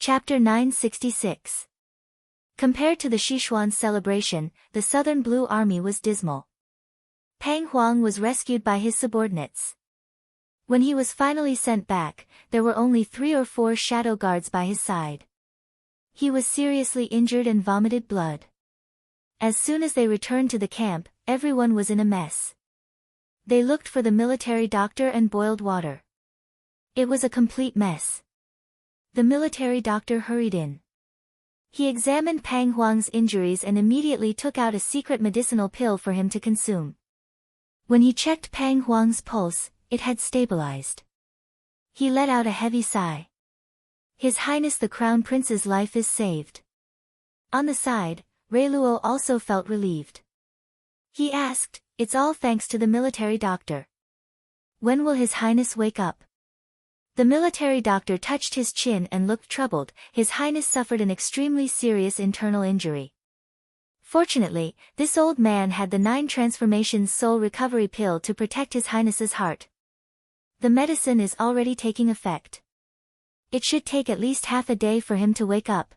Chapter 966. Compared to the Sichuan celebration, the Southern Blue Army was dismal. Pang Huang was rescued by his subordinates. When he was finally sent back, there were only 3 or 4 shadow guards by his side. He was seriously injured and vomited blood. As soon as they returned to the camp, everyone was in a mess. They looked for the military doctor and boiled water. It was a complete mess. The military doctor hurried in. He examined Pang Huang's injuries and immediately took out a secret medicinal pill for him to consume. When he checked Pang Huang's pulse, it had stabilized. He let out a heavy sigh. His Highness the Crown Prince's life is saved. On the side, Rui Luo also felt relieved. He asked, "It's all thanks to the military doctor. When will His Highness wake up?" The military doctor touched his chin and looked troubled. His Highness suffered an extremely serious internal injury. Fortunately, this old man had the 9 transformations soul recovery pill to protect His Highness's heart. The medicine is already taking effect. It should take at least half a day for him to wake up.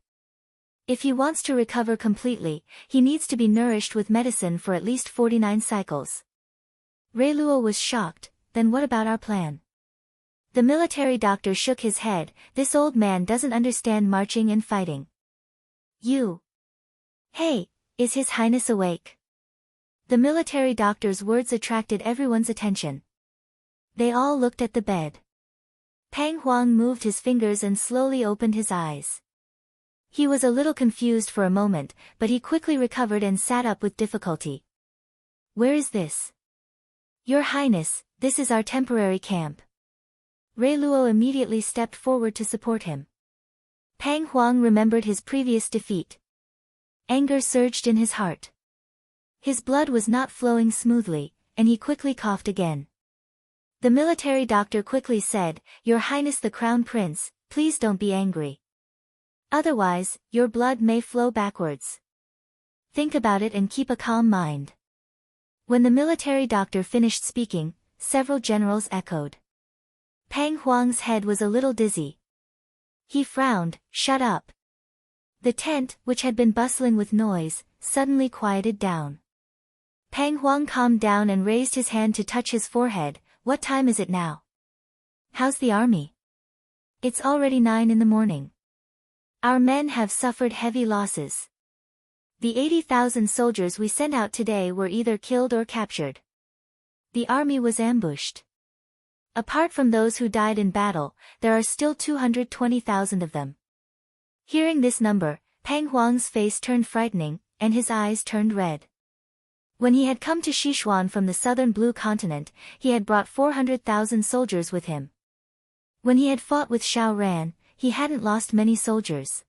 If he wants to recover completely, he needs to be nourished with medicine for at least 49 cycles. Rui Luo was shocked. Then what about our plan? The military doctor shook his head. This old man doesn't understand marching and fighting. Hey, is His Highness awake? The military doctor's words attracted everyone's attention. They all looked at the bed. Pang Huang moved his fingers and slowly opened his eyes. He was a little confused for a moment, but he quickly recovered and sat up with difficulty. "Where is this?" "Your Highness, this is our temporary camp." Rui Luo immediately stepped forward to support him. Pang Huang remembered his previous defeat. Anger surged in his heart. His blood was not flowing smoothly, and he quickly coughed again. The military doctor quickly said, "Your Highness the Crown Prince, please don't be angry. Otherwise, your blood may flow backwards. Think about it and keep a calm mind." When the military doctor finished speaking, several generals echoed. Pang Huang's head was a little dizzy. He frowned. "Shut up." The tent, which had been bustling with noise, suddenly quieted down. Pang Huang calmed down and raised his hand to touch his forehead. "What time is it now? How's the army?" "It's already 9 in the morning. Our men have suffered heavy losses. The 80,000 soldiers we sent out today were either killed or captured. The army was ambushed. Apart from those who died in battle, there are still 220,000 of them." Hearing this number, Pang Huang's face turned frightening, and his eyes turned red. When he had come to Sichuan from the southern Blue Continent, he had brought 400,000 soldiers with him. When he had fought with Xiao Ran, he hadn't lost many soldiers.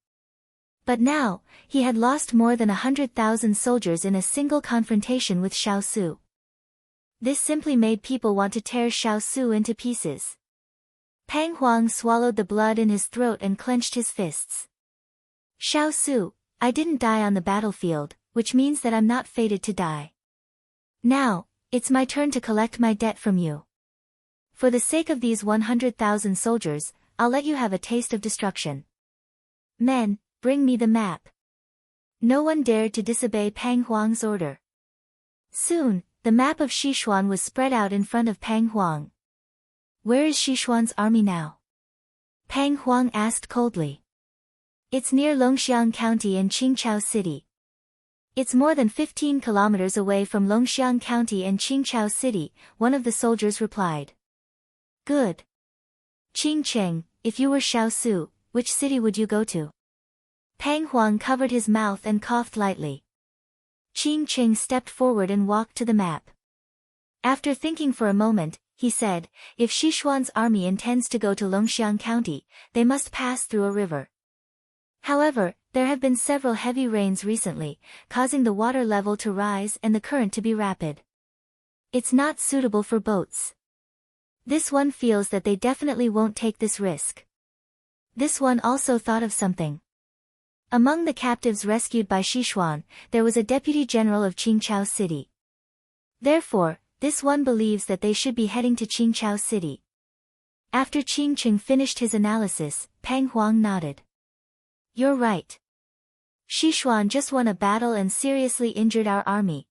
But now, he had lost more than 100,000 soldiers in a single confrontation with Xiao Su. This simply made people want to tear Xiao Su into pieces. Pang Huang swallowed the blood in his throat and clenched his fists. "Xiao Su, I didn't die on the battlefield, which means that I'm not fated to die. Now, it's my turn to collect my debt from you. For the sake of these 100,000 soldiers, I'll let you have a taste of destruction. Men, bring me the map." No one dared to disobey Pang Huang's order. Soon, the map of Sichuan was spread out in front of Pang Huang. "Where is Sichuan's army now?" Pang Huang asked coldly. "It's near Longxiang County and Qingqiao City." "It's more than 15 kilometers away from Longxiang County and Qingqiao City," one of the soldiers replied. "Good. Qingcheng, if you were Xiao Su, which city would you go to?" Pang Huang covered his mouth and coughed lightly. Qingcheng stepped forward and walked to the map. After thinking for a moment, he said, "If Sichuan's army intends to go to Longxiang County, they must pass through a river. However, there have been several heavy rains recently, causing the water level to rise and the current to be rapid. It's not suitable for boats. This one feels that they definitely won't take this risk." This one also thought of something. Among the captives rescued by Sichuan, there was a deputy general of Qingqiao City. Therefore, this one believes that they should be heading to Qingqiao City. After Qingcheng finished his analysis, Pang Huang nodded. You're right. Sichuan just won a battle and seriously injured our army.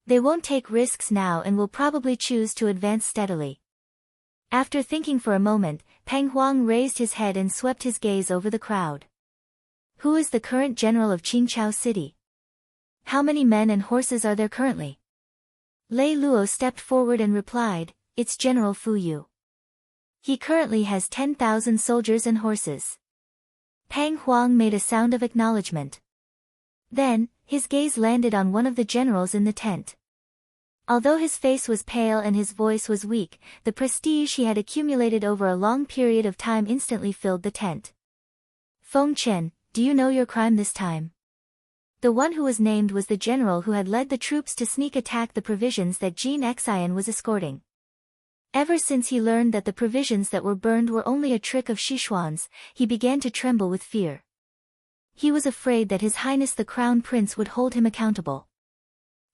They won't take risks now and will probably choose to advance steadily. After thinking for a moment, Peng Huang raised his head and swept his gaze over the crowd. Who is the current general of Qingqiao City? How many men and horses are there currently? Lei Luo stepped forward and replied, It's General Fu Yu. He currently has 10,000 soldiers and horses. Peng Huang made a sound of acknowledgement. Then, his gaze landed on one of the generals in the tent. Although his face was pale and his voice was weak, the prestige he had accumulated over a long period of time instantly filled the tent. Feng Chen, do you know your crime this time? The one who was named was the general who had led the troops to sneak attack the provisions that Jean Xian was escorting. Ever since he learned that the provisions that were burned were only a trick of Sichuan's, he began to tremble with fear. He was afraid that His Highness the Crown Prince would hold him accountable.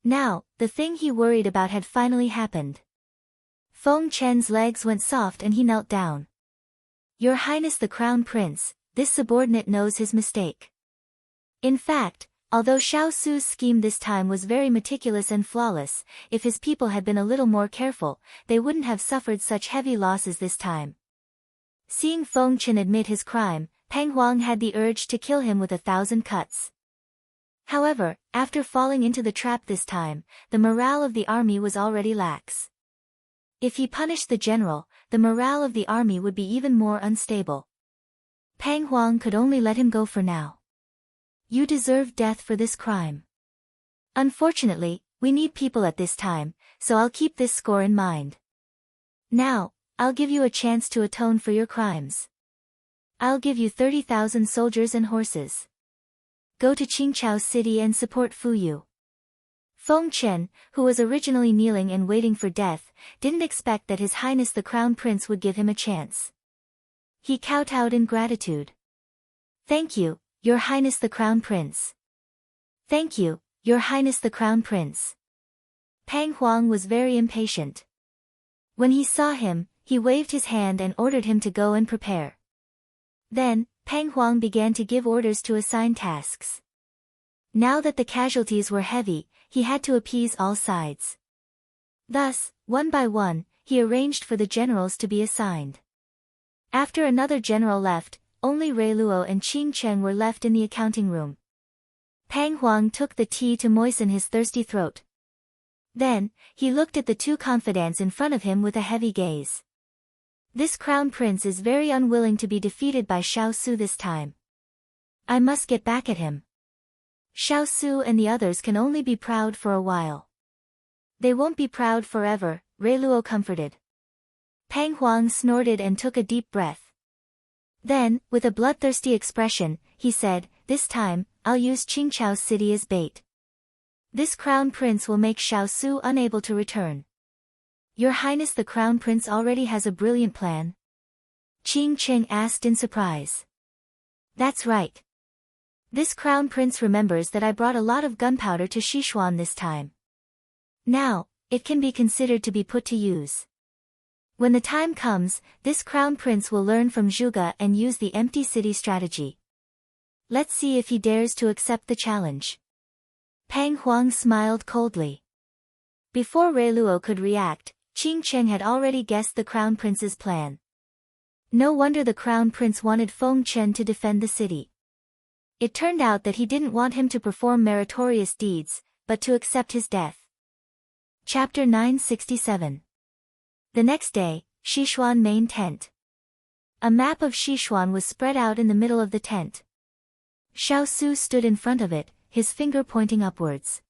Now, the thing he worried about had finally happened. Feng Chen's legs went soft and he knelt down. Your Highness the Crown Prince, this subordinate knows his mistake. In fact, although Xiao Su's scheme this time was very meticulous and flawless, if his people had been a little more careful, they wouldn't have suffered such heavy losses this time. Seeing Feng Chen admit his crime, Peng Huang had the urge to kill him with 1,000 cuts. However, after falling into the trap this time, the morale of the army was already lax. If he punished the general, the morale of the army would be even more unstable. Peng Huang could only let him go for now. You deserve death for this crime. Unfortunately, we need people at this time, so I'll keep this score in mind. Now, I'll give you a chance to atone for your crimes. I'll give you 30,000 soldiers and horses. Go to Qingqiao City and support Fu Yu. Feng Chen, who was originally kneeling and waiting for death, didn't expect that His Highness the Crown Prince would give him a chance. He kowtowed in gratitude. Thank you, Your Highness the Crown Prince. Thank you, Your Highness the Crown Prince. Peng Huang was very impatient. When he saw him, he waved his hand and ordered him to go and prepare. Then, Peng Huang began to give orders to assign tasks. Now that the casualties were heavy, he had to appease all sides. Thus, one by one, he arranged for the generals to be assigned. After another general left, only Lei Luo and Qing Cheng were left in the accounting room. Peng Huang took the tea to moisten his thirsty throat. Then, he looked at the two confidants in front of him with a heavy gaze. This crown prince is very unwilling to be defeated by Xiao Su this time. I must get back at him. Xiao Su and the others can only be proud for a while. They won't be proud forever, Lei Luo comforted. Peng Huang snorted and took a deep breath. Then, with a bloodthirsty expression, he said, This time, I'll use Qingqiao City as bait. This crown prince will make Xiao Su unable to return. Your Highness the Crown Prince already has a brilliant plan? Qing Cheng asked in surprise. That's right. This Crown Prince remembers that I brought a lot of gunpowder to Sichuan this time. Now, it can be considered to be put to use. When the time comes, this Crown Prince will learn from Zhuge and use the empty city strategy. Let's see if he dares to accept the challenge. Peng Huang smiled coldly. Before Lei Luo could react, Qing Cheng had already guessed the Crown Prince's plan. No wonder the Crown Prince wanted Feng Chen to defend the city. It turned out that he didn't want him to perform meritorious deeds, but to accept his death. Chapter 967. The next day, Sichuan main tent. A map of Sichuan was spread out in the middle of the tent. Xiao Su stood in front of it, his finger pointing upwards.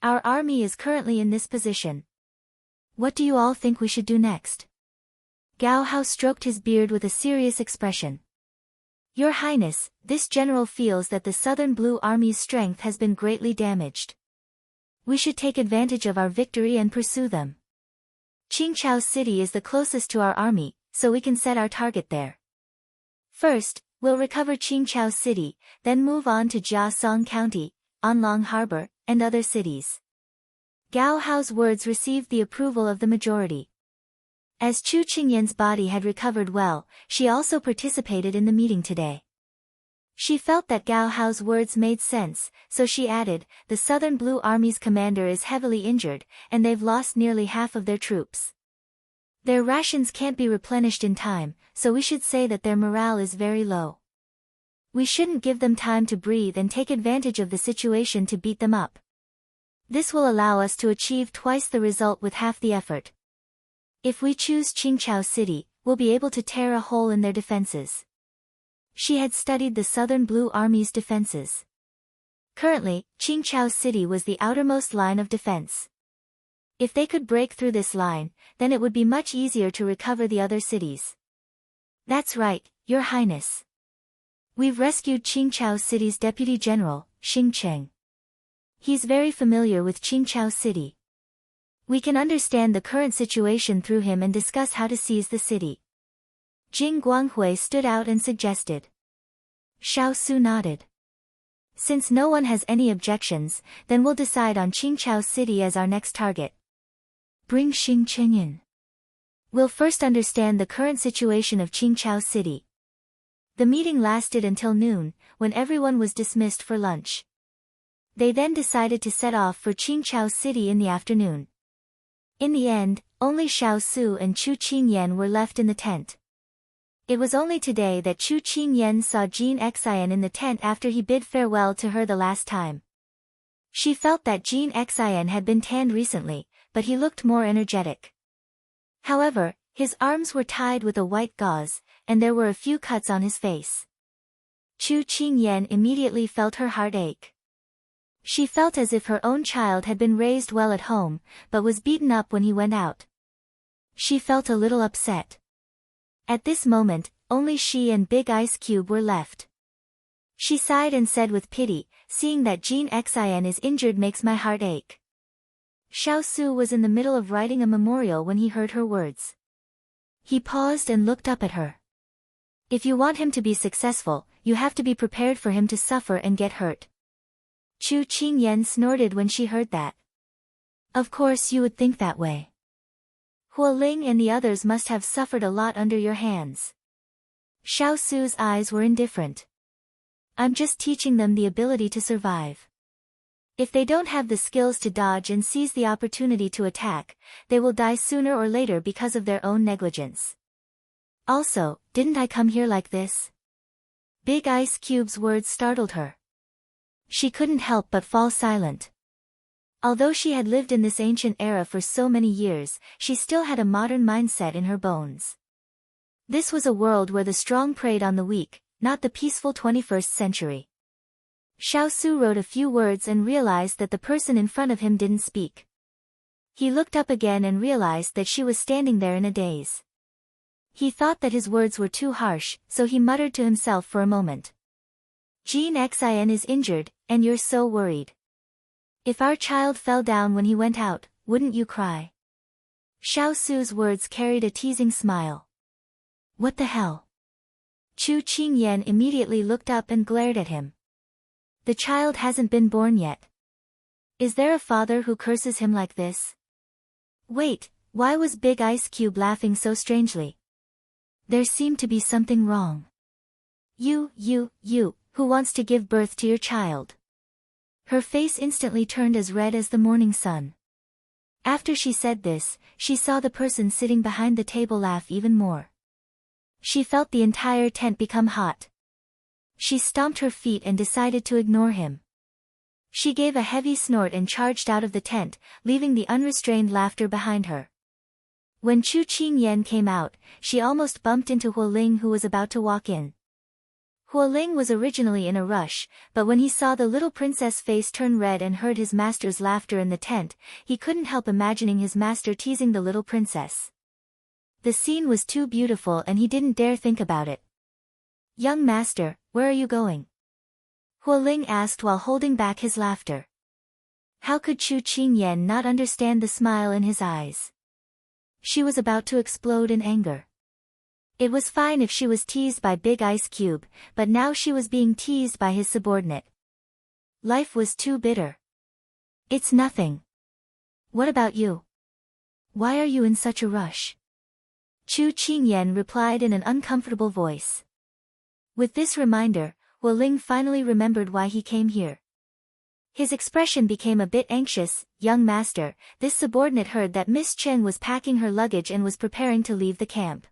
Our army is currently in this position. What do you all think we should do next? Gao Hao stroked his beard with a serious expression. Your Highness, this general feels that the Southern Blue Army's strength has been greatly damaged. We should take advantage of our victory and pursue them. Qingqiao City is the closest to our army, so we can set our target there. First, we'll recover Qingqiao City, then move on to Jiasong County, Anlong Harbor, and other cities. Gao Hao's words received the approval of the majority. As Chu Qingyan's body had recovered well, she also participated in the meeting today. She felt that Gao Hao's words made sense, so she added, the Southern Blue Army's commander is heavily injured, and they've lost nearly half of their troops. Their rations can't be replenished in time, so we should say that their morale is very low. We shouldn't give them time to breathe and take advantage of the situation to beat them up. This will allow us to achieve twice the result with half the effort. If we choose Qingchao City, we'll be able to tear a hole in their defenses. She had studied the Southern Blue Army's defenses. Currently, Qingchao City was the outermost line of defense. If they could break through this line, then it would be much easier to recover the other cities. That's right, Your Highness. We've rescued Qingchao City's Deputy General, Xing Cheng. He's very familiar with Qingchao City. We can understand the current situation through him and discuss how to seize the city. Jing Guanghui stood out and suggested. Xiao Su nodded. Since no one has any objections, then we'll decide on Qingchao City as our next target. Bring Xing Cheng in. We'll first understand the current situation of Qingchao City. The meeting lasted until noon, when everyone was dismissed for lunch. They then decided to set off for Qingchao City in the afternoon. In the end, only Xiao Su and Chu Qingyan were left in the tent. It was only today that Chu Qingyan saw Jean Xian in the tent after he bid farewell to her the last time. She felt that Jean Xian had been tanned recently, but he looked more energetic. However, his arms were tied with a white gauze, and there were a few cuts on his face. Chu Qingyan immediately felt her heart ache. She felt as if her own child had been raised well at home, but was beaten up when he went out. She felt a little upset. At this moment, only she and Big Ice Cube were left. She sighed and said with pity, seeing that Jean Xian is injured makes my heart ache. Xiao Su was in the middle of writing a memorial when he heard her words. He paused and looked up at her. If you want him to be successful, you have to be prepared for him to suffer and get hurt. Chu Qingyan snorted when she heard that. Of course you would think that way. Huo Ling and the others must have suffered a lot under your hands. Xiao Su's eyes were indifferent. I'm just teaching them the ability to survive. If they don't have the skills to dodge and seize the opportunity to attack, they will die sooner or later because of their own negligence. Also, didn't I come here like this? Big Ice Cube's words startled her. She couldn't help but fall silent. Although she had lived in this ancient era for so many years, she still had a modern mindset in her bones. This was a world where the strong preyed on the weak, not the peaceful 21st century. Xiao Su wrote a few words and realized that the person in front of him didn't speak. He looked up again and realized that she was standing there in a daze. He thought that his words were too harsh, so he muttered to himself for a moment. Jean Xian is injured, and you're so worried. If our child fell down when he went out, wouldn't you cry? Xiao Su's words carried a teasing smile. What the hell? Chu Qingyan immediately looked up and glared at him. The child hasn't been born yet. Is there a father who curses him like this? Wait, why was Big Ice Cube laughing so strangely? There seemed to be something wrong. You, who wants to give birth to your child? Her face instantly turned as red as the morning sun. After she said this, she saw the person sitting behind the table laugh even more. She felt the entire tent become hot. She stomped her feet and decided to ignore him. She gave a heavy snort and charged out of the tent, leaving the unrestrained laughter behind her. When Chu Qingyan came out, she almost bumped into Huo Ling, who was about to walk in. Huo Ling was originally in a rush, but when he saw the little princess face turn red and heard his master's laughter in the tent, he couldn't help imagining his master teasing the little princess. The scene was too beautiful and he didn't dare think about it. Young master, where are you going? Huo Ling asked while holding back his laughter. How could Chu Qingyan not understand the smile in his eyes? She was about to explode in anger. It was fine if she was teased by Big Ice Cube, but now she was being teased by his subordinate. Life was too bitter. It's nothing. What about you? Why are you in such a rush? Chu Qingyan replied in an uncomfortable voice. With this reminder, Wu Ling finally remembered why he came here. His expression became a bit anxious. Young master, this subordinate heard that Miss Chen was packing her luggage and was preparing to leave the camp.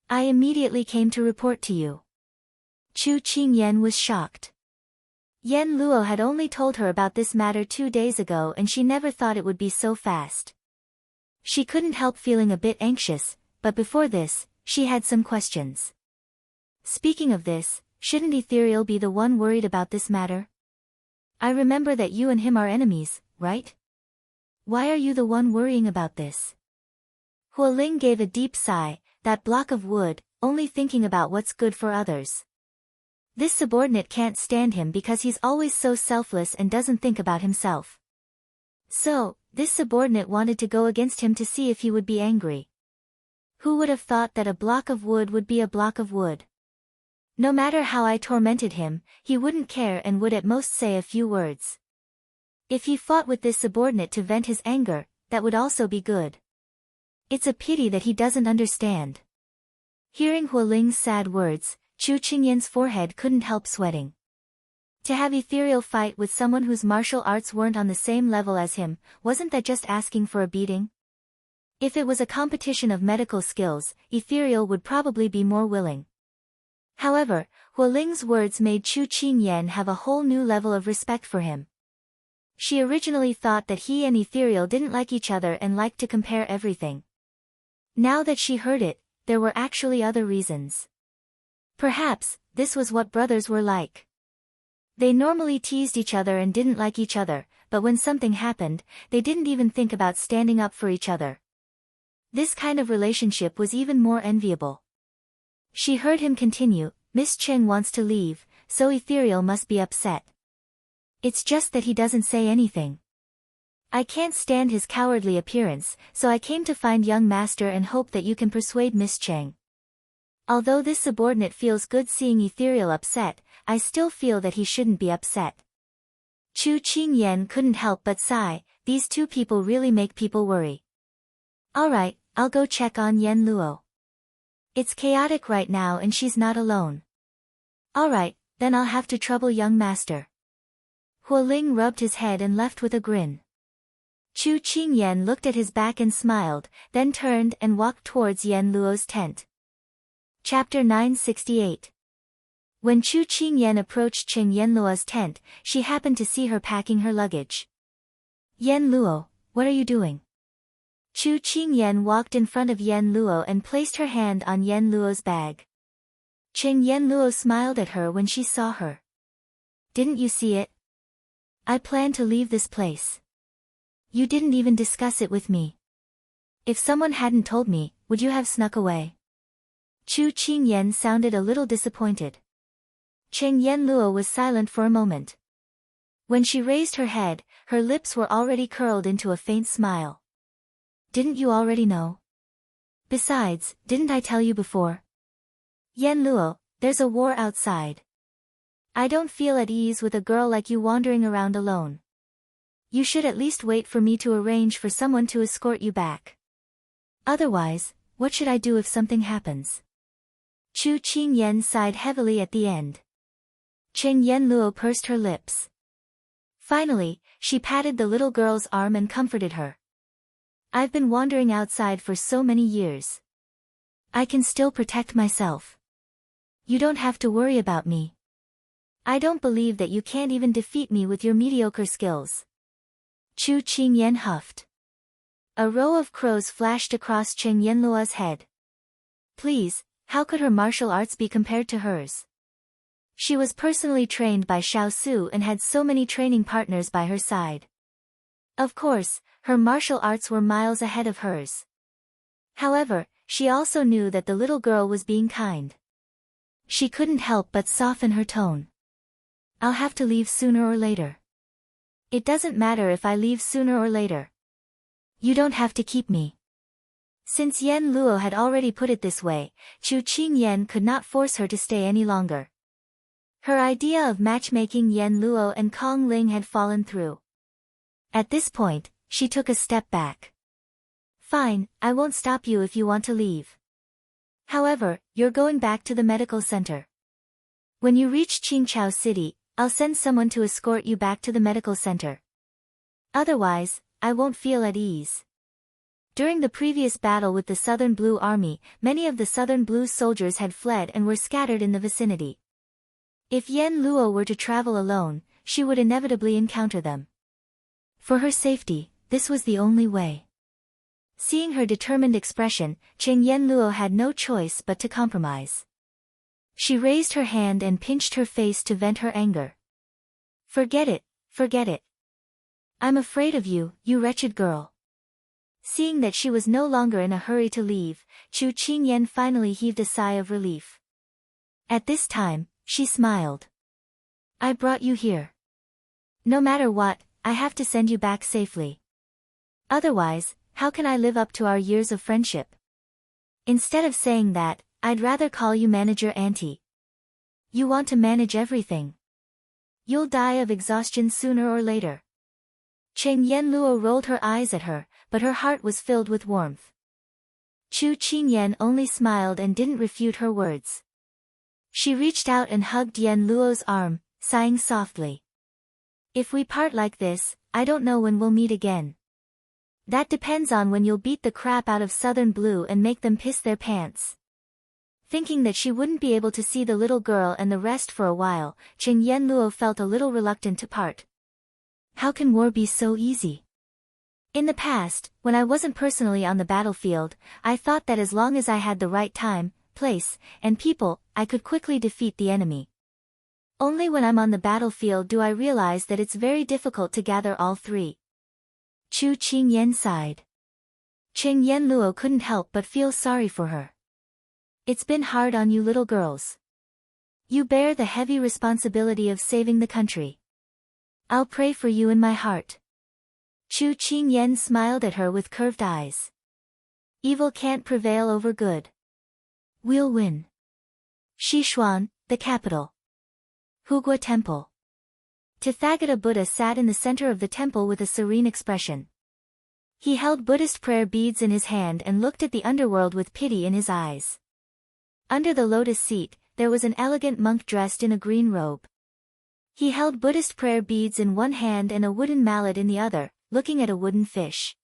I immediately came to report to you. Chu Qingyan was shocked. Yan Luo had only told her about this matter 2 days ago and she never thought it would be so fast. She couldn't help feeling a bit anxious, but before this, she had some questions. Speaking of this, shouldn't Ethereal be the one worried about this matter? I remember that you and him are enemies, right? Why are you the one worrying about this? Hu Ling gave a deep sigh, that block of wood, only thinking about what's good for others. This subordinate can't stand him because he's always so selfless and doesn't think about himself. So, this subordinate wanted to go against him to see if he would be angry. Who would have thought that a block of wood would be a block of wood? No matter how I tormented him, he wouldn't care and would at most say a few words. If he fought with this subordinate to vent his anger, that would also be good. It's a pity that he doesn't understand. Hearing Hu Ling's sad words, Chu Qingyan's forehead couldn't help sweating. To have Ethereal fight with someone whose martial arts weren't on the same level as him, wasn't that just asking for a beating? If it was a competition of medical skills, Ethereal would probably be more willing. However, Hu Ling's words made Chu Qingyan have a whole new level of respect for him. She originally thought that he and Ethereal didn't like each other and liked to compare everything. Now that she heard it, there were actually other reasons. Perhaps, this was what brothers were like. They normally teased each other and didn't like each other, but when something happened, they didn't even think about standing up for each other. This kind of relationship was even more enviable. She heard him continue, Miss Chen wants to leave, so Ethereal must be upset. It's just that he doesn't say anything. I can't stand his cowardly appearance, so I came to find young master and hope that you can persuade Miss Cheng. Although this subordinate feels good seeing Ethereal upset, I still feel that he shouldn't be upset. Chu Qingyan couldn't help but sigh, these two people really make people worry. Alright, I'll go check on Yan Luo. It's chaotic right now and she's not alone. Alright, then I'll have to trouble young master. Hu Ling rubbed his head and left with a grin. Chu Qingyan looked at his back and smiled, then turned and walked towards Yan Luo's tent. Chapter 968. When Chu Qingyan approached Cheng Yanluo's tent, she happened to see her packing her luggage. Yan Luo, what are you doing? Chu Qingyan walked in front of Yan Luo and placed her hand on Yan Luo's bag. Cheng Yanluo smiled at her when she saw her. Didn't you see it? I plan to leave this place. You didn't even discuss it with me. If someone hadn't told me, would you have snuck away? Chu Qingyan sounded a little disappointed. Cheng Yanluo was silent for a moment. When she raised her head, her lips were already curled into a faint smile. Didn't you already know? Besides, didn't I tell you before? Yan Luo, there's a war outside. I don't feel at ease with a girl like you wandering around alone. You should at least wait for me to arrange for someone to escort you back. Otherwise, what should I do if something happens? Chu Qingyan sighed heavily at the end. Cheng Yanluo pursed her lips. Finally, she patted the little girl's arm and comforted her. I've been wandering outside for so many years. I can still protect myself. You don't have to worry about me. I don't believe that you can't even defeat me with your mediocre skills. Chu Qingyan huffed. A row of crows flashed across Cheng Yanluo's head. Please, how could her martial arts be compared to hers? She was personally trained by Xiao Su and had so many training partners by her side. Of course, her martial arts were miles ahead of hers. However, she also knew that the little girl was being kind. She couldn't help but soften her tone. I'll have to leave sooner or later. It doesn't matter if I leave sooner or later. You don't have to keep me. Since Yan Luo had already put it this way, Chu Qingyan could not force her to stay any longer. Her idea of matchmaking Yan Luo and Kong Ling had fallen through. At this point, she took a step back. Fine, I won't stop you if you want to leave. However, you're going back to the medical center. When you reach Qingchao City, I'll send someone to escort you back to the medical center. Otherwise, I won't feel at ease. During the previous battle with the Southern Blue Army, many of the Southern Blue soldiers had fled and were scattered in the vicinity. If Yen Luo were to travel alone, she would inevitably encounter them. For her safety, this was the only way. Seeing her determined expression, Yen Luo had no choice but to compromise. She raised her hand and pinched her face to vent her anger. Forget it, forget it. I'm afraid of you, you wretched girl. Seeing that she was no longer in a hurry to leave, Chu Qingyan finally heaved a sigh of relief. At this time, she smiled. I brought you here. No matter what, I have to send you back safely. Otherwise, how can I live up to our years of friendship? Instead of saying that, I'd rather call you Manager Auntie. You want to manage everything. You'll die of exhaustion sooner or later. Yen Luo rolled her eyes at her, but her heart was filled with warmth. Chu Qingyan only smiled and didn't refute her words. She reached out and hugged Yen Luo's arm, sighing softly. If we part like this, I don't know when we'll meet again. That depends on when you'll beat the crap out of Southern Blue and make them piss their pants. Thinking that she wouldn't be able to see the little girl and the rest for a while, Yen Luo felt a little reluctant to part. How can war be so easy? In the past, when I wasn't personally on the battlefield, I thought that as long as I had the right time, place, and people, I could quickly defeat the enemy. Only when I'm on the battlefield do I realize that it's very difficult to gather all three. Chu Qingyan sighed. Yen Luo couldn't help but feel sorry for her. It's been hard on you little girls. You bear the heavy responsibility of saving the country. I'll pray for you in my heart. Chu Qingyan smiled at her with curved eyes. Evil can't prevail over good. We'll win. Xishuan, the capital. Hugua Temple. Tathagata Buddha sat in the center of the temple with a serene expression. He held Buddhist prayer beads in his hand and looked at the underworld with pity in his eyes. Under the lotus seat, there was an elegant monk dressed in a green robe. He held Buddhist prayer beads in one hand and a wooden mallet in the other, looking at a wooden fish.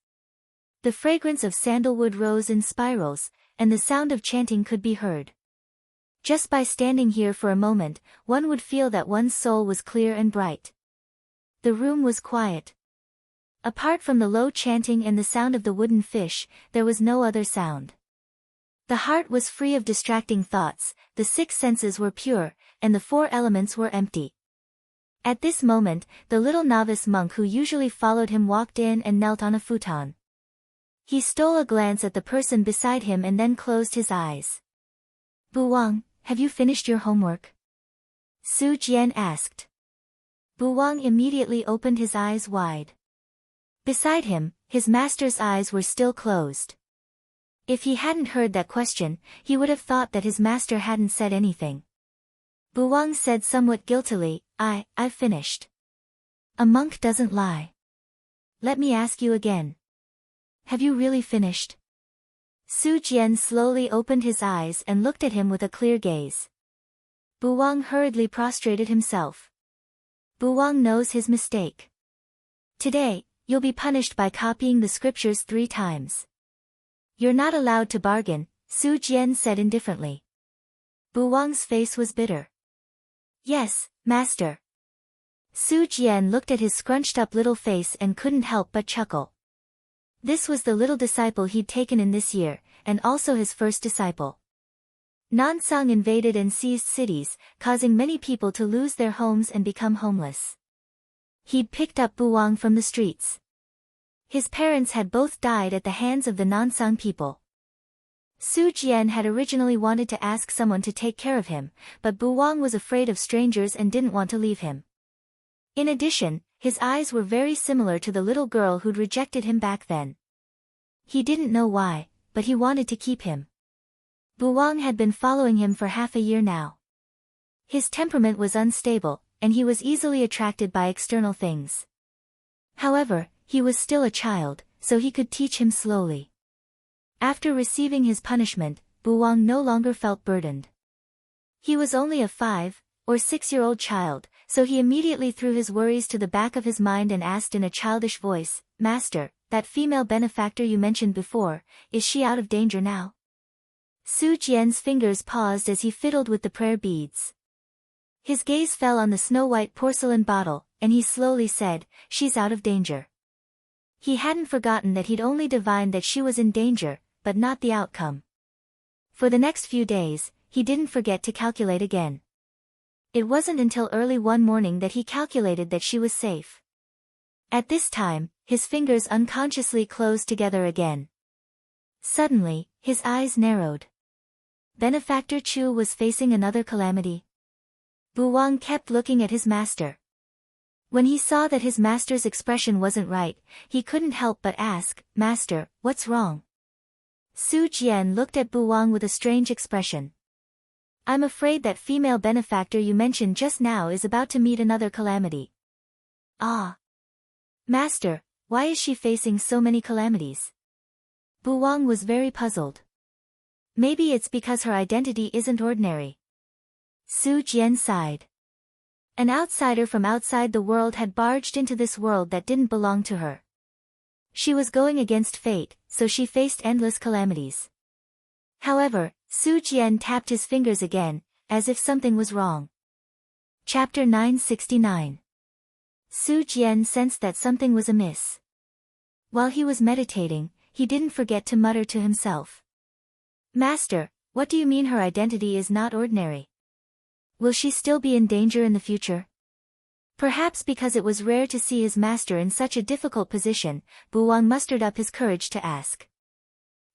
The fragrance of sandalwood rose in spirals, and the sound of chanting could be heard. Just by standing here for a moment, one would feel that one's soul was clear and bright. The room was quiet. Apart from the low chanting and the sound of the wooden fish, there was no other sound. The heart was free of distracting thoughts, the six senses were pure, and the four elements were empty. At this moment, the little novice monk who usually followed him walked in and knelt on a futon. He stole a glance at the person beside him and then closed his eyes. Buwang, have you finished your homework? Su Jian asked. Buwang immediately opened his eyes wide. Beside him, his master's eyes were still closed. If he hadn't heard that question, he would have thought that his master hadn't said anything. Buwang said somewhat guiltily, I've finished. A monk doesn't lie. Let me ask you again. Have you really finished? Su Jian slowly opened his eyes and looked at him with a clear gaze. Buwang hurriedly prostrated himself. Buwang knows his mistake. Today, you'll be punished by copying the scriptures 3 times. You're not allowed to bargain, Su Jian said indifferently. Buwang's face was bitter. Yes, master. Su Jian looked at his scrunched-up little face and couldn't help but chuckle. This was the little disciple he'd taken in this year, and also his first disciple. Nansang invaded and seized cities, causing many people to lose their homes and become homeless. He'd picked up Buwang from the streets. His parents had both died at the hands of the Nansang people. Su Jian had originally wanted to ask someone to take care of him, but Buwang was afraid of strangers and didn't want to leave him. In addition, his eyes were very similar to the little girl who'd rejected him back then. He didn't know why, but he wanted to keep him. Buwang had been following him for half a year now. His temperament was unstable, and he was easily attracted by external things. However, he was still a child, so he could teach him slowly. After receiving his punishment, Buwang no longer felt burdened. He was only a 5, or 6-year-old child, so he immediately threw his worries to the back of his mind and asked in a childish voice, "Master, that female benefactor you mentioned before, is she out of danger now?" Su Jian's fingers paused as he fiddled with the prayer beads. His gaze fell on the snow-white porcelain bottle, and he slowly said, "She's out of danger." He hadn't forgotten that he'd only divined that she was in danger, but not the outcome. For the next few days, he didn't forget to calculate again. It wasn't until early one morning that he calculated that she was safe. At this time, his fingers unconsciously closed together again. Suddenly, his eyes narrowed. Benefactor Chu was facing another calamity. Bu Wang kept looking at his master. When he saw that his master's expression wasn't right, he couldn't help but ask, "Master, what's wrong?" Su Jian looked at Bu Wang with a strange expression. "I'm afraid that female benefactor you mentioned just now is about to meet another calamity." "Ah. Master, why is she facing so many calamities?" Bu Wang was very puzzled. "Maybe it's because her identity isn't ordinary." Su Jian sighed. An outsider from outside the world had barged into this world that didn't belong to her. She was going against fate, so she faced endless calamities. However, Su Jian tapped his fingers again, as if something was wrong. Chapter 969. Su Jian sensed that something was amiss. While he was meditating, he didn't forget to mutter to himself. "Master, what do you mean her identity is not ordinary? Will she still be in danger in the future?" Perhaps because it was rare to see his master in such a difficult position, Bu Wang mustered up his courage to ask.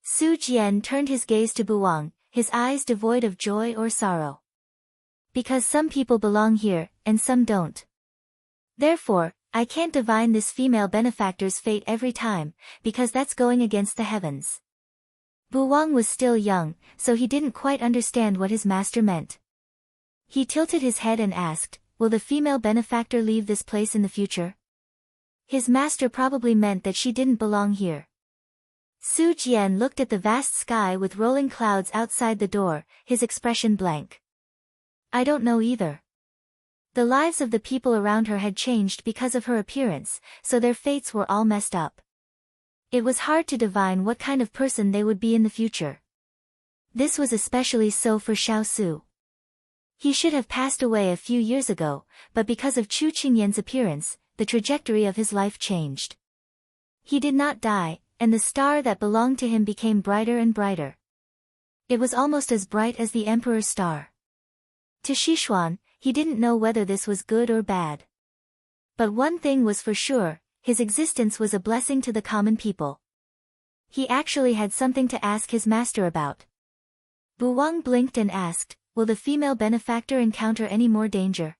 Su Jian turned his gaze to Bu Wang, his eyes devoid of joy or sorrow. "Because some people belong here, and some don't. Therefore, I can't divine this female benefactor's fate every time, because that's going against the heavens." Bu Wang was still young, so he didn't quite understand what his master meant. He tilted his head and asked, "Will the female benefactor leave this place in the future?" His master probably meant that she didn't belong here. Su Jian looked at the vast sky with rolling clouds outside the door, his expression blank. "I don't know either." The lives of the people around her had changed because of her appearance, so their fates were all messed up. It was hard to divine what kind of person they would be in the future. This was especially so for Xiao Su. He should have passed away a few years ago, but because of Chu Qingyan's appearance, the trajectory of his life changed. He did not die, and the star that belonged to him became brighter and brighter. It was almost as bright as the Emperor's star. To Xishuan, he didn't know whether this was good or bad. But one thing was for sure, his existence was a blessing to the common people. He actually had something to ask his master about. Bu Wang blinked and asked, "Will the female benefactor encounter any more danger?"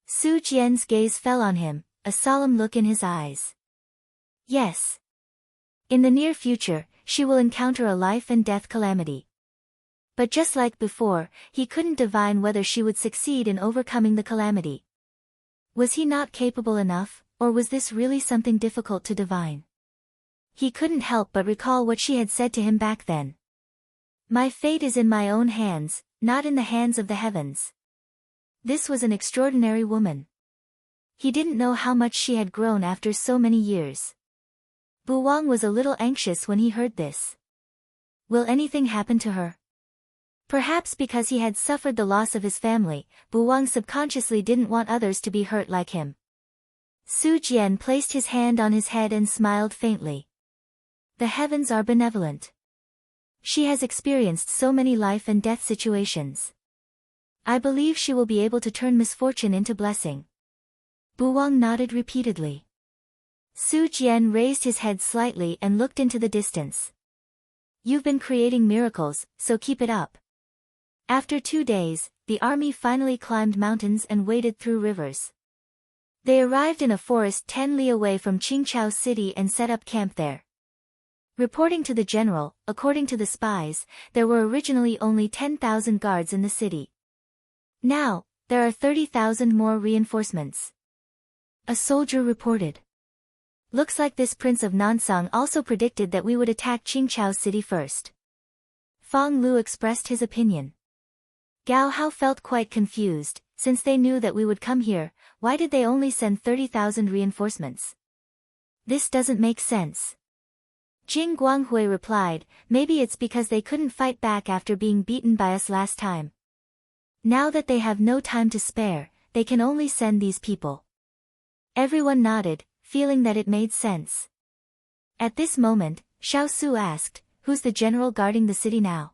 Su Jian's gaze fell on him, a solemn look in his eyes. "Yes. In the near future, she will encounter a life and death calamity." But just like before, he couldn't divine whether she would succeed in overcoming the calamity. Was he not capable enough, or was this really something difficult to divine? He couldn't help but recall what she had said to him back then. "My fate is in my own hands, not in the hands of the heavens." This was an extraordinary woman. He didn't know how much she had grown after so many years. Bu Wang was a little anxious when he heard this. Will anything happen to her? Perhaps because he had suffered the loss of his family, Bu Wang subconsciously didn't want others to be hurt like him. Su Jian placed his hand on his head and smiled faintly. "The heavens are benevolent. She has experienced so many life and death situations. I believe she will be able to turn misfortune into blessing." Bu Wang nodded repeatedly. Su Jian raised his head slightly and looked into the distance. "You've been creating miracles, so keep it up." After 2 days, the army finally climbed mountains and waded through rivers. They arrived in a forest 10 li away from Qingchao City and set up camp there. Reporting to the general, according to the spies, there were originally only 10,000 guards in the city. Now, there are 30,000 more reinforcements. A soldier reported. "Looks like this prince of Nansang also predicted that we would attack Qingchao City first." Fang Lu expressed his opinion. Gao Hao felt quite confused, since they knew that we would come here, why did they only send 30,000 reinforcements? This doesn't make sense. Jing Guanghui replied, maybe it's because they couldn't fight back after being beaten by us last time. Now that they have no time to spare, they can only send these people. Everyone nodded, feeling that it made sense. At this moment, Xiao Su asked, who's the general guarding the city now?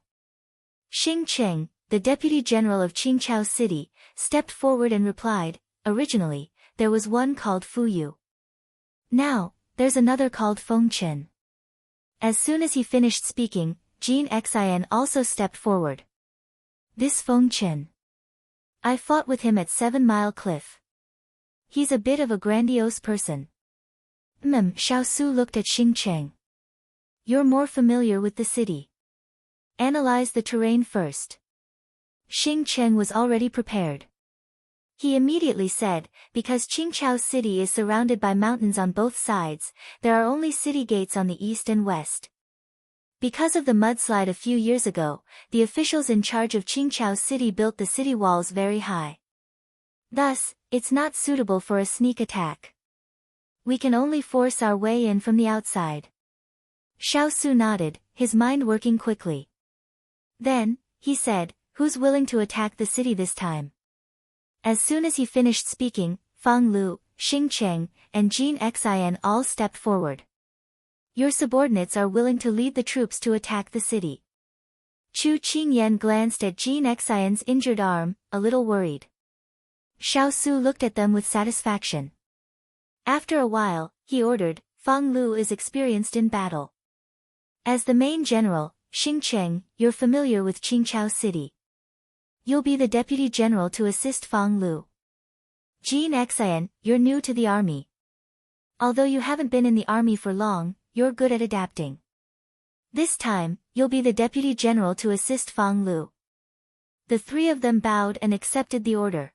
Xing Cheng, the deputy general of Qingqiao City, stepped forward and replied, originally, there was one called Fu Yu. Now, there's another called Feng Chen. As soon as he finished speaking, Jin Xian also stepped forward. This Feng Chen. I fought with him at 7 Mile Cliff. He's a bit of a grandiose person. Xiao Su looked at Xing Cheng. You're more familiar with the city. Analyze the terrain first. Xing Cheng was already prepared. He immediately said, because Qingqiao City is surrounded by mountains on both sides, there are only city gates on the east and west. Because of the mudslide a few years ago, the officials in charge of Qingqiao City built the city walls very high. Thus, it's not suitable for a sneak attack. We can only force our way in from the outside. Xiao Su nodded, his mind working quickly. Then, he said, who's willing to attack the city this time? As soon as he finished speaking, Fang Lu, Xing Cheng, and Jin Xian all stepped forward. Your subordinates are willing to lead the troops to attack the city. Chu Qingyan glanced at Jin Xian's injured arm, a little worried. Xiao Su looked at them with satisfaction. After a while, he ordered, Fang Lu is experienced in battle. As the main general, Xing Cheng, you're familiar with Qingqiao City. You'll be the deputy general to assist Fang Lu. Jin Xian, you're new to the army. Although you haven't been in the army for long, you're good at adapting. This time, you'll be the deputy general to assist Fang Lu. The three of them bowed and accepted the order.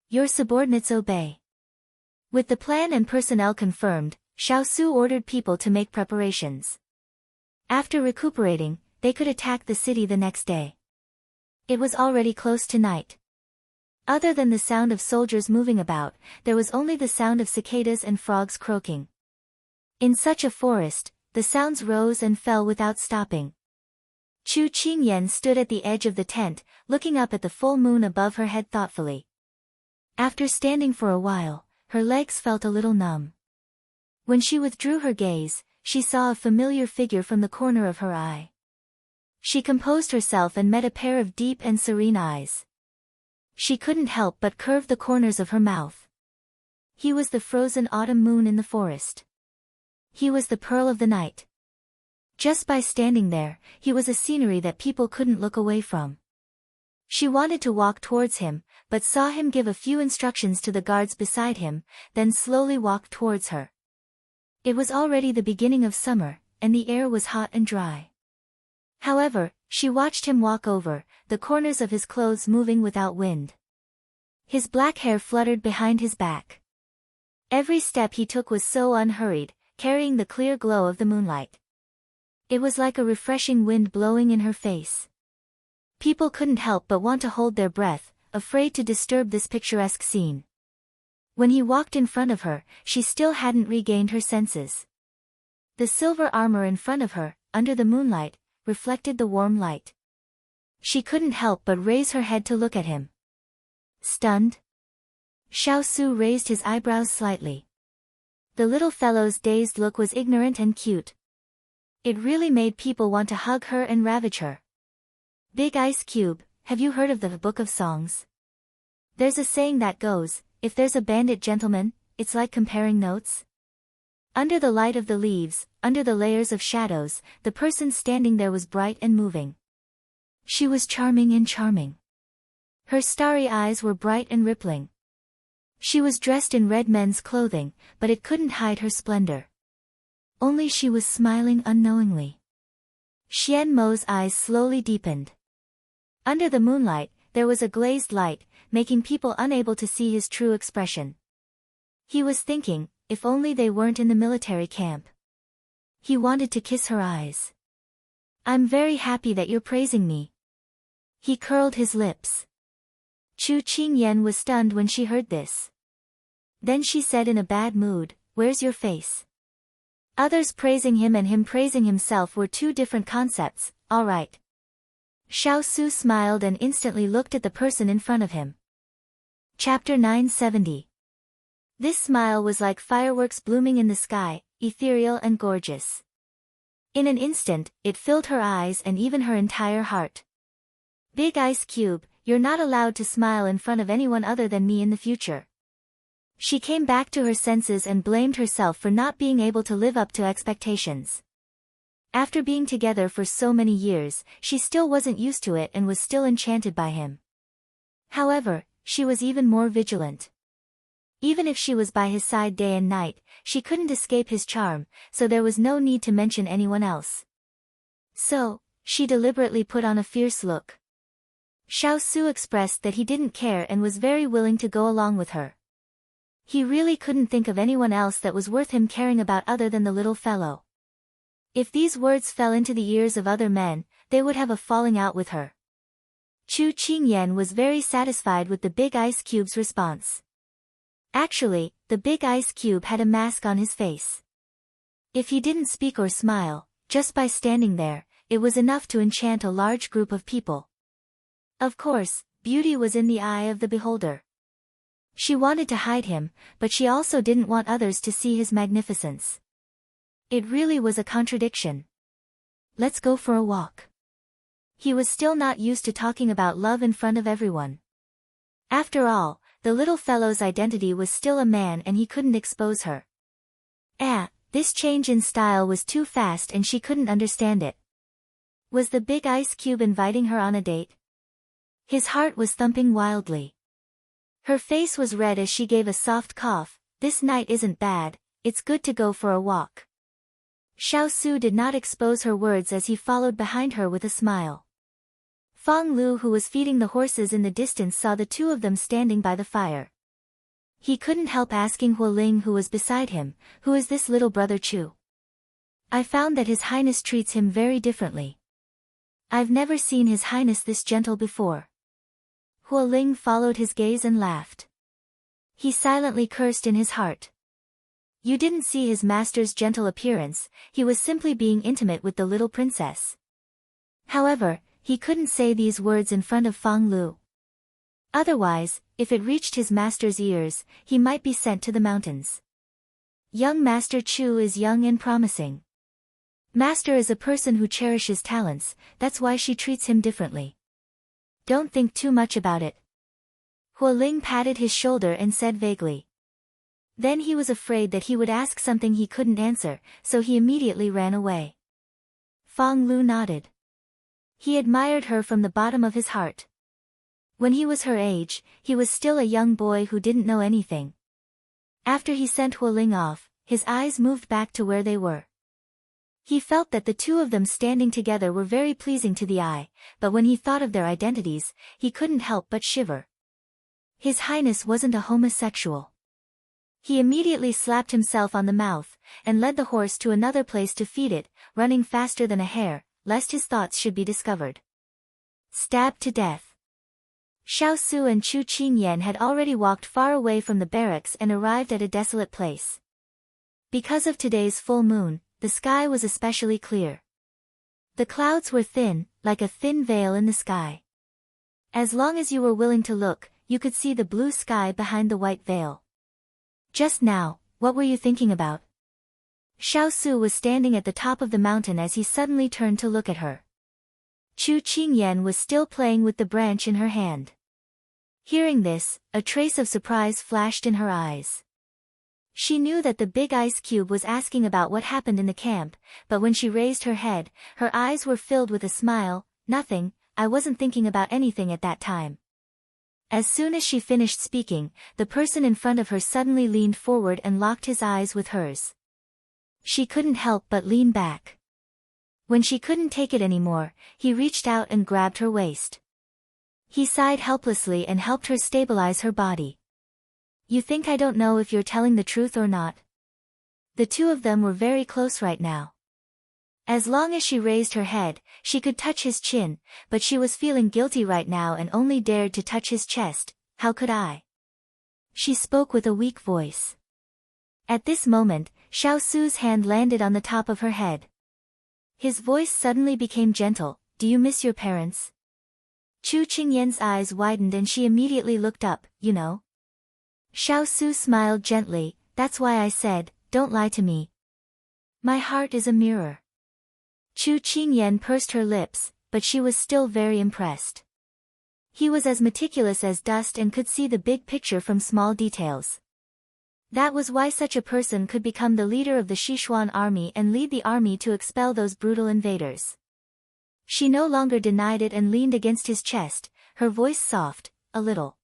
Your subordinates obey. With the plan and personnel confirmed, Xiao Su ordered people to make preparations. After recuperating, they could attack the city the next day. It was already close to night. Other than the sound of soldiers moving about, there was only the sound of cicadas and frogs croaking. In such a forest, the sounds rose and fell without stopping. Chu Qingyan stood at the edge of the tent, looking up at the full moon above her head thoughtfully. After standing for a while, her legs felt a little numb. When she withdrew her gaze, she saw a familiar figure from the corner of her eye. She composed herself and met a pair of deep and serene eyes. She couldn't help but curve the corners of her mouth. He was the frozen autumn moon in the forest. He was the pearl of the night. Just by standing there, he was a scenery that people couldn't look away from. She wanted to walk towards him, but saw him give a few instructions to the guards beside him, then slowly walked towards her. It was already the beginning of summer, and the air was hot and dry. However, she watched him walk over, the corners of his clothes moving without wind. His black hair fluttered behind his back. Every step he took was so unhurried, carrying the clear glow of the moonlight. It was like a refreshing wind blowing in her face. People couldn't help but want to hold their breath, afraid to disturb this picturesque scene. When he walked in front of her, she still hadn't regained her senses. The silver armor in front of her, under the moonlight, reflected the warm light. She couldn't help but raise her head to look at him. Stunned? Xiao Su raised his eyebrows slightly. The little fellow's dazed look was ignorant and cute. It really made people want to hug her and ravage her. Big Ice Cube, have you heard of the Book of Songs? There's a saying that goes, if there's a bandit gentleman, it's like comparing notes. Under the light of the leaves, under the layers of shadows, the person standing there was bright and moving. She was charming and charming. Her starry eyes were bright and rippling. She was dressed in red men's clothing, but it couldn't hide her splendor. Only she was smiling unknowingly. Xian Mo's eyes slowly deepened. Under the moonlight, there was a glazed light, making people unable to see his true expression. He was thinking, if only they weren't in the military camp. He wanted to kiss her eyes. I'm very happy that you're praising me. He curled his lips. Chu Qingyan was stunned when she heard this. Then she said in a bad mood, "Where's your face?" Others praising him and him praising himself were two different concepts. All right. Xiao Su smiled and instantly looked at the person in front of him. Chapter 970. This smile was like fireworks blooming in the sky, ethereal and gorgeous. In an instant, it filled her eyes and even her entire heart. Big Ice Cube, you're not allowed to smile in front of anyone other than me in the future. She came back to her senses and blamed herself for not being able to live up to expectations. After being together for so many years, she still wasn't used to it and was still enchanted by him. However, she was even more vigilant. Even if she was by his side day and night, she couldn't escape his charm, so there was no need to mention anyone else. So, she deliberately put on a fierce look. Xiao Su expressed that he didn't care and was very willing to go along with her. He really couldn't think of anyone else that was worth him caring about other than the little fellow. If these words fell into the ears of other men, they would have a falling out with her. Chu Qingyan was very satisfied with the Big Ice Cube's response. Actually, the Big Ice Cube had a mask on his face. If he didn't speak or smile, just by standing there, it was enough to enchant a large group of people. Of course, beauty was in the eye of the beholder. She wanted to hide him, but she also didn't want others to see his magnificence. It really was a contradiction. Let's go for a walk. He was still not used to talking about love in front of everyone. After all, the little fellow's identity was still a man and he couldn't expose her. This change in style was too fast and she couldn't understand it. Was the Big Ice Cube inviting her on a date? His heart was thumping wildly. Her face was red as she gave a soft cough. This night isn't bad, it's good to go for a walk. Xiao Su did not expose her words as he followed behind her with a smile. Fang Lu, who was feeding the horses in the distance, saw the two of them standing by the fire. He couldn't help asking Hualing, who was beside him, "Who is this little brother Chu? I found that His Highness treats him very differently. I've never seen His Highness this gentle before." Hualing followed his gaze and laughed. He silently cursed in his heart. You didn't see his master's gentle appearance, he was simply being intimate with the little princess. However, he couldn't say these words in front of Fang Lu. Otherwise, if it reached his master's ears, he might be sent to the mountains. Young Master Chu is young and promising. Master is a person who cherishes talents, that's why she treats him differently. Don't think too much about it. Hualing patted his shoulder and said vaguely. Then he was afraid that he would ask something he couldn't answer, so he immediately ran away. Fang Lu nodded. He admired her from the bottom of his heart. When he was her age, he was still a young boy who didn't know anything. After he sent Hualing off, his eyes moved back to where they were. He felt that the two of them standing together were very pleasing to the eye, but when he thought of their identities, he couldn't help but shiver. His Highness wasn't a homosexual. He immediately slapped himself on the mouth, and led the horse to another place to feed it, running faster than a hare, lest his thoughts should be discovered. Stabbed to death. Xiao Su and Chu Qingyan had already walked far away from the barracks and arrived at a desolate place. Because of today's full moon, the sky was especially clear. The clouds were thin, like a thin veil in the sky. As long as you were willing to look, you could see the blue sky behind the white veil. Just now, what were you thinking about? Xiao Su was standing at the top of the mountain as he suddenly turned to look at her. Chu Qingyan was still playing with the branch in her hand. Hearing this, a trace of surprise flashed in her eyes. She knew that the Big Ice Cube was asking about what happened in the camp, but when she raised her head, her eyes were filled with a smile. Nothing, I wasn't thinking about anything at that time. As soon as she finished speaking, the person in front of her suddenly leaned forward and locked his eyes with hers. She couldn't help but lean back. When she couldn't take it anymore, he reached out and grabbed her waist. He sighed helplessly and helped her stabilize her body. You think I don't know if you're telling the truth or not? The two of them were very close right now. As long as she raised her head, she could touch his chin, but she was feeling guilty right now and only dared to touch his chest. How could I? She spoke with a weak voice. At this moment, Xiao Su's hand landed on the top of her head. His voice suddenly became gentle. Do you miss your parents? Chu Qingyan's eyes widened and she immediately looked up. You know? Xiao Su smiled gently. That's why I said, don't lie to me. My heart is a mirror. Chu Qingyan pursed her lips, but she was still very impressed. He was as meticulous as dust and could see the big picture from small details. That was why such a person could become the leader of the Sichuan army and lead the army to expel those brutal invaders. She no longer denied it and leaned against his chest, her voice soft, a little.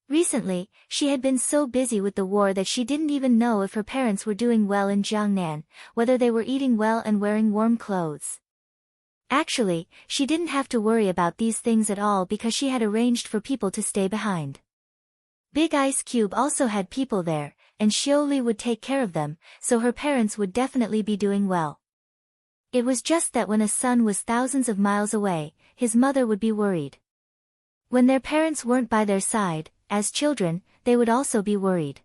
Recently, she had been so busy with the war that she didn't even know if her parents were doing well in Jiangnan, whether they were eating well and wearing warm clothes. Actually, she didn't have to worry about these things at all because she had arranged for people to stay behind. Big Ice Cube also had people there, and Xiaoli would take care of them, so her parents would definitely be doing well. It was just that when a son was thousands of miles away, his mother would be worried. When their parents weren't by their side, as children, they would also be worried.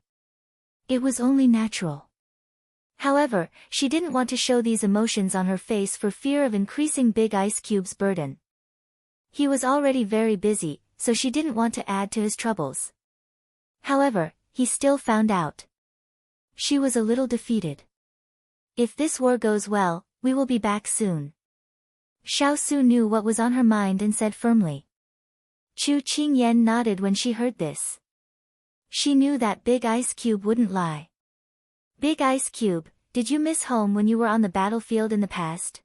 It was only natural. However, she didn't want to show these emotions on her face for fear of increasing Big Ice Cube's burden. He was already very busy, so she didn't want to add to his troubles. However, he still found out. She was a little defeated. If this war goes well, we will be back soon. Xiao Su knew what was on her mind and said firmly. Chu Qingyan nodded when she heard this. She knew that Big Ice Cube wouldn't lie. Big Ice Cube, did you miss home when you were on the battlefield in the past?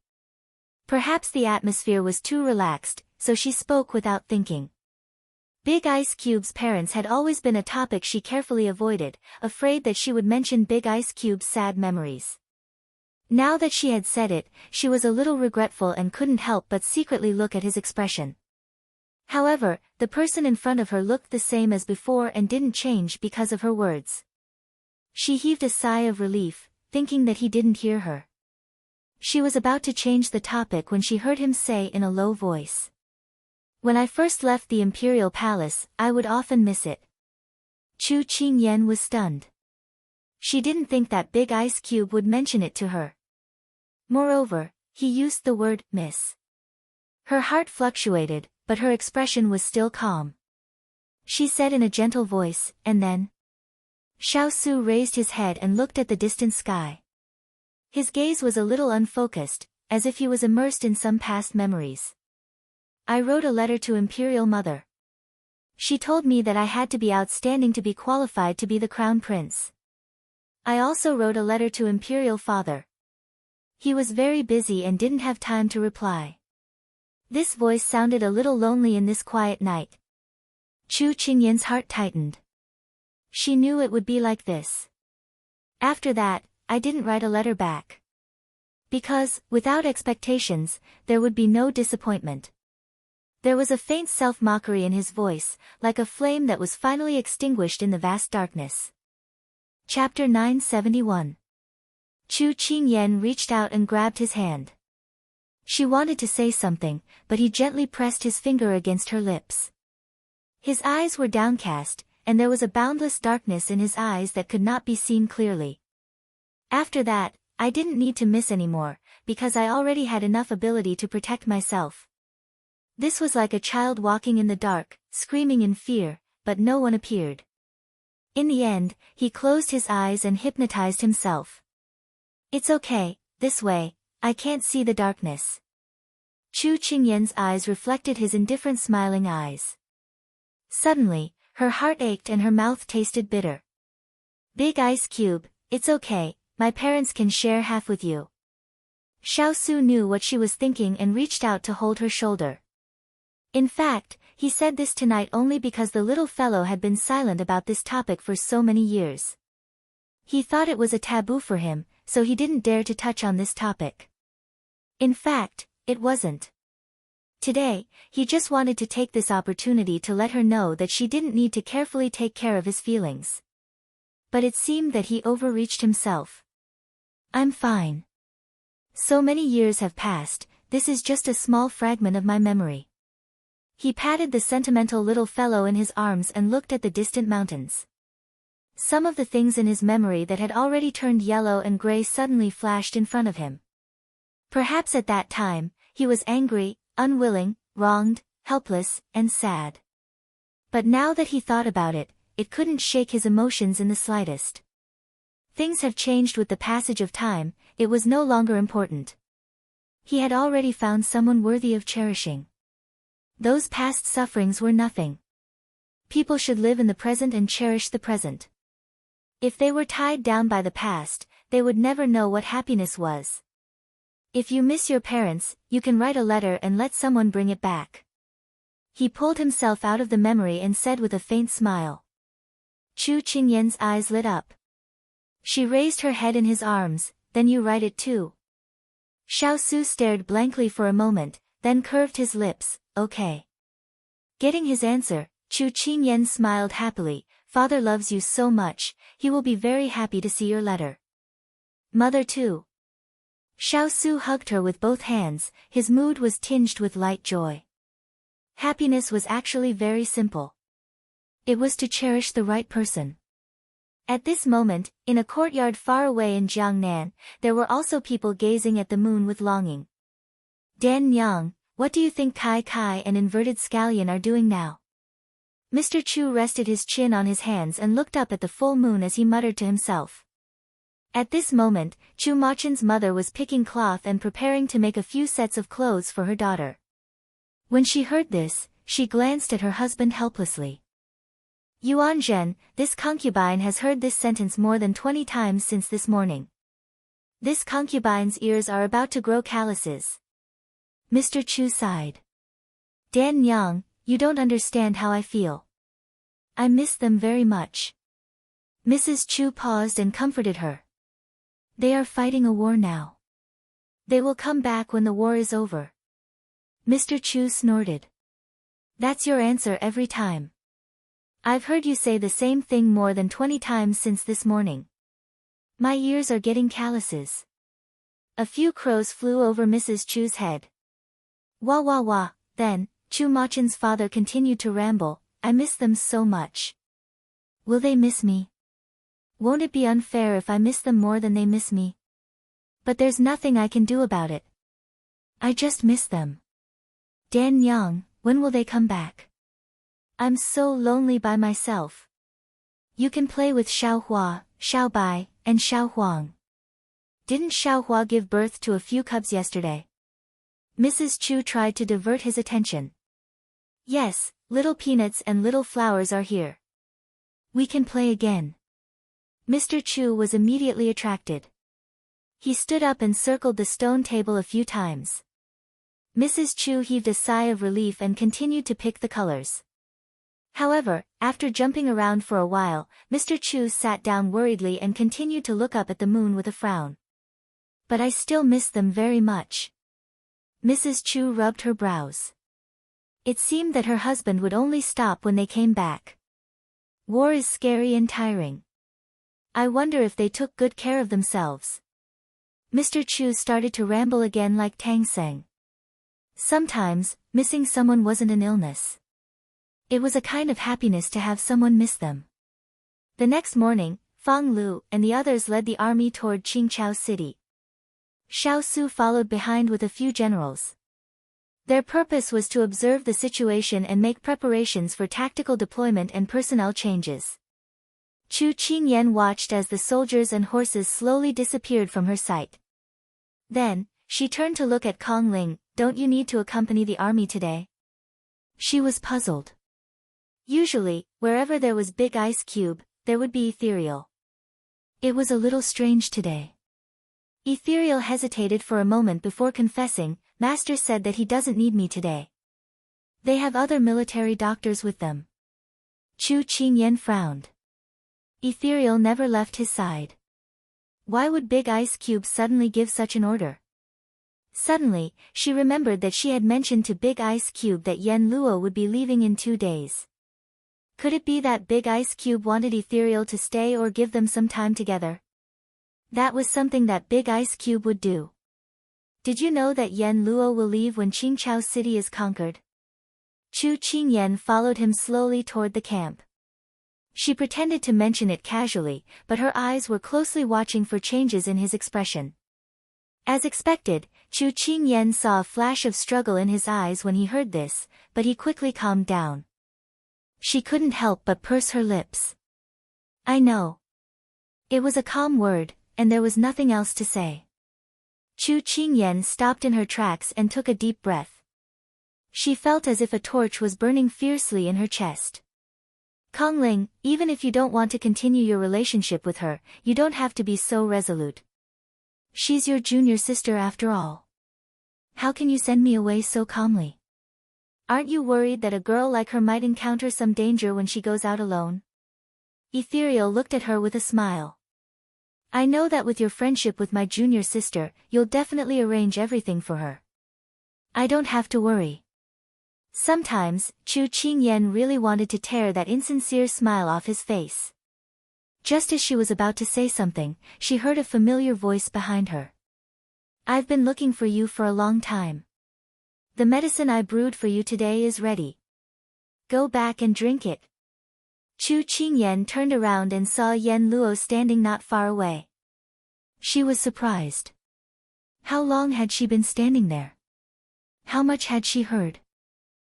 Perhaps the atmosphere was too relaxed, so she spoke without thinking. Big Ice Cube's parents had always been a topic she carefully avoided, afraid that she would mention Big Ice Cube's sad memories. Now that she had said it, she was a little regretful and couldn't help but secretly look at his expression. However, the person in front of her looked the same as before and didn't change because of her words. She heaved a sigh of relief, thinking that he didn't hear her. She was about to change the topic when she heard him say in a low voice. When I first left the Imperial Palace, I would often miss it. Chu Qingyan was stunned. She didn't think that Big Ice Cube would mention it to her. Moreover, he used the word miss. Her heart fluctuated, but her expression was still calm. She said in a gentle voice, and then? Xiao Su raised his head and looked at the distant sky. His gaze was a little unfocused, as if he was immersed in some past memories. I wrote a letter to Imperial Mother. She told me that I had to be outstanding to be qualified to be the Crown Prince. I also wrote a letter to Imperial Father. He was very busy and didn't have time to reply. This voice sounded a little lonely in this quiet night. Chu Qingyan's heart tightened. She knew it would be like this. After that, I didn't write a letter back. Because, without expectations, there would be no disappointment. There was a faint self-mockery in his voice, like a flame that was finally extinguished in the vast darkness. Chapter 971. Chu Qingyan reached out and grabbed his hand. She wanted to say something, but he gently pressed his finger against her lips. His eyes were downcast, and there was a boundless darkness in his eyes that could not be seen clearly. After that, I didn't need to miss anymore, because I already had enough ability to protect myself. This was like a child walking in the dark, screaming in fear, but no one appeared. In the end, he closed his eyes and hypnotized himself. It's okay, this way, I can't see the darkness. Chu Qingyan's eyes reflected his indifferent smiling eyes. Suddenly, her heart ached and her mouth tasted bitter. Big Ice Cube, it's okay, my parents can share half with you. Xiao Su knew what she was thinking and reached out to hold her shoulder. In fact, he said this tonight only because the little fellow had been silent about this topic for so many years. He thought it was a taboo for him, so he didn't dare to touch on this topic. In fact, it wasn't. Today, he just wanted to take this opportunity to let her know that she didn't need to carefully take care of his feelings. But it seemed that he overreached himself. I'm fine. So many years have passed, this is just a small fragment of my memory. He patted the sentimental little fellow in his arms and looked at the distant mountains. Some of the things in his memory that had already turned yellow and gray suddenly flashed in front of him. Perhaps at that time, he was angry, unwilling, wronged, helpless, and sad. But now that he thought about it, it couldn't shake his emotions in the slightest. Things have changed with the passage of time, it was no longer important. He had already found someone worthy of cherishing. Those past sufferings were nothing. People should live in the present and cherish the present. If they were tied down by the past, they would never know what happiness was. If you miss your parents, you can write a letter and let someone bring it back. He pulled himself out of the memory and said with a faint smile. Chu Qingyan's eyes lit up. She raised her head in his arms, then you write it too. Xiao Su stared blankly for a moment, then curved his lips, okay. Getting his answer, Chu Qingyan smiled happily, Father loves you so much, he will be very happy to see your letter. Mother too. Xiao Su hugged her with both hands, his mood was tinged with light joy. Happiness was actually very simple. It was to cherish the right person. At this moment, in a courtyard far away in Jiangnan, there were also people gazing at the moon with longing. Dan Nyang, what do you think Kai Kai and Inverted Scallion are doing now? Mr. Chu rested his chin on his hands and looked up at the full moon as he muttered to himself. At this moment, Chu Machen's mother was picking cloth and preparing to make a few sets of clothes for her daughter. When she heard this, she glanced at her husband helplessly. Yuan Zhen, this concubine has heard this sentence more than 20 times since this morning. This concubine's ears are about to grow calluses. Mr. Chu sighed. Dan Nyang, you don't understand how I feel. I miss them very much. Mrs. Chu paused and comforted her. They are fighting a war now. They will come back when the war is over. Mr. Chu snorted. That's your answer every time. I've heard you say the same thing more than 20 times since this morning. My ears are getting calluses. A few crows flew over Mrs. Chu's head. Wah wah wah, then, Chu Machen's father continued to ramble, I miss them so much. Will they miss me? Won't it be unfair if I miss them more than they miss me? But there's nothing I can do about it. I just miss them. Dan Nyang, when will they come back? I'm so lonely by myself. You can play with Xiao Hua, Xiao Bai, and Xiao Huang. Didn't Xiao Hua give birth to a few cubs yesterday? Mrs. Chu tried to divert his attention. Yes, little peanuts and little flowers are here. We can play again. Mr. Chu was immediately attracted. He stood up and circled the stone table a few times. Mrs. Chu heaved a sigh of relief and continued to pick the colors. However, after jumping around for a while, Mr. Chu sat down worriedly and continued to look up at the moon with a frown. But I still miss them very much. Mrs. Chu rubbed her brows. It seemed that her husband would only stop when they came back. War is scary and tiring. I wonder if they took good care of themselves. Mr. Chu started to ramble again like Tang Seng. Sometimes, missing someone wasn't an illness. It was a kind of happiness to have someone miss them. The next morning, Fang Lu and the others led the army toward Qingchao City. Xiao Su followed behind with a few generals. Their purpose was to observe the situation and make preparations for tactical deployment and personnel changes. Chu Qingyan watched as the soldiers and horses slowly disappeared from her sight. Then, she turned to look at Kong Ling, don't you need to accompany the army today? She was puzzled. Usually, wherever there was Big Ice Cube, there would be Ethereal. It was a little strange today. Ethereal hesitated for a moment before confessing, Master said that he doesn't need me today. They have other military doctors with them. Chu Qingyan frowned. Ethereal never left his side. Why would Big Ice Cube suddenly give such an order? Suddenly, she remembered that she had mentioned to Big Ice Cube that Yen Luo would be leaving in 2 days. Could it be that Big Ice Cube wanted Ethereal to stay or give them some time together? That was something that Big Ice Cube would do. Did you know that Yan Luo will leave when Qingchao City is conquered? Chu Qingyan followed him slowly toward the camp. She pretended to mention it casually, but her eyes were closely watching for changes in his expression. As expected, Chu Qingyan saw a flash of struggle in his eyes when he heard this, but he quickly calmed down. She couldn't help but purse her lips. I know. It was a calm word, and there was nothing else to say. Chu Qingyan stopped in her tracks and took a deep breath. She felt as if a torch was burning fiercely in her chest. Kongling, even if you don't want to continue your relationship with her, you don't have to be so resolute. She's your junior sister after all. How can you send me away so calmly? Aren't you worried that a girl like her might encounter some danger when she goes out alone? Ethereal looked at her with a smile. I know that with your friendship with my junior sister, you'll definitely arrange everything for her. I don't have to worry. Sometimes, Chu Qingyan really wanted to tear that insincere smile off his face. Just as she was about to say something, she heard a familiar voice behind her. I've been looking for you for a long time. The medicine I brewed for you today is ready. Go back and drink it. Chu Qingyan turned around and saw Yan Luo standing not far away. She was surprised. How long had she been standing there? How much had she heard?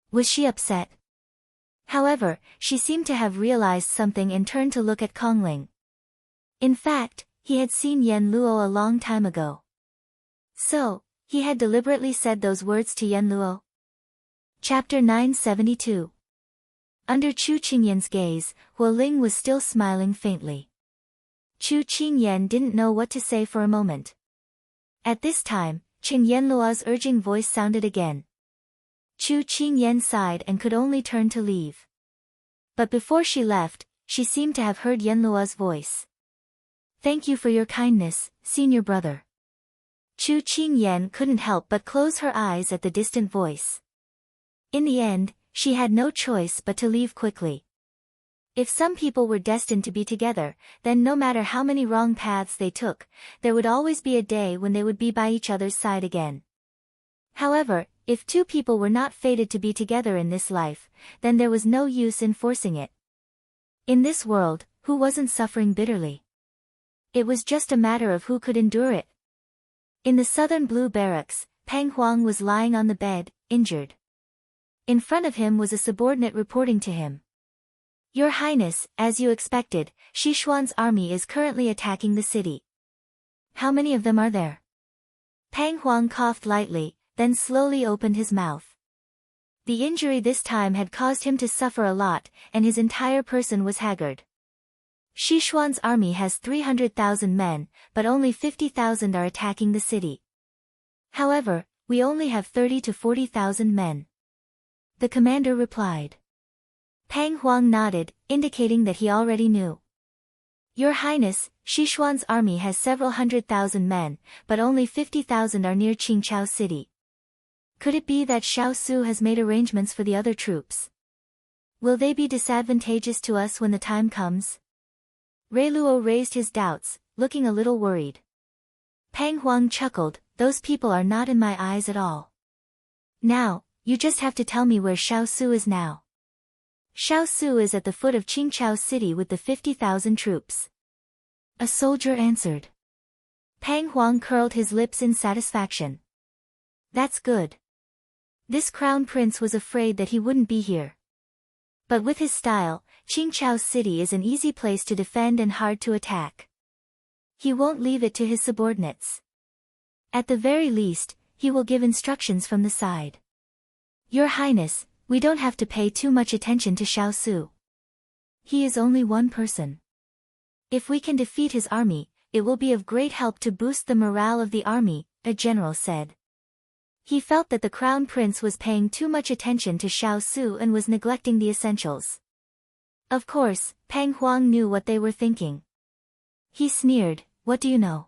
Was she upset? However, she seemed to have realized something and turned to look at Kongling. In fact, he had seen Yan Luo a long time ago. So, he had deliberately said those words to Yan Luo. Chapter 972. Under Chu Qingyan's gaze, Huoling was still smiling faintly. Chu Qingyan didn't know what to say for a moment. At this time, Qin Yanluo's urging voice sounded again. Chu Qingyan sighed and could only turn to leave. But before she left, she seemed to have heard Yanluo's voice. Thank you for your kindness, senior brother. Chu Qingyan couldn't help but close her eyes at the distant voice. In the end, she had no choice but to leave quickly. If some people were destined to be together, then no matter how many wrong paths they took, there would always be a day when they would be by each other's side again. However, if two people were not fated to be together in this life, then there was no use in forcing it. In this world, who wasn't suffering bitterly? It was just a matter of who could endure it. In the southern blue barracks, Peng Huang was lying on the bed, injured. In front of him was a subordinate reporting to him. Your Highness, as you expected, Xishuan's army is currently attacking the city. How many of them are there? Peng Huang coughed lightly, then slowly opened his mouth. The injury this time had caused him to suffer a lot, and his entire person was haggard. Xishuan's army has 300,000 men, but only 50,000 are attacking the city. However, we only have 30 to 40,000 men. The commander replied. Peng Huang nodded, indicating that he already knew. Your Highness, Xishuan's army has several 100,000 men, but only 50,000 are near Qingchao City. Could it be that Xiao Su has made arrangements for the other troops? Will they be disadvantageous to us when the time comes? Rei Luo raised his doubts, looking a little worried. Peng Huang chuckled, those people are not in my eyes at all. Now, you just have to tell me where Xiao Su is now. Xiao Su is at the foot of Qingchao City with the 50,000 troops. A soldier answered. Peng Huang curled his lips in satisfaction. That's good. This crown prince was afraid that he wouldn't be here. But with his style, Qingchao City is an easy place to defend and hard to attack. He won't leave it to his subordinates. At the very least, he will give instructions from the side. Your Highness, we don't have to pay too much attention to Xiao Su. He is only one person. If we can defeat his army, it will be of great help to boost the morale of the army, a general said. He felt that the crown prince was paying too much attention to Xiao Su and was neglecting the essentials. Of course, Peng Huang knew what they were thinking. He sneered, what do you know?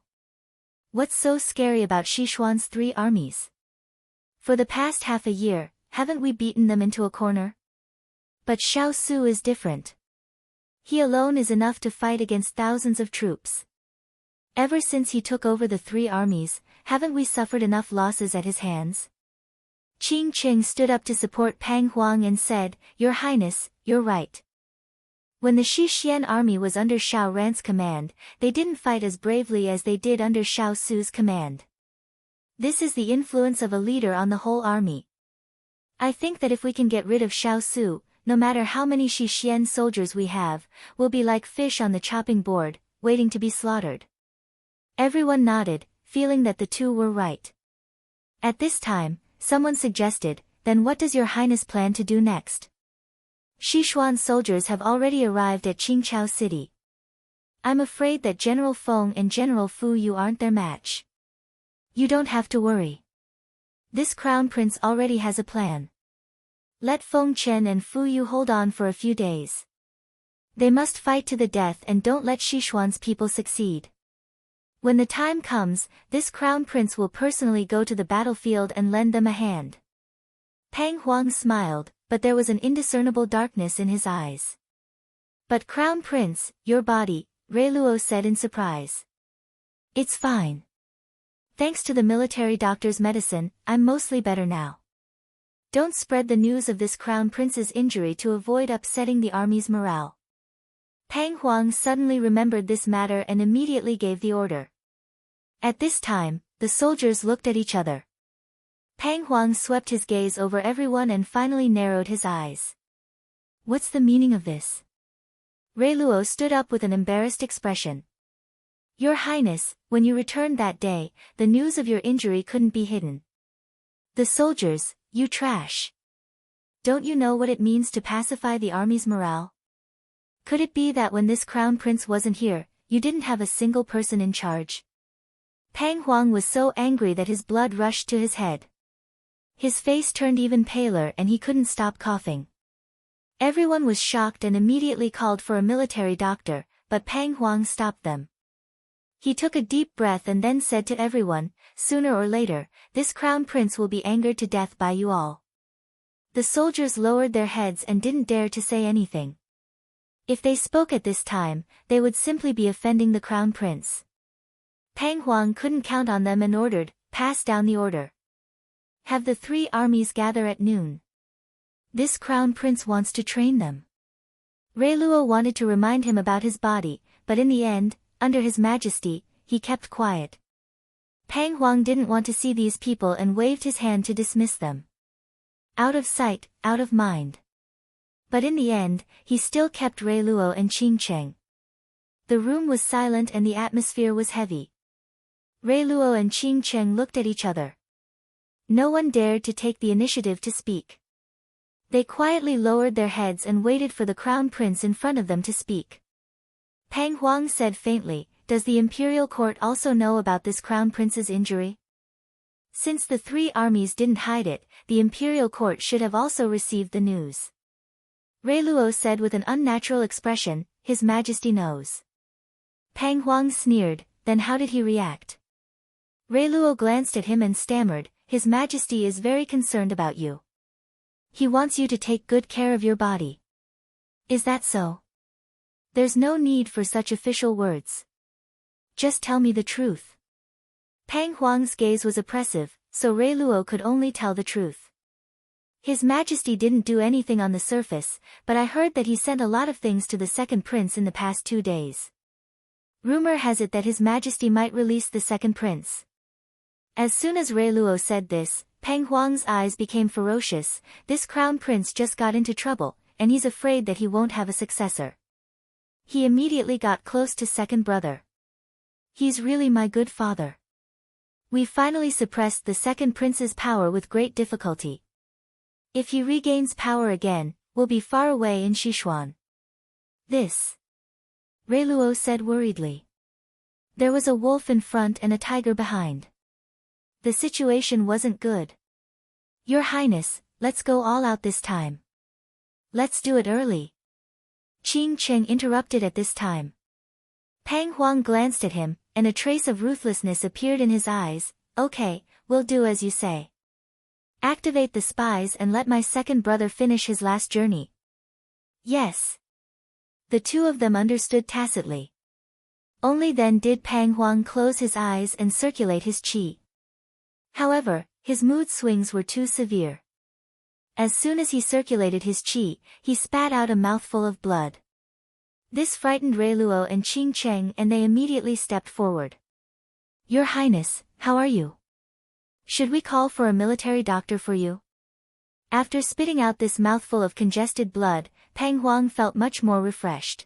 What's so scary about Xishuan's 3 armies? For the past half a year, haven't we beaten them into a corner? But Xiao Su is different. He alone is enough to fight against thousands of troops. Ever since he took over the 3 armies, haven't we suffered enough losses at his hands? Qing Cheng stood up to support Pang Huang and said, Your Highness, you're right. When the Xixian army was under Xiao Ran's command, they didn't fight as bravely as they did under Xiao Su's command. This is the influence of a leader on the whole army. I think that if we can get rid of Xiao Su, no matter how many Xixian soldiers we have, we'll be like fish on the chopping board, waiting to be slaughtered. Everyone nodded, feeling that the two were right. At this time, someone suggested, Then what does Your Highness plan to do next? Sichuan soldiers have already arrived at Qingchao City. I'm afraid that General Feng and General Fu Yu aren't their match. You don't have to worry. This crown prince already has a plan. Let Feng Chen and Fu Yu hold on for a few days. They must fight to the death and don't let Sichuan's people succeed. When the time comes, this crown prince will personally go to the battlefield and lend them a hand. Pang Huang smiled, but there was an indiscernible darkness in his eyes. But Crown Prince, your body, Rei Luo said in surprise. It's fine. Thanks to the military doctor's medicine, I'm mostly better now. Don't spread the news of this Crown Prince's injury to avoid upsetting the army's morale. Pang Huang suddenly remembered this matter and immediately gave the order. At this time, the soldiers looked at each other. Pang Huang swept his gaze over everyone and finally narrowed his eyes. What's the meaning of this? Rei Luo stood up with an embarrassed expression. Your Highness, when you returned that day, the news of your injury couldn't be hidden. The soldiers, you trash. Don't you know what it means to pacify the army's morale? Could it be that when this crown prince wasn't here, you didn't have a single person in charge? Pang Huang was so angry that his blood rushed to his head. His face turned even paler and he couldn't stop coughing. Everyone was shocked and immediately called for a military doctor, but Pang Huang stopped them. He took a deep breath and then said to everyone, Sooner or later, this crown prince will be angered to death by you all. The soldiers lowered their heads and didn't dare to say anything. If they spoke at this time, they would simply be offending the crown prince. Pang Huang couldn't count on them and ordered, Pass down the order. Have the three armies gather at noon. This crown prince wants to train them. Rei Luo wanted to remind him about his body, but in the end, under his majesty, he kept quiet. Pang Huang didn't want to see these people and waved his hand to dismiss them. Out of sight, out of mind. But in the end, he still kept Rei Luo and Qing Cheng. The room was silent and the atmosphere was heavy. Rei Luo and Qing Cheng looked at each other. No one dared to take the initiative to speak. They quietly lowered their heads and waited for the crown prince in front of them to speak. Pang Huang said faintly, Does the imperial court also know about this crown prince's injury? Since the three armies didn't hide it, the imperial court should have also received the news. Rei Luo said with an unnatural expression, His Majesty knows. Pang Huang sneered, Then how did he react? Rei Luo glanced at him and stammered, His Majesty is very concerned about you. He wants you to take good care of your body. Is that so? There's no need for such official words. Just tell me the truth. Pang Huang's gaze was oppressive, so Rei Luo could only tell the truth. His Majesty didn't do anything on the surface, but I heard that he sent a lot of things to the second prince in the past 2 days. Rumor has it that His Majesty might release the second prince. As soon as Rei Luo said this, Pang Huang's eyes became ferocious. This crown prince just got into trouble, and he's afraid that he won't have a successor. He immediately got close to second brother. He's really my good father. We finally suppressed the second prince's power with great difficulty. If he regains power again, we'll be far away in Sichuan. This, Rei Luo said worriedly. There was a wolf in front and a tiger behind. The situation wasn't good. Your Highness, let's go all out this time. Let's do it early. Qing Cheng interrupted at this time. Pang Huang glanced at him, and a trace of ruthlessness appeared in his eyes. Okay, we'll do as you say. Activate the spies and let my second brother finish his last journey. Yes. The two of them understood tacitly. Only then did Pang Huang close his eyes and circulate his qi. However, his mood swings were too severe. As soon as he circulated his qi, he spat out a mouthful of blood. This frightened Reiluo and Qing Cheng, and they immediately stepped forward. "Your Highness, how are you? Should we call for a military doctor for you?" After spitting out this mouthful of congested blood, Pang Huang felt much more refreshed.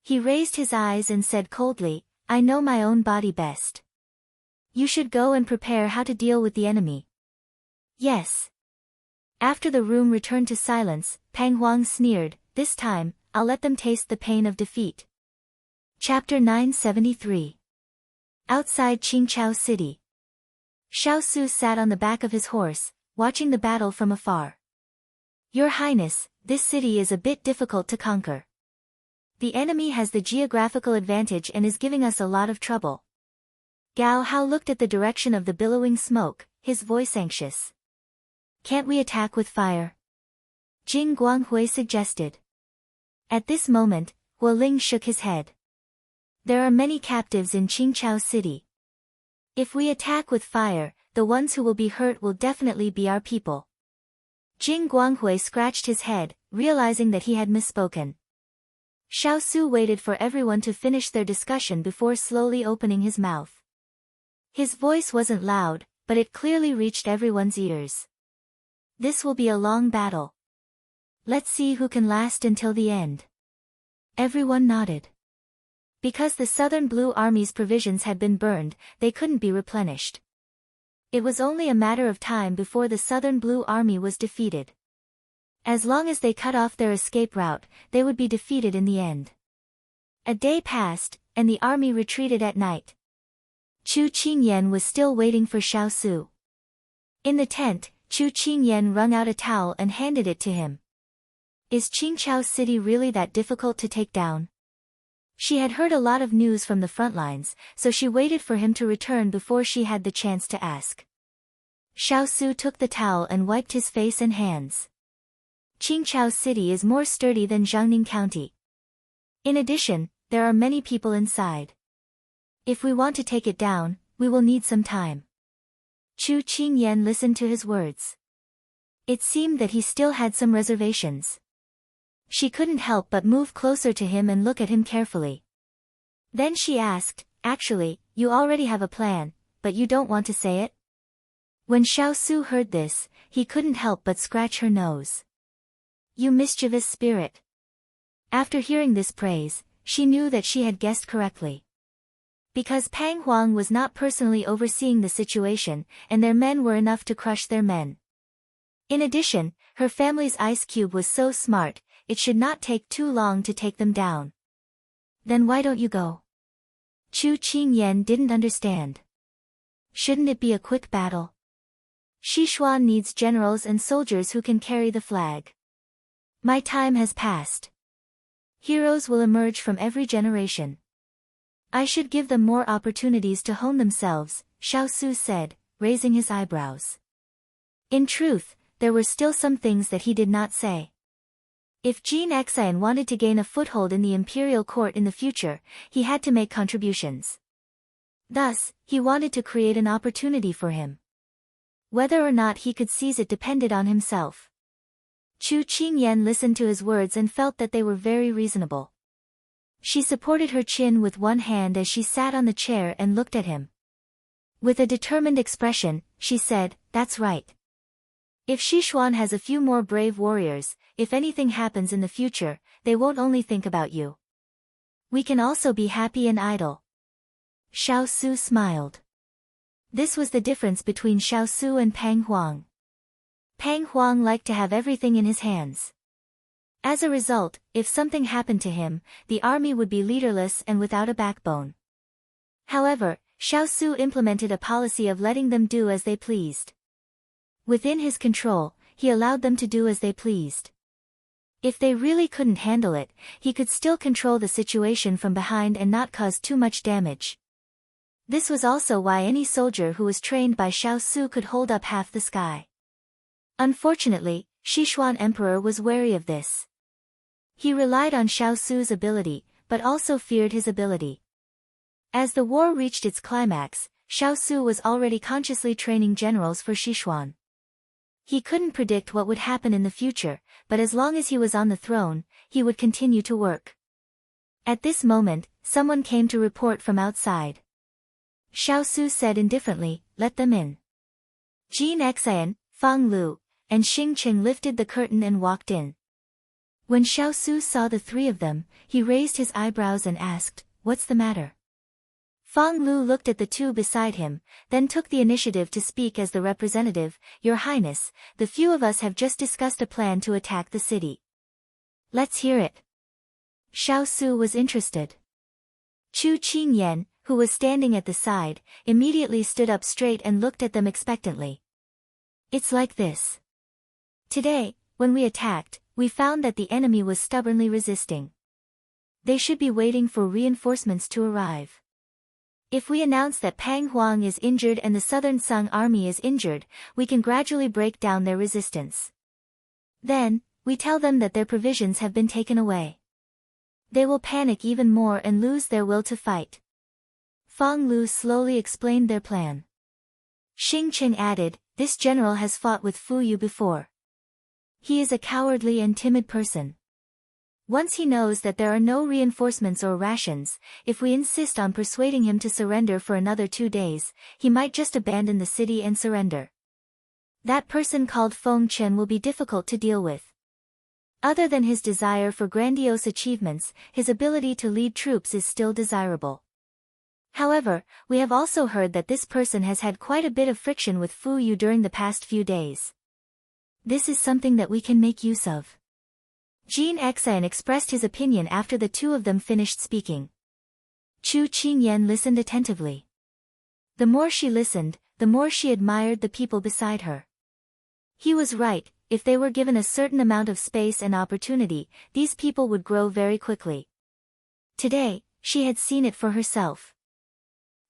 He raised his eyes and said coldly, "I know my own body best. You should go and prepare how to deal with the enemy." "Yes." After the room returned to silence, Pang Huang sneered, "This time, I'll let them taste the pain of defeat." Chapter 973. Outside Qingchao City. Xiao Su sat on the back of his horse, watching the battle from afar. "Your Highness, this city is a bit difficult to conquer. The enemy has the geographical advantage and is giving us a lot of trouble." Gao Hao looked at the direction of the billowing smoke, his voice anxious. "Can't we attack with fire?" Jing Guanghui suggested. At this moment, Wu Ling shook his head. "There are many captives in Qingchao City. If we attack with fire, the ones who will be hurt will definitely be our people." Jing Guanghui scratched his head, realizing that he had misspoken. Xiao Su waited for everyone to finish their discussion before slowly opening his mouth. His voice wasn't loud, but it clearly reached everyone's ears. "This will be a long battle. Let's see who can last until the end." Everyone nodded. Because the Southern Blue Army's provisions had been burned, they couldn't be replenished. It was only a matter of time before the Southern Blue Army was defeated. As long as they cut off their escape route, they would be defeated in the end. A day passed, and the army retreated at night. Chu Qingyan was still waiting for Xiao Su. In the tent, Chu Qingyan wrung out a towel and handed it to him. "Is Qingchao City really that difficult to take down?" She had heard a lot of news from the front lines, so she waited for him to return before she had the chance to ask. Xiao Su took the towel and wiped his face and hands. "Qingchao City is more sturdy than Jiangning County. In addition, there are many people inside. If we want to take it down, we will need some time." Chu Qingyan listened to his words. It seemed that he still had some reservations. She couldn't help but move closer to him and look at him carefully. Then she asked, "Actually, you already have a plan, but you don't want to say it?" When Xiao Su heard this, he couldn't help but scratch her nose. "You mischievous spirit." After hearing this praise, she knew that she had guessed correctly. Because Pang Huang was not personally overseeing the situation, and their men were enough to crush their men. In addition, her family's ice cube was so smart, it should not take too long to take them down. "Then why don't you go?" Chu Qingyan didn't understand. "Shouldn't it be a quick battle? Sichuan needs generals and soldiers who can carry the flag. My time has passed. Heroes will emerge from every generation. I should give them more opportunities to hone themselves," Xiao Su said, raising his eyebrows. In truth, there were still some things that he did not say. If Jean Xian wanted to gain a foothold in the imperial court in the future, he had to make contributions. Thus, he wanted to create an opportunity for him. Whether or not he could seize it depended on himself. Chu Qingyan listened to his words and felt that they were very reasonable. She supported her chin with one hand as she sat on the chair and looked at him. With a determined expression, she said, "That's right. If Sichuan has a few more brave warriors, if anything happens in the future, they won't only think about you. We can also be happy and idle." Xiao Su smiled. This was the difference between Xiao Su and Pang Huang. Pang Huang liked to have everything in his hands. As a result, if something happened to him, the army would be leaderless and without a backbone. However, Xiao Su implemented a policy of letting them do as they pleased. Within his control, he allowed them to do as they pleased. If they really couldn't handle it, he could still control the situation from behind and not cause too much damage. This was also why any soldier who was trained by Xiao Su could hold up half the sky. Unfortunately, Sichuan Emperor was wary of this. He relied on Xiao Su's ability, but also feared his ability. As the war reached its climax, Xiao Su was already consciously training generals for Sichuan. He couldn't predict what would happen in the future, but as long as he was on the throne, he would continue to work. At this moment, someone came to report from outside. Xiao Su said indifferently, "Let them in." Jin Xian, Fang Lu, and Xing Qing lifted the curtain and walked in. When Xiao Su saw the three of them, he raised his eyebrows and asked, "What's the matter?" Fang Lu looked at the two beside him, then took the initiative to speak as the representative. "Your Highness, the few of us have just discussed a plan to attack the city." "Let's hear it." Xiao Su was interested. Chu Qingyan, who was standing at the side, immediately stood up straight and looked at them expectantly. "It's like this. Today, when we attacked, we found that the enemy was stubbornly resisting. They should be waiting for reinforcements to arrive. If we announce that Pang Huang is injured and the Southern Sung army is injured, we can gradually break down their resistance. Then, we tell them that their provisions have been taken away. They will panic even more and lose their will to fight." Fang Lu slowly explained their plan. Xing Qing added, "This general has fought with Fu Yu before. He is a cowardly and timid person. Once he knows that there are no reinforcements or rations, if we insist on persuading him to surrender for another 2 days, he might just abandon the city and surrender. That person called Feng Chen will be difficult to deal with. Other than his desire for grandiose achievements, his ability to lead troops is still desirable. However, we have also heard that this person has had quite a bit of friction with Fu Yu during the past few days. This is something that we can make use of." Jin Xian expressed his opinion after the two of them finished speaking. Chu Qingyan listened attentively. The more she listened, the more she admired the people beside her. He was right, if they were given a certain amount of space and opportunity, these people would grow very quickly. Today, she had seen it for herself.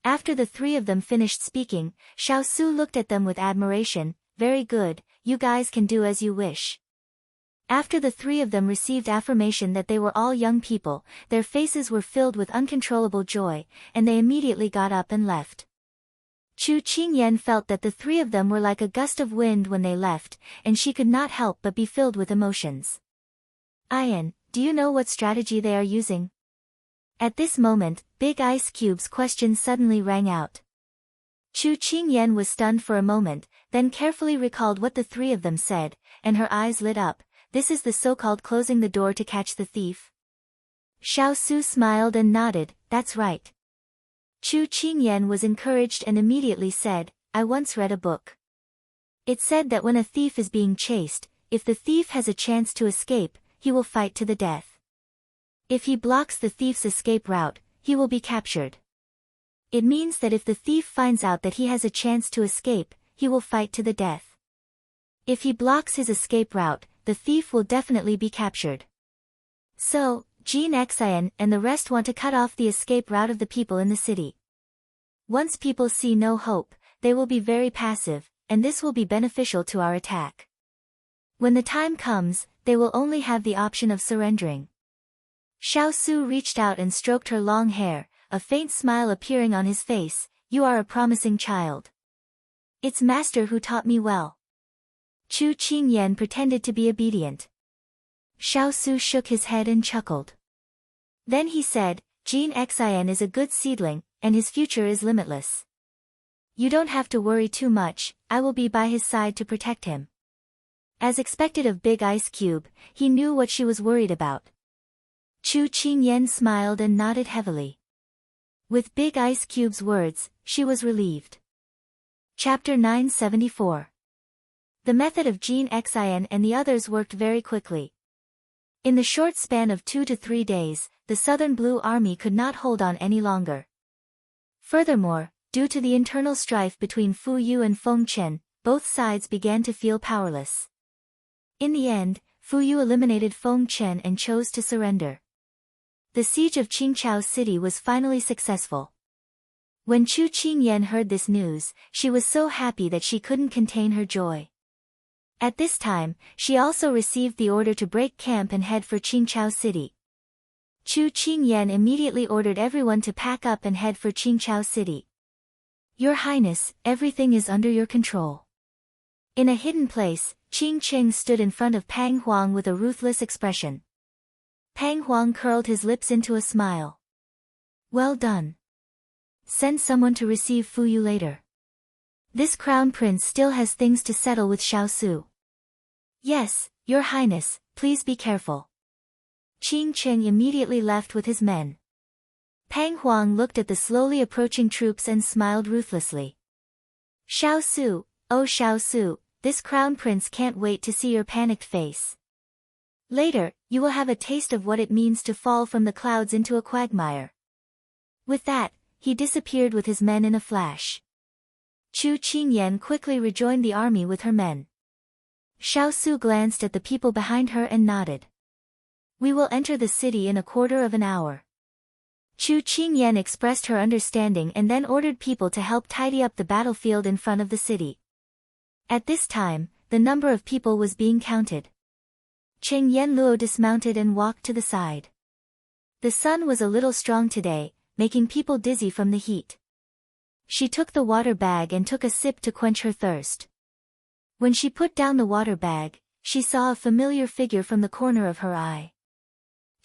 After the three of them finished speaking, Xiao Su looked at them with admiration. "Very good, you guys can do as you wish." After the three of them received affirmation that they were all young people, their faces were filled with uncontrollable joy, and they immediately got up and left. Chu Qingyan felt that the three of them were like a gust of wind when they left, and she could not help but be filled with emotions. "Ian, do you know what strategy they are using?" At this moment, Big Ice Cube's question suddenly rang out. Chu Qingyan was stunned for a moment, then carefully recalled what the three of them said, and her eyes lit up. "This is the so-called closing the door to catch the thief?" Xiao Su smiled and nodded, "That's right." Chu Qingyan was encouraged and immediately said, "I once read a book. It said that when a thief is being chased, if the thief has a chance to escape, he will fight to the death. If he blocks the thief's escape route, he will be captured. It means that if the thief finds out that he has a chance to escape, he will fight to the death. If he blocks his escape route, the thief will definitely be captured. So, Jin Xian and the rest want to cut off the escape route of the people in the city. Once people see no hope, they will be very passive, and this will be beneficial to our attack. When the time comes, they will only have the option of surrendering." Xiao Su reached out and stroked her long hair, a faint smile appearing on his face. "You are a promising child. It's master who taught me well." Chu Qingyan pretended to be obedient. Xiao Su shook his head and chuckled. Then he said, "Jin Xian is a good seedling, and his future is limitless. You don't have to worry too much, I will be by his side to protect him." As expected of Big Ice Cube, he knew what she was worried about. Chu Qingyan smiled and nodded heavily. With Big Ice Cube's words, she was relieved. Chapter 974. The method of Jin Xian and the others worked very quickly. In the short span of 2 to 3 days, the Southern Blue Army could not hold on any longer. Furthermore, due to the internal strife between Fu Yu and Feng Chen, both sides began to feel powerless. In the end, Fu Yu eliminated Feng Chen and chose to surrender. The siege of Qingchao City was finally successful. When Chu Qingyan heard this news, she was so happy that she couldn't contain her joy. At this time, she also received the order to break camp and head for Qingchao City. Chu Qingyan immediately ordered everyone to pack up and head for Qingchao City. Your Highness, everything is under your control. In a hidden place, Qing Qing stood in front of Pang Huang with a ruthless expression. Pang Huang curled his lips into a smile. Well done. Send someone to receive Fuyu later. This crown prince still has things to settle with Xiao Su. Yes, Your Highness, please be careful. Qing Qing immediately left with his men. Pang Huang looked at the slowly approaching troops and smiled ruthlessly. Xiao Su, oh Xiao Su, this crown prince can't wait to see your panicked face. Later, you will have a taste of what it means to fall from the clouds into a quagmire. With that, he disappeared with his men in a flash. Chu Qingyan quickly rejoined the army with her men. Xiao Su glanced at the people behind her and nodded. We will enter the city in a quarter of an hour. Chu Qingyan expressed her understanding and then ordered people to help tidy up the battlefield in front of the city. At this time, the number of people was being counted. Cheng Yanluo dismounted and walked to the side. The sun was a little strong today, making people dizzy from the heat. She took the water bag and took a sip to quench her thirst. When she put down the water bag, she saw a familiar figure from the corner of her eye.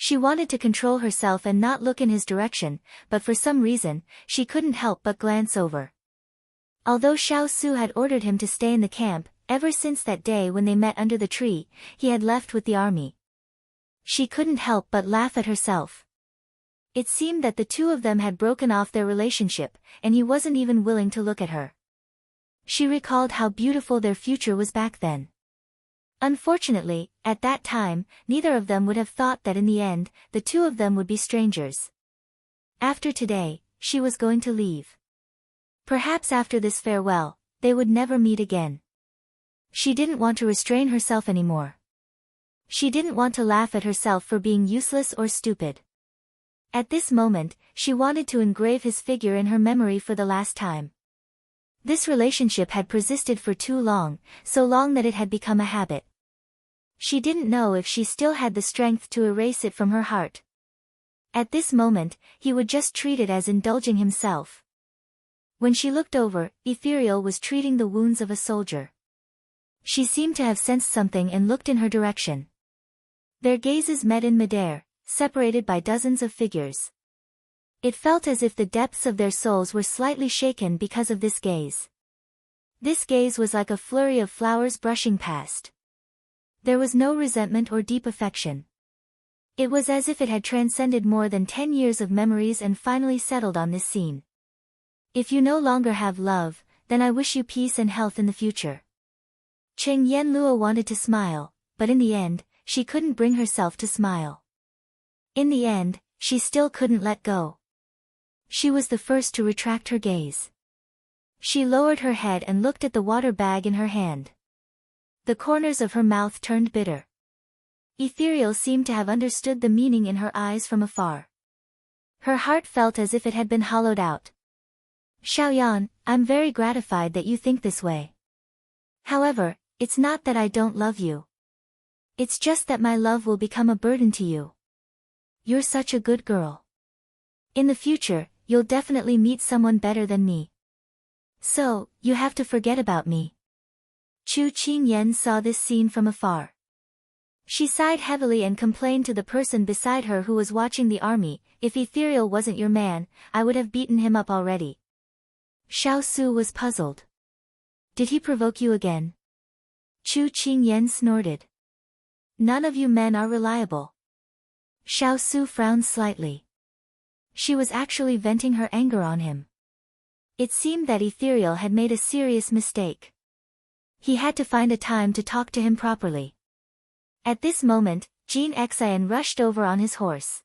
She wanted to control herself and not look in his direction, but for some reason, she couldn't help but glance over. Although Xiao Su had ordered him to stay in the camp, ever since that day when they met under the tree, he had left with the army. She couldn't help but laugh at herself. It seemed that the two of them had broken off their relationship, and he wasn't even willing to look at her. She recalled how beautiful their future was back then. Unfortunately, at that time, neither of them would have thought that in the end, the two of them would be strangers. After today, she was going to leave. Perhaps after this farewell, they would never meet again. She didn't want to restrain herself anymore. She didn't want to laugh at herself for being useless or stupid. At this moment, she wanted to engrave his figure in her memory for the last time. This relationship had persisted for too long, so long that it had become a habit. She didn't know if she still had the strength to erase it from her heart. At this moment, he would just treat it as indulging himself. When she looked over, Ethereal was treating the wounds of a soldier. She seemed to have sensed something and looked in her direction. Their gazes met in midair, separated by dozens of figures. It felt as if the depths of their souls were slightly shaken because of this gaze. This gaze was like a flurry of flowers brushing past. There was no resentment or deep affection. It was as if it had transcended more than 10 years of memories and finally settled on this scene. If you no longer have love, then I wish you peace and health in the future. Cheng Yanluo wanted to smile, but in the end, she couldn't bring herself to smile. In the end, she still couldn't let go. She was the first to retract her gaze. She lowered her head and looked at the water bag in her hand. The corners of her mouth turned bitter. Ethereal seemed to have understood the meaning in her eyes from afar. Her heart felt as if it had been hollowed out. Xiaoyan, I'm very gratified that you think this way. However, it's not that I don't love you. It's just that my love will become a burden to you. You're such a good girl. In the future, you'll definitely meet someone better than me. So, you have to forget about me. Chu Qingyan saw this scene from afar. She sighed heavily and complained to the person beside her who was watching the army, if Ethereal wasn't your man, I would have beaten him up already. Xiao Su was puzzled. Did he provoke you again? Chu Qingyan snorted. None of you men are reliable. Xiao Su frowned slightly. She was actually venting her anger on him. It seemed that Ethereal had made a serious mistake. He had to find a time to talk to him properly. At this moment, Jin Xian rushed over on his horse.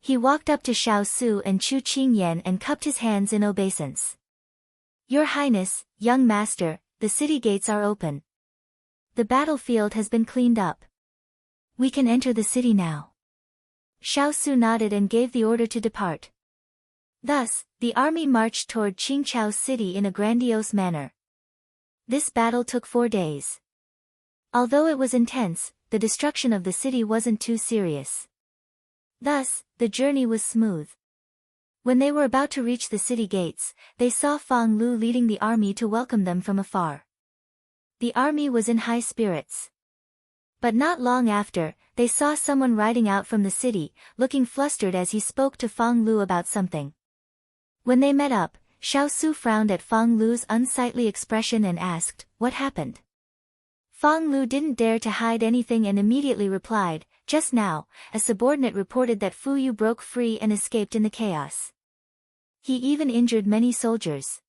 He walked up to Xiao Su and Chu Qingyan and cupped his hands in obeisance. Your Highness, young master, the city gates are open. The battlefield has been cleaned up. We can enter the city now. Xiao Su nodded and gave the order to depart. Thus, the army marched toward Qingchao city in a grandiose manner. This battle took 4 days. Although it was intense, the destruction of the city wasn't too serious. Thus, the journey was smooth. When they were about to reach the city gates, they saw Fang Lu leading the army to welcome them from afar. The army was in high spirits. But not long after, they saw someone riding out from the city, looking flustered as he spoke to Fang Lu about something. When they met up, Xiao Su frowned at Fang Lu's unsightly expression and asked, "What happened?" Fang Lu didn't dare to hide anything and immediately replied, "Just now, a subordinate reported that Fu Yu broke free and escaped in the chaos. He even injured many soldiers."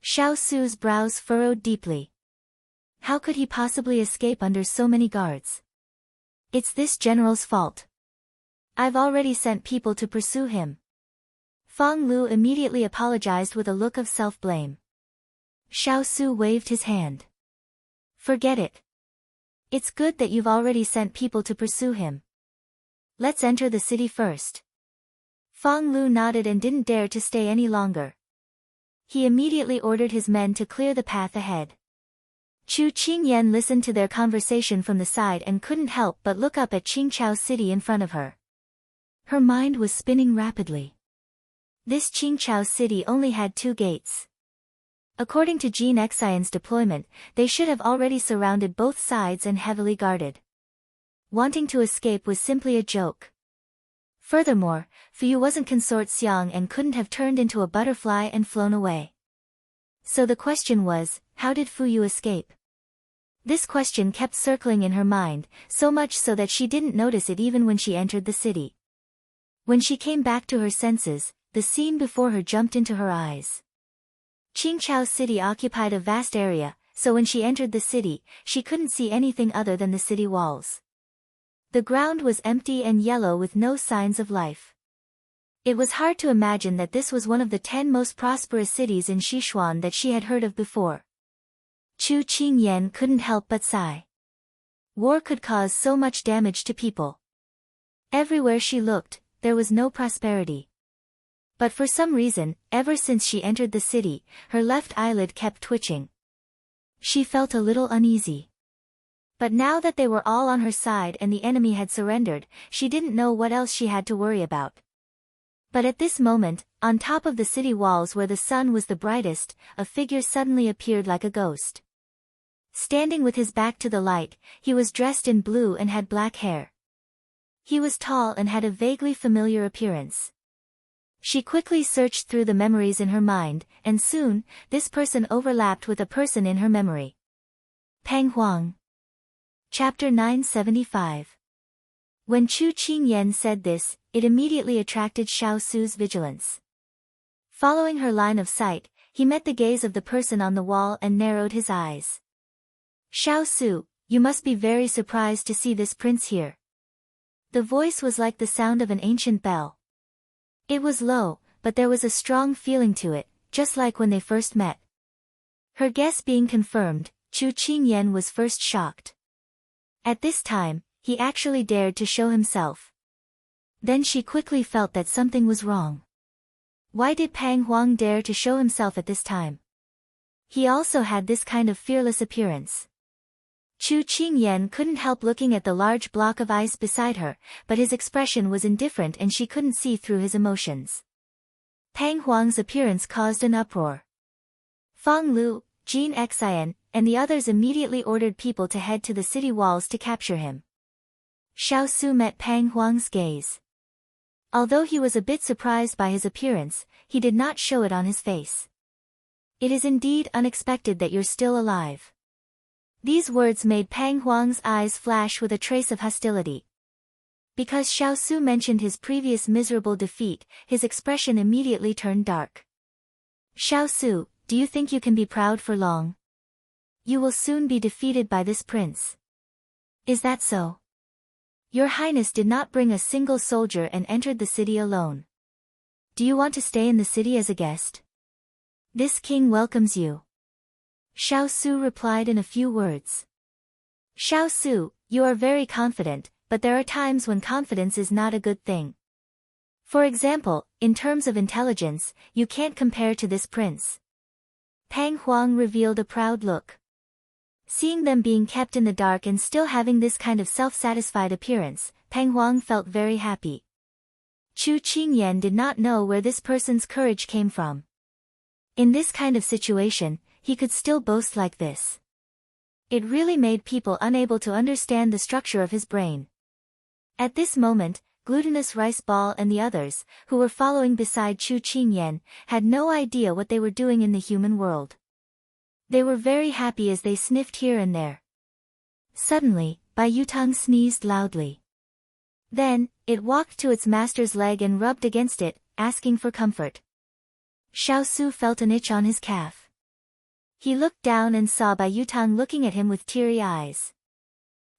Xiao Su's brows furrowed deeply. How could he possibly escape under so many guards? It's this general's fault. I've already sent people to pursue him. Fang Lu immediately apologized with a look of self-blame. Xiao Su waved his hand. Forget it. It's good that you've already sent people to pursue him. Let's enter the city first. Fang Lu nodded and didn't dare to stay any longer. He immediately ordered his men to clear the path ahead. Chu Qingyan listened to their conversation from the side and couldn't help but look up at Qingchao City in front of her. Her mind was spinning rapidly. This Qingchao City only had 2 gates. According to Jean Xian's deployment, they should have already surrounded both sides and heavily guarded. Wanting to escape was simply a joke. Furthermore, Fu Yu wasn't Consort Xiang and couldn't have turned into a butterfly and flown away. So the question was, how did Fu Yu escape? This question kept circling in her mind, so much so that she didn't notice it even when she entered the city. When she came back to her senses, the scene before her jumped into her eyes. Qingchao City occupied a vast area, so when she entered the city, she couldn't see anything other than the city walls. The ground was empty and yellow with no signs of life. It was hard to imagine that this was one of the 10 most prosperous cities in Sichuan that she had heard of before. Chu Qingyan couldn't help but sigh. War could cause so much damage to people. Everywhere she looked, there was no prosperity. But for some reason, ever since she entered the city, her left eyelid kept twitching. She felt a little uneasy. But now that they were all on her side and the enemy had surrendered, she didn't know what else she had to worry about. But at this moment, on top of the city walls where the sun was the brightest, a figure suddenly appeared like a ghost. Standing with his back to the light, he was dressed in blue and had black hair. He was tall and had a vaguely familiar appearance. She quickly searched through the memories in her mind, and soon, this person overlapped with a person in her memory. Peng Huang. Chapter 975. When Chu Qingyan said this, it immediately attracted Xiao Su's vigilance. Following her line of sight, he met the gaze of the person on the wall and narrowed his eyes. "Xiao Su, you must be very surprised to see this prince here." The voice was like the sound of an ancient bell. It was low, but there was a strong feeling to it, just like when they first met. Her guess being confirmed, Chu Qingyan was first shocked. At this time, he actually dared to show himself. Then she quickly felt that something was wrong. Why did Peng Huang dare to show himself at this time? He also had this kind of fearless appearance. Chu Qingyan couldn't help looking at the large block of ice beside her, but his expression was indifferent and she couldn't see through his emotions. Peng Huang's appearance caused an uproar. Fang Lu, Jean Xian, and the others immediately ordered people to head to the city walls to capture him. Xiao Su met Peng Huang's gaze. Although he was a bit surprised by his appearance, he did not show it on his face. "It is indeed unexpected that you're still alive." These words made Peng Huang's eyes flash with a trace of hostility. Because Xiao Su mentioned his previous miserable defeat, his expression immediately turned dark. "Xiao Su, do you think you can be proud for long? You will soon be defeated by this prince. Is that so? Your Highness did not bring a single soldier and entered the city alone. Do you want to stay in the city as a guest? This king welcomes you." Xiao Su replied in a few words. "Xiao Su, you are very confident, but there are times when confidence is not a good thing. For example, in terms of intelligence, you can't compare to this prince." Peng Huang revealed a proud look. Seeing them being kept in the dark and still having this kind of self-satisfied appearance, Peng Huang felt very happy. Chu Qingyan did not know where this person's courage came from. In this kind of situation, he could still boast like this. It really made people unable to understand the structure of his brain. At this moment, Glutinous Rice Ball and the others, who were following beside Chu Qingyan, had no idea what they were doing in the human world. They were very happy as they sniffed here and there. Suddenly, Bai Yutang sneezed loudly. Then, it walked to its master's leg and rubbed against it, asking for comfort. Xiao Su felt an itch on his calf. He looked down and saw Bai Yutang looking at him with teary eyes.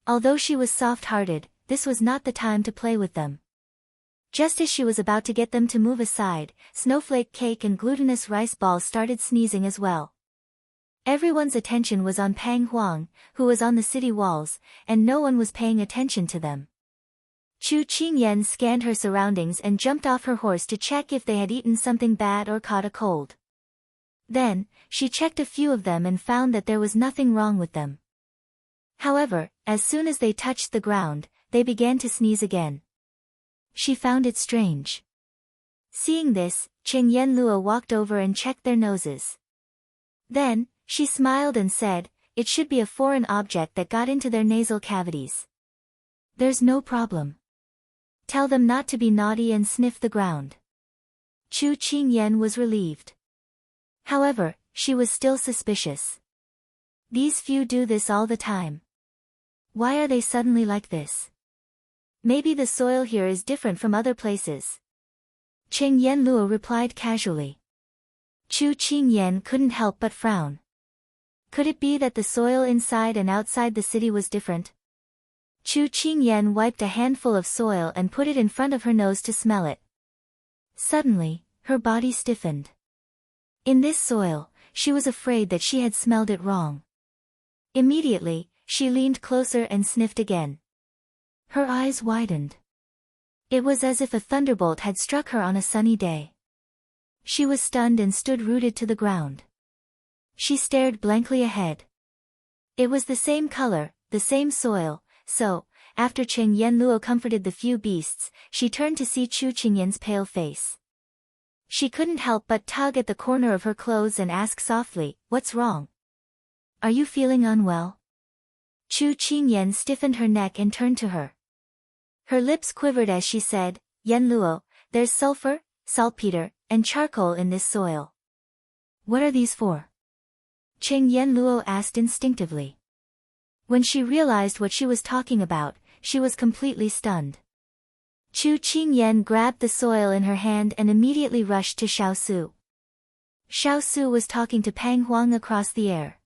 Although she was soft-hearted, this was not the time to play with them. Just as she was about to get them to move aside, Snowflake Cake and Glutinous Rice Ball started sneezing as well. Everyone's attention was on Pang Huang, who was on the city walls, and no one was paying attention to them. Chu Qingyan scanned her surroundings and jumped off her horse to check if they had eaten something bad or caught a cold. Then, she checked a few of them and found that there was nothing wrong with them. However, as soon as they touched the ground, they began to sneeze again. She found it strange. Seeing this, Cheng Yenlua walked over and checked their noses. Then, she smiled and said, "It should be a foreign object that got into their nasal cavities. There's no problem. Tell them not to be naughty and sniff the ground." Chu Qingyan was relieved. However, she was still suspicious. These few do this all the time. Why are they suddenly like this? Maybe the soil here is different from other places. Cheng Yenlua replied casually. Chu Qingyan couldn't help but frown. Could it be that the soil inside and outside the city was different? Chu Qingyan wiped a handful of soil and put it in front of her nose to smell it. Suddenly, her body stiffened. In this soil, she was afraid that she had smelled it wrong. Immediately, she leaned closer and sniffed again. Her eyes widened. It was as if a thunderbolt had struck her on a sunny day. She was stunned and stood rooted to the ground. She stared blankly ahead. It was the same color, the same soil, so, after Cheng Yenluo comforted the few beasts, she turned to see Chu Qingyan's pale face. She couldn't help but tug at the corner of her clothes and ask softly, "What's wrong? Are you feeling unwell?" Chu Qingyan stiffened her neck and turned to her. Her lips quivered as she said, "Yenluo, there's sulfur, saltpeter, and charcoal in this soil. What are these for?" Cheng Yenluo asked instinctively. When she realized what she was talking about, she was completely stunned. Chu Qingyan grabbed the soil in her hand and immediately rushed to Xiao Su. Xiao Su was talking to Pang Huang across the air.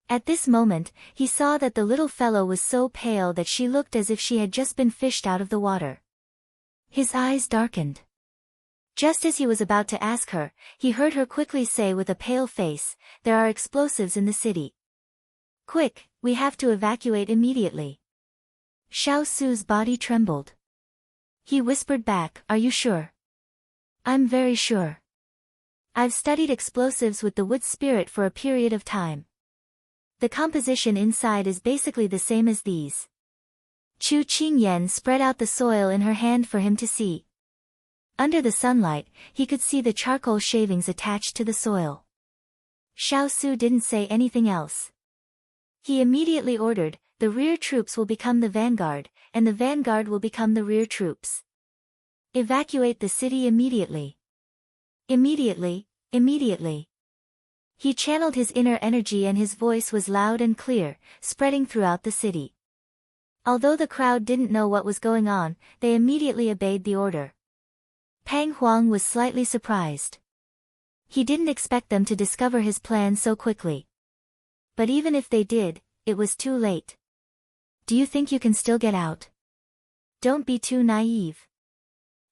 At this moment, he saw that the little fellow was so pale that she looked as if she had just been fished out of the water. His eyes darkened. Just as he was about to ask her, he heard her quickly say with a pale face, "There are explosives in the city. Quick, we have to evacuate immediately." Xiao Su's body trembled. He whispered back, "Are you sure?" "I'm very sure. I've studied explosives with the wood spirit for a period of time. The composition inside is basically the same as these." Chu Qingyan spread out the soil in her hand for him to see. Under the sunlight, he could see the charcoal shavings attached to the soil. Xiao Su didn't say anything else. He immediately ordered, "The rear troops will become the vanguard, and the vanguard will become the rear troops. Evacuate the city immediately. Immediately, immediately." He channeled his inner energy and his voice was loud and clear, spreading throughout the city. Although the crowd didn't know what was going on, they immediately obeyed the order. Pang Huang was slightly surprised. He didn't expect them to discover his plan so quickly. But even if they did, it was too late. "Do you think you can still get out? Don't be too naive."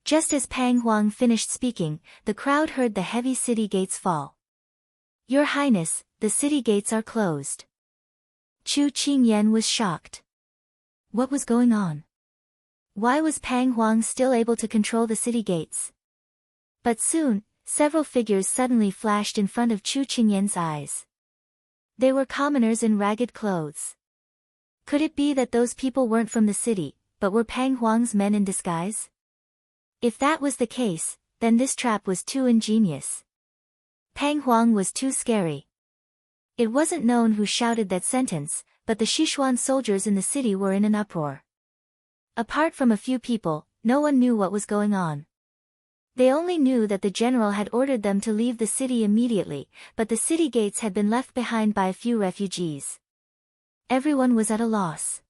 Just as Pang Huang finished speaking, the crowd heard the heavy city gates fall. "Your Highness, the city gates are closed." Chu Qingyan was shocked. What was going on? Why was Pang Huang still able to control the city gates? But soon, several figures suddenly flashed in front of Chu Qingyan's eyes. They were commoners in ragged clothes. Could it be that those people weren't from the city, but were Pang Huang's men in disguise? If that was the case, then this trap was too ingenious. Pang Huang was too scary. It wasn't known who shouted that sentence, but the Sichuan soldiers in the city were in an uproar. Apart from a few people, no one knew what was going on. They only knew that the general had ordered them to leave the city immediately, but the city gates had been left behind by a few refugees. Everyone was at a loss.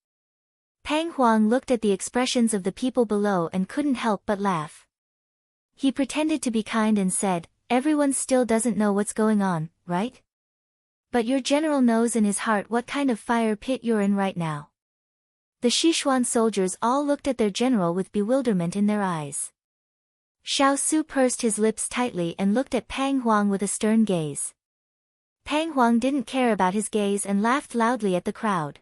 Pang Huang looked at the expressions of the people below and couldn't help but laugh. He pretended to be kind and said, "Everyone still doesn't know what's going on, right? But your general knows in his heart what kind of fire pit you're in right now." The Sichuan soldiers all looked at their general with bewilderment in their eyes. Xiao Su pursed his lips tightly and looked at Pang Huang with a stern gaze. Pang Huang didn't care about his gaze and laughed loudly at the crowd.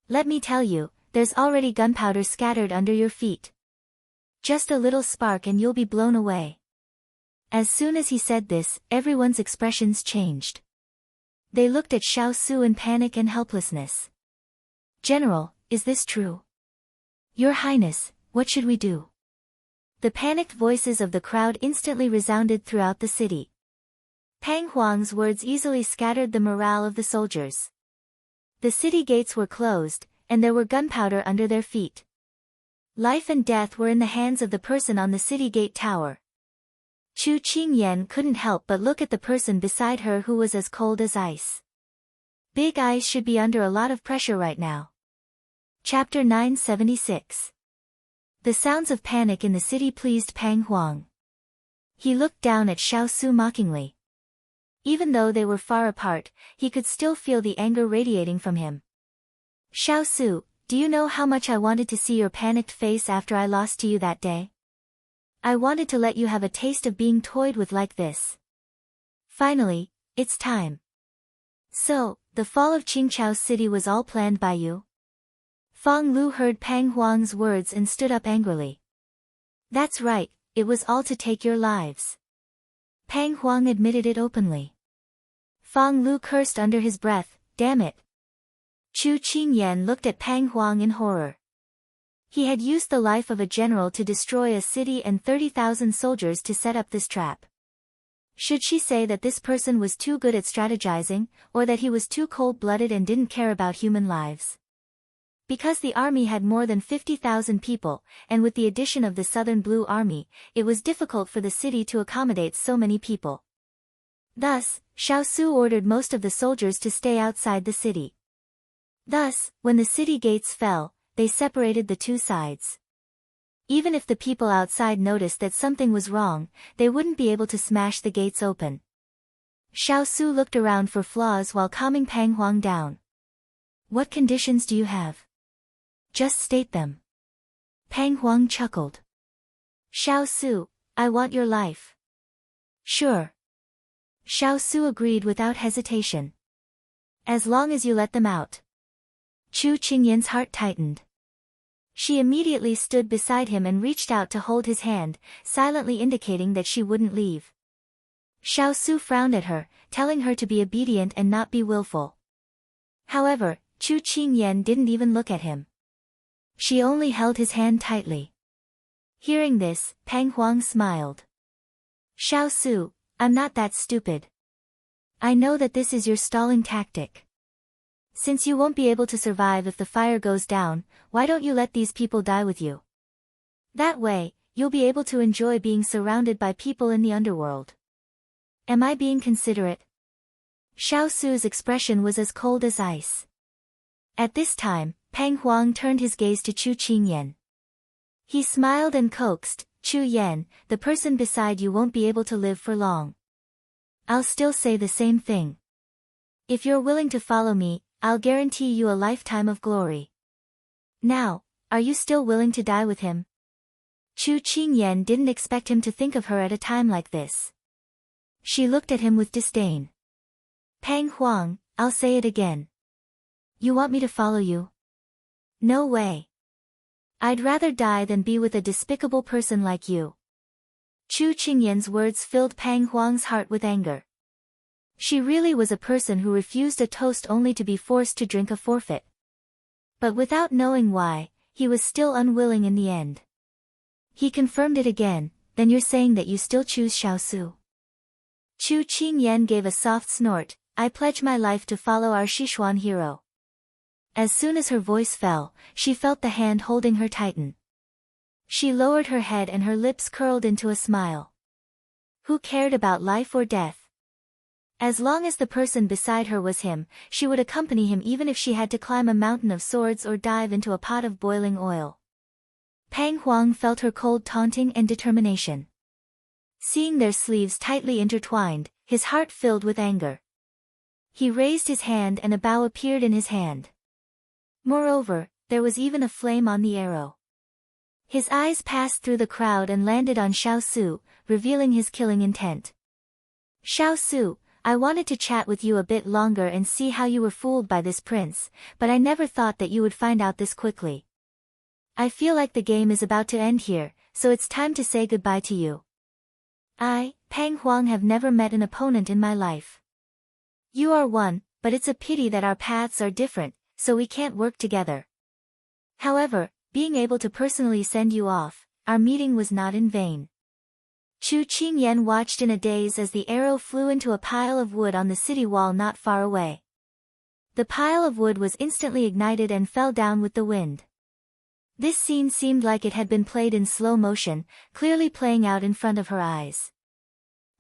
"Let me tell you, there's already gunpowder scattered under your feet. Just a little spark and you'll be blown away." As soon as he said this, everyone's expressions changed. They looked at Xiao Su in panic and helplessness. "General, is this true? Your Highness, what should we do?" The panicked voices of the crowd instantly resounded throughout the city. Pang Huang's words easily scattered the morale of the soldiers. The city gates were closed, and there were gunpowder under their feet. Life and death were in the hands of the person on the city gate tower. Chu Qingyan couldn't help but look at the person beside her who was as cold as ice. Big Eyes should be under a lot of pressure right now. Chapter 976. The sounds of panic in the city pleased Pang Huang. He looked down at Xiao Su mockingly. Even though they were far apart, he could still feel the anger radiating from him. "Xiao Su, do you know how much I wanted to see your panicked face after I lost to you that day? I wanted to let you have a taste of being toyed with like this. Finally, it's time. So, the fall of Qingchao City was all planned by you?" Fang Lu heard Pang Huang's words and stood up angrily. "That's right, it was all to take your lives." Pang Huang admitted it openly. Fang Lu cursed under his breath, "Damn it." Chu Qingyan looked at Pang Huang in horror. He had used the life of a general to destroy a city and 30,000 soldiers to set up this trap. Should she say that this person was too good at strategizing, or that he was too cold-blooded and didn't care about human lives? Because the army had more than 50,000 people, and with the addition of the Southern Blue Army, it was difficult for the city to accommodate so many people. Thus, Xiao Su ordered most of the soldiers to stay outside the city. Thus, when the city gates fell, they separated the two sides. Even if the people outside noticed that something was wrong, they wouldn't be able to smash the gates open. Xiao Su looked around for flaws while calming Pang Huang down. "What conditions do you have? Just state them." Pang Huang chuckled. "Xiao Su, I want your life." "Sure." Xiao Su agreed without hesitation. "As long as you let them out." Chu Qingyan's heart tightened. She immediately stood beside him and reached out to hold his hand, silently indicating that she wouldn't leave. Xiao Su frowned at her, telling her to be obedient and not be willful. However, Chu Qingyan didn't even look at him. She only held his hand tightly. Hearing this, Pang Huang smiled. "Xiao Su, I'm not that stupid. I know that this is your stalling tactic. Since you won't be able to survive if the fire goes down, why don't you let these people die with you? That way, you'll be able to enjoy being surrounded by people in the underworld. Am I being considerate?" Xiao Su's expression was as cold as ice. At this time, Pang Huang turned his gaze to Chu Qingyan. He smiled and coaxed, "Chu Yan, the person beside you won't be able to live for long. I'll still say the same thing. If you're willing to follow me, I'll guarantee you a lifetime of glory. Now, are you still willing to die with him?" Chu Qingyan didn't expect him to think of her at a time like this. She looked at him with disdain. "Pang Huang, I'll say it again. You want me to follow you? No way. I'd rather die than be with a despicable person like you." Chu Qingyan's words filled Pang Huang's heart with anger. She really was a person who refused a toast only to be forced to drink a forfeit. But without knowing why, he was still unwilling in the end. He confirmed it again. Then you're saying that you still choose Xiaosu? Chu Qingyan gave a soft snort. I pledge my life to follow our Sichuan hero. As soon as her voice fell, she felt the hand holding her tighten. She lowered her head and her lips curled into a smile. Who cared about life or death? As long as the person beside her was him, she would accompany him even if she had to climb a mountain of swords or dive into a pot of boiling oil. Pang Huang felt her cold taunting and determination. Seeing their sleeves tightly intertwined, his heart filled with anger. He raised his hand and a bow appeared in his hand. Moreover, there was even a flame on the arrow. His eyes passed through the crowd and landed on Xiaosu, revealing his killing intent. Xiaosu, I wanted to chat with you a bit longer and see how you were fooled by this prince, but I never thought that you would find out this quickly. I feel like the game is about to end here, so it's time to say goodbye to you. I, Pang Huang, have never met an opponent in my life. You are one, but it's a pity that our paths are different, so we can't work together. However, being able to personally send you off, our meeting was not in vain. Chu Qingyan watched in a daze as the arrow flew into a pile of wood on the city wall not far away. The pile of wood was instantly ignited and fell down with the wind. This scene seemed like it had been played in slow motion, clearly playing out in front of her eyes.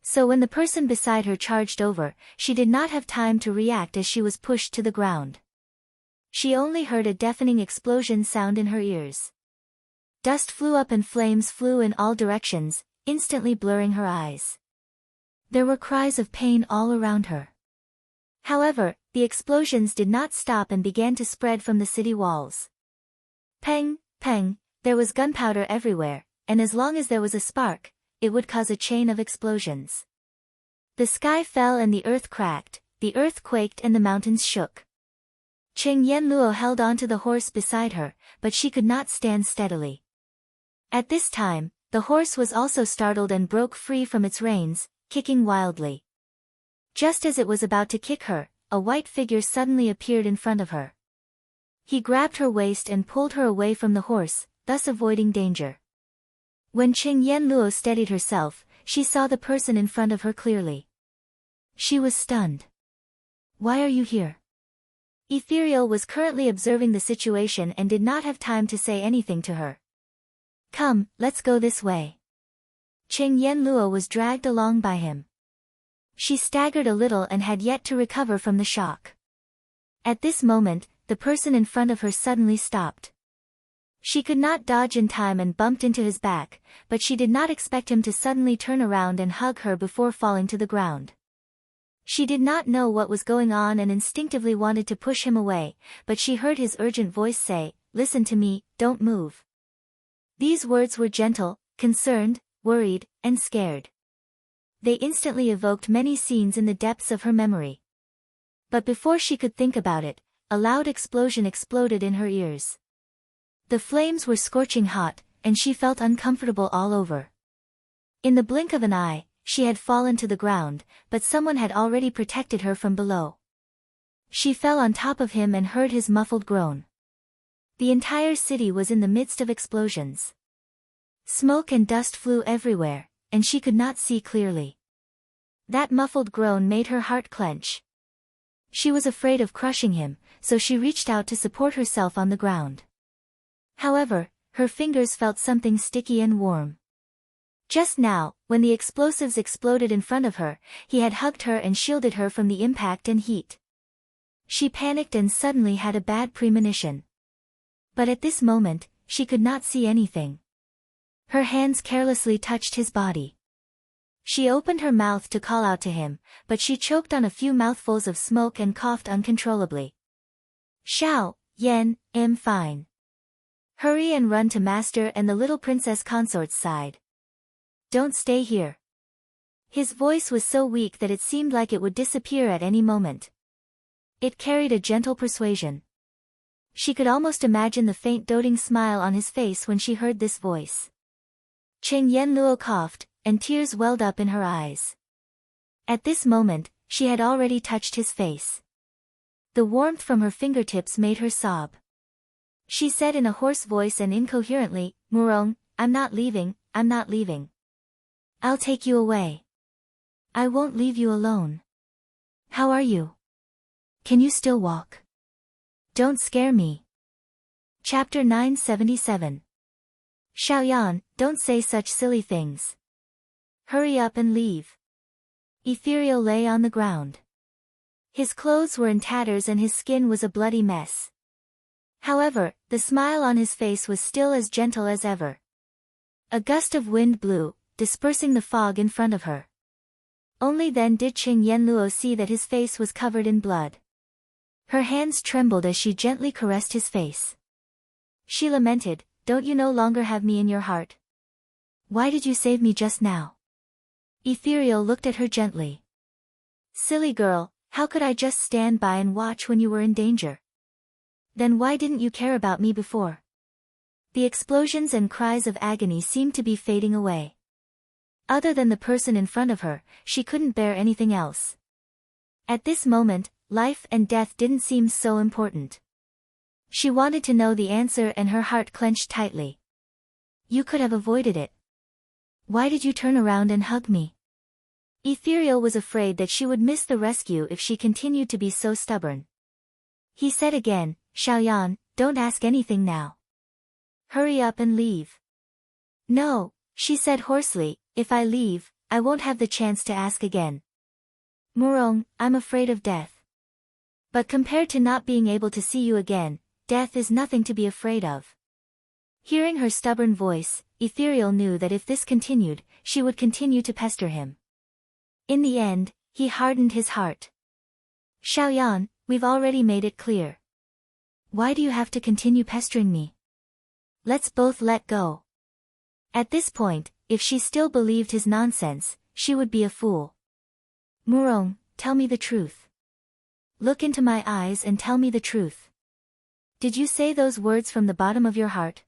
So when the person beside her charged over, she did not have time to react as she was pushed to the ground. She only heard a deafening explosion sound in her ears. Dust flew up and flames flew in all directions, instantly blurring her eyes. There were cries of pain all around her. However, the explosions did not stop and began to spread from the city walls. Peng, peng, there was gunpowder everywhere, and as long as there was a spark, it would cause a chain of explosions. The sky fell and the earth cracked, the earth quaked and the mountains shook. Cheng Yanluo held onto the horse beside her, but she could not stand steadily. At this time, the horse was also startled and broke free from its reins, kicking wildly. Just as it was about to kick her, a white figure suddenly appeared in front of her. He grabbed her waist and pulled her away from the horse, thus avoiding danger. When Cheng Yanluo steadied herself, she saw the person in front of her clearly. She was stunned. Why are you here? Ethereal was currently observing the situation and did not have time to say anything to her. Come, let's go this way. Cheng Yanluo was dragged along by him. She staggered a little and had yet to recover from the shock. At this moment, the person in front of her suddenly stopped. She could not dodge in time and bumped into his back, but she did not expect him to suddenly turn around and hug her before falling to the ground. She did not know what was going on and instinctively wanted to push him away, but she heard his urgent voice say, "Listen to me, don't move." These words were gentle, concerned, worried, and scared. They instantly evoked many scenes in the depths of her memory. But before she could think about it, a loud explosion exploded in her ears. The flames were scorching hot, and she felt uncomfortable all over. In the blink of an eye, she had fallen to the ground, but someone had already protected her from below. She fell on top of him and heard his muffled groan. The entire city was in the midst of explosions. Smoke and dust flew everywhere, and she could not see clearly. That muffled groan made her heart clench. She was afraid of crushing him, so she reached out to support herself on the ground. However, her fingers felt something sticky and warm. Just now, when the explosives exploded in front of her, he had hugged her and shielded her from the impact and heat. She panicked and suddenly had a bad premonition. But at this moment, she could not see anything. Her hands carelessly touched his body. She opened her mouth to call out to him, but she choked on a few mouthfuls of smoke and coughed uncontrollably. Xiao, Yan, I'm fine. Hurry and run to Master and the little Princess Consort's side. Don't stay here. His voice was so weak that it seemed like it would disappear at any moment. It carried a gentle persuasion. She could almost imagine the faint doting smile on his face when she heard this voice. Cheng Yanluo coughed, and tears welled up in her eyes. At this moment, she had already touched his face. The warmth from her fingertips made her sob. She said in a hoarse voice and incoherently, Murong, I'm not leaving, I'm not leaving. I'll take you away. I won't leave you alone. How are you? Can you still walk? Don't scare me. Chapter 977. Xiaoyan, don't say such silly things. Hurry up and leave. Ethereal lay on the ground. His clothes were in tatters and his skin was a bloody mess. However, the smile on his face was still as gentle as ever. A gust of wind blew, dispersing the fog in front of her. Only then did Qing Yanluo see that his face was covered in blood. Her hands trembled as she gently caressed his face. She lamented, "Don't you no longer have me in your heart? Why did you save me just now?" Ethereal looked at her gently. "Silly girl, how could I just stand by and watch when you were in danger? Then why didn't you care about me before?" The explosions and cries of agony seemed to be fading away. Other than the person in front of her, she couldn't bear anything else. At this moment, life and death didn't seem so important. She wanted to know the answer and her heart clenched tightly. "You could have avoided it. Why did you turn around and hug me?" Ethereal was afraid that she would miss the rescue if she continued to be so stubborn. He said again, "Xiaoyan, don't ask anything now. Hurry up and leave." "No," she said hoarsely, "if I leave, I won't have the chance to ask again. Murong, I'm afraid of death. But compared to not being able to see you again, death is nothing to be afraid of." Hearing her stubborn voice, Ethereal knew that if this continued, she would continue to pester him. In the end, he hardened his heart. "Xiaoyan, we've already made it clear. Why do you have to continue pestering me? Let's both let go." At this point, if she still believed his nonsense, she would be a fool. "Murong, tell me the truth. Look into my eyes and tell me the truth. Did you say those words from the bottom of your heart?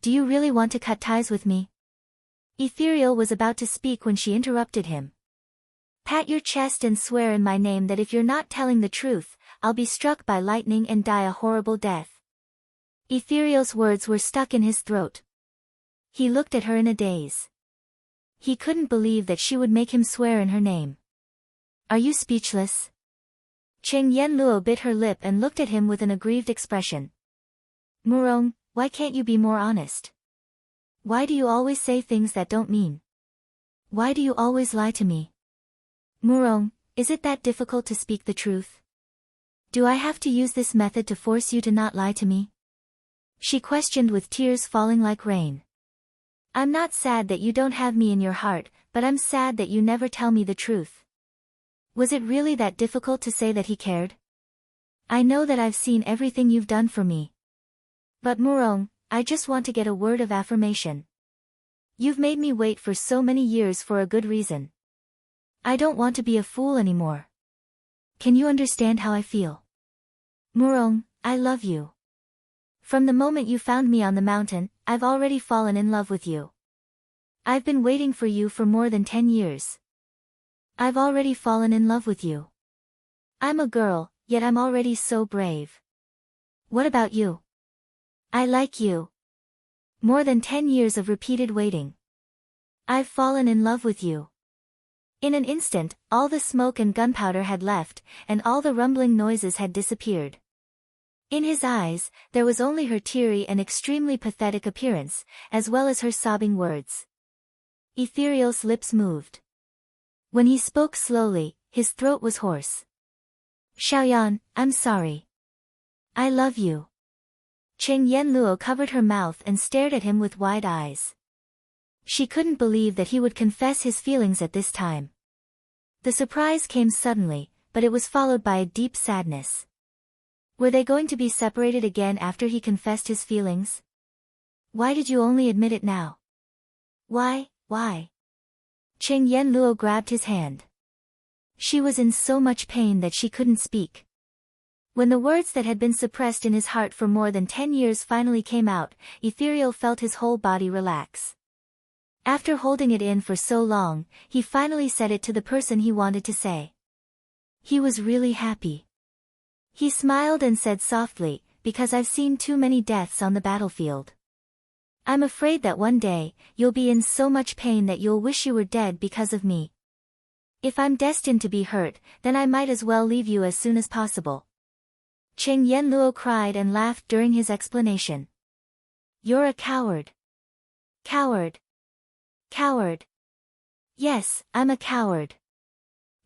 Do you really want to cut ties with me?" Ethereal was about to speak when she interrupted him. "Pat your chest and swear in my name that if you're not telling the truth, I'll be struck by lightning and die a horrible death." Ethereal's words were stuck in his throat. He looked at her in a daze. He couldn't believe that she would make him swear in her name. "Are you speechless?" Qing Yanluo bit her lip and looked at him with an aggrieved expression. "Murong, why can't you be more honest? Why do you always say things that don't mean? Why do you always lie to me? Murong, is it that difficult to speak the truth? Do I have to use this method to force you to not lie to me?" She questioned with tears falling like rain. "I'm not sad that you don't have me in your heart, but I'm sad that you never tell me the truth. Was it really that difficult to say that he cared? I know that I've seen everything you've done for me. But Murong, I just want to get a word of affirmation. You've made me wait for so many years for a good reason. I don't want to be a fool anymore. Can you understand how I feel? Murong, I love you. From the moment you found me on the mountain, I've already fallen in love with you. I've been waiting for you for more than 10 years. I've already fallen in love with you. I'm a girl, yet I'm already so brave. What about you? I like you. More than 10 years of repeated waiting. I've fallen in love with you." In an instant, all the smoke and gunpowder had left, and all the rumbling noises had disappeared. In his eyes, there was only her teary and extremely pathetic appearance, as well as her sobbing words. Ethereal's lips moved. When he spoke slowly, his throat was hoarse. "Xiaoyan, I'm sorry. I love you." Qing Yanluo covered her mouth and stared at him with wide eyes. She couldn't believe that he would confess his feelings at this time. The surprise came suddenly, but it was followed by a deep sadness. Were they going to be separated again after he confessed his feelings? Why did you only admit it now? Why? Qing Yanluo grabbed his hand. She was in so much pain that she couldn't speak. When the words that had been suppressed in his heart for more than 10 years finally came out, Ethereal felt his whole body relax. After holding it in for so long, he finally said it to the person he wanted to say. He was really happy. He smiled and said softly, "Because I've seen too many deaths on the battlefield. I'm afraid that one day, you'll be in so much pain that you'll wish you were dead because of me. If I'm destined to be hurt, then I might as well leave you as soon as possible. Cheng Yenluo cried and laughed during his explanation. You're a coward. Coward. Coward. Yes, I'm a coward.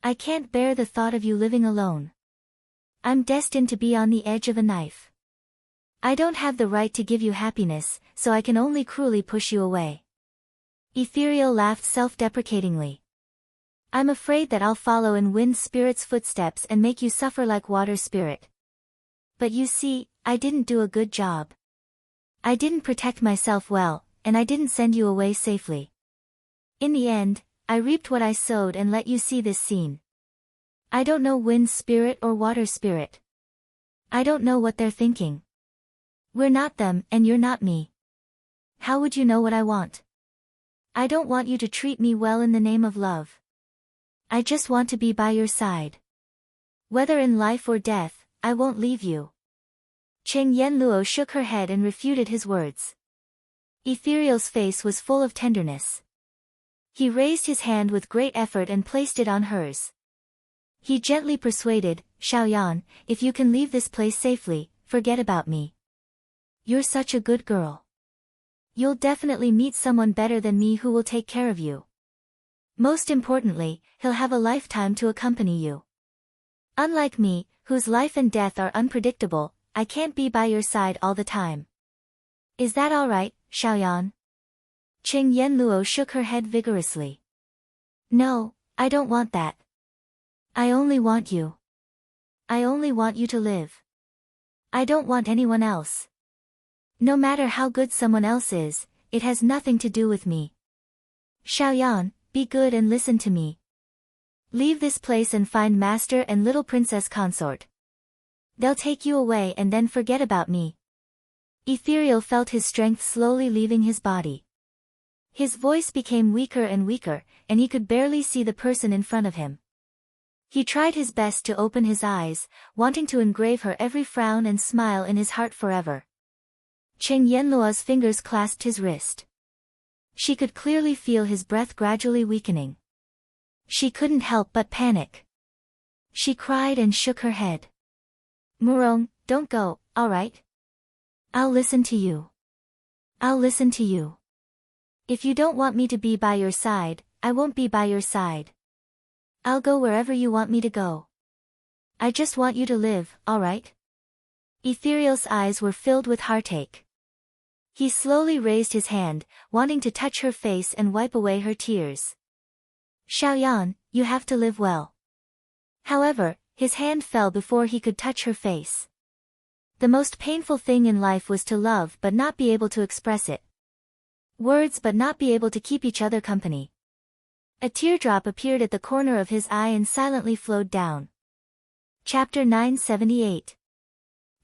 I can't bear the thought of you living alone. I'm destined to be on the edge of a knife. I don't have the right to give you happiness, so I can only cruelly push you away. Ethereal laughed self-deprecatingly. I'm afraid that I'll follow in Wind Spirit's footsteps and make you suffer like Water Spirit. But you see, I didn't do a good job. I didn't protect myself well, and I didn't send you away safely. In the end, I reaped what I sowed and let you see this scene. I don't know Wind Spirit or Water Spirit. I don't know what they're thinking. We're not them and you're not me. How would you know what I want? I don't want you to treat me well in the name of love. I just want to be by your side. Whether in life or death, I won't leave you. Cheng Yenluo shook her head and refuted his words. Ethereal's face was full of tenderness. He raised his hand with great effort and placed it on hers. He gently persuaded, Xiaoyan, if you can leave this place safely, forget about me. You're such a good girl. You'll definitely meet someone better than me who will take care of you. Most importantly, he'll have a lifetime to accompany you. Unlike me, whose life and death are unpredictable, I can't be by your side all the time. Is that all right, Xiaoyan? Cheng Yenluo shook her head vigorously. No, I don't want that. I only want you. I only want you to live. I don't want anyone else. No matter how good someone else is, it has nothing to do with me. Xiaoyan, be good and listen to me. Leave this place and find Master and little Princess Consort. They'll take you away and then forget about me. Ethereal felt his strength slowly leaving his body. His voice became weaker and weaker, and he could barely see the person in front of him. He tried his best to open his eyes, wanting to engrave her every frown and smile in his heart forever. Cheng Yenluo's fingers clasped his wrist. She could clearly feel his breath gradually weakening. She couldn't help but panic. She cried and shook her head. Murong, don't go, all right? I'll listen to you. I'll listen to you. If you don't want me to be by your side, I won't be by your side. I'll go wherever you want me to go. I just want you to live, all right? Ethereal's eyes were filled with heartache. He slowly raised his hand, wanting to touch her face and wipe away her tears. Xiaoyan, you have to live well. However, his hand fell before he could touch her face. The most painful thing in life was to love but not be able to express it. Words but not be able to keep each other company. A teardrop appeared at the corner of his eye and silently flowed down. Chapter 978.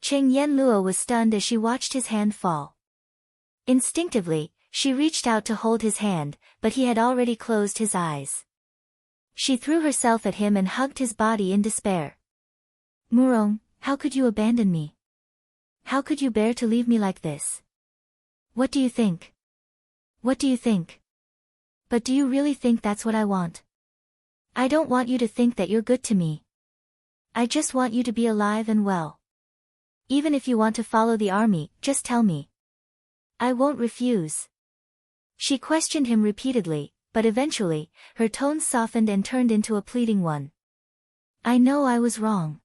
Cheng Yenluo was stunned as she watched his hand fall. Instinctively, she reached out to hold his hand, but he had already closed his eyes. She threw herself at him and hugged his body in despair. Murong, how could you abandon me? How could you bear to leave me like this? What do you think? What do you think? But do you really think that's what I want? I don't want you to think that you're good to me. I just want you to be alive and well. Even if you want to follow the army, just tell me. I won't refuse. She questioned him repeatedly, but eventually, her tone softened and turned into a pleading one. I know I was wrong.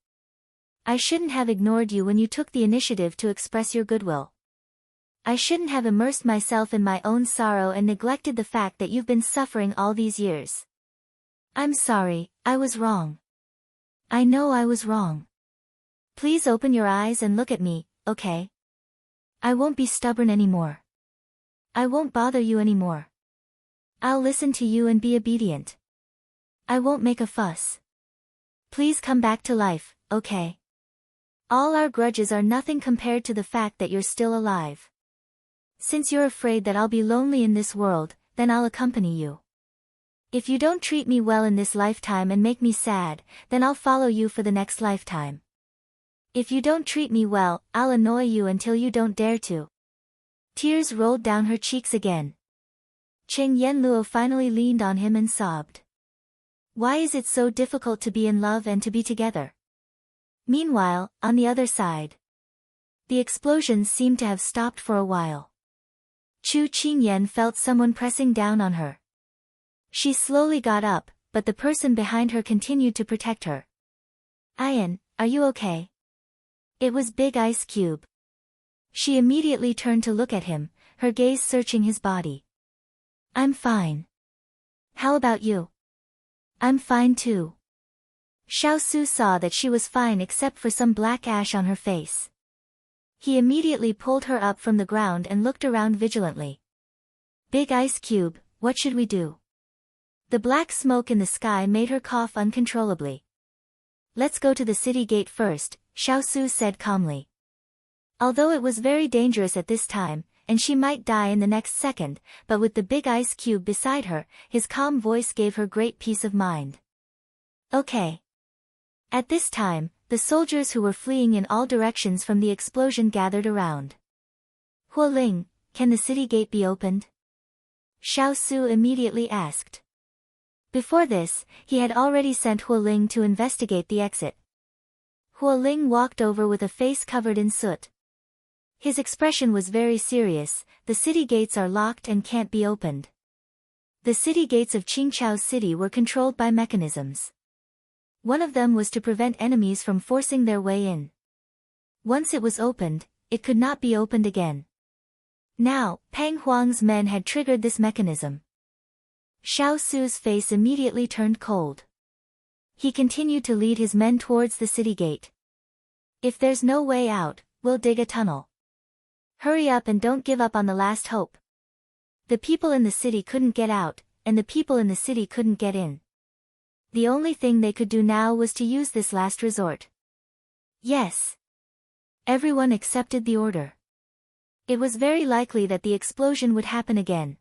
I shouldn't have ignored you when you took the initiative to express your goodwill. I shouldn't have immersed myself in my own sorrow and neglected the fact that you've been suffering all these years. I'm sorry, I was wrong. I know I was wrong. Please open your eyes and look at me, okay? I won't be stubborn anymore. I won't bother you anymore. I'll listen to you and be obedient. I won't make a fuss. Please come back to life, okay? All our grudges are nothing compared to the fact that you're still alive. Since you're afraid that I'll be lonely in this world, then I'll accompany you. If you don't treat me well in this lifetime and make me sad, then I'll follow you for the next lifetime. If you don't treat me well, I'll annoy you until you don't dare to. Tears rolled down her cheeks again. Cheng Yanluo finally leaned on him and sobbed. Why is it so difficult to be in love and to be together? Meanwhile, on the other side, the explosions seemed to have stopped for a while. Chu Qingyan felt someone pressing down on her. She slowly got up, but the person behind her continued to protect her. Ian, are you okay? It was Big Ice Cube. She immediately turned to look at him, her gaze searching his body. I'm fine. How about you? I'm fine too. Xiao Su saw that she was fine except for some black ash on her face. He immediately pulled her up from the ground and looked around vigilantly. Big Ice Cube, what should we do? The black smoke in the sky made her cough uncontrollably. Let's go to the city gate first, Xiao Su said calmly. Although it was very dangerous at this time, and she might die in the next second, but with the Big Ice Cube beside her, his calm voice gave her great peace of mind. Okay. At this time, the soldiers who were fleeing in all directions from the explosion gathered around. Huoling, can the city gate be opened? Xiao Su immediately asked. Before this, he had already sent Huoling to investigate the exit. Huoling walked over with a face covered in soot. His expression was very serious. The city gates are locked and can't be opened. The city gates of Qingchao City were controlled by mechanisms. One of them was to prevent enemies from forcing their way in. Once it was opened, it could not be opened again. Now, Pang Huang's men had triggered this mechanism. Xiao Su's face immediately turned cold. He continued to lead his men towards the city gate. If there's no way out, we'll dig a tunnel. Hurry up and don't give up on the last hope. The people in the city couldn't get out, and the people in the city couldn't get in. The only thing they could do now was to use this last resort. Yes. Everyone accepted the order. It was very likely that the explosion would happen again.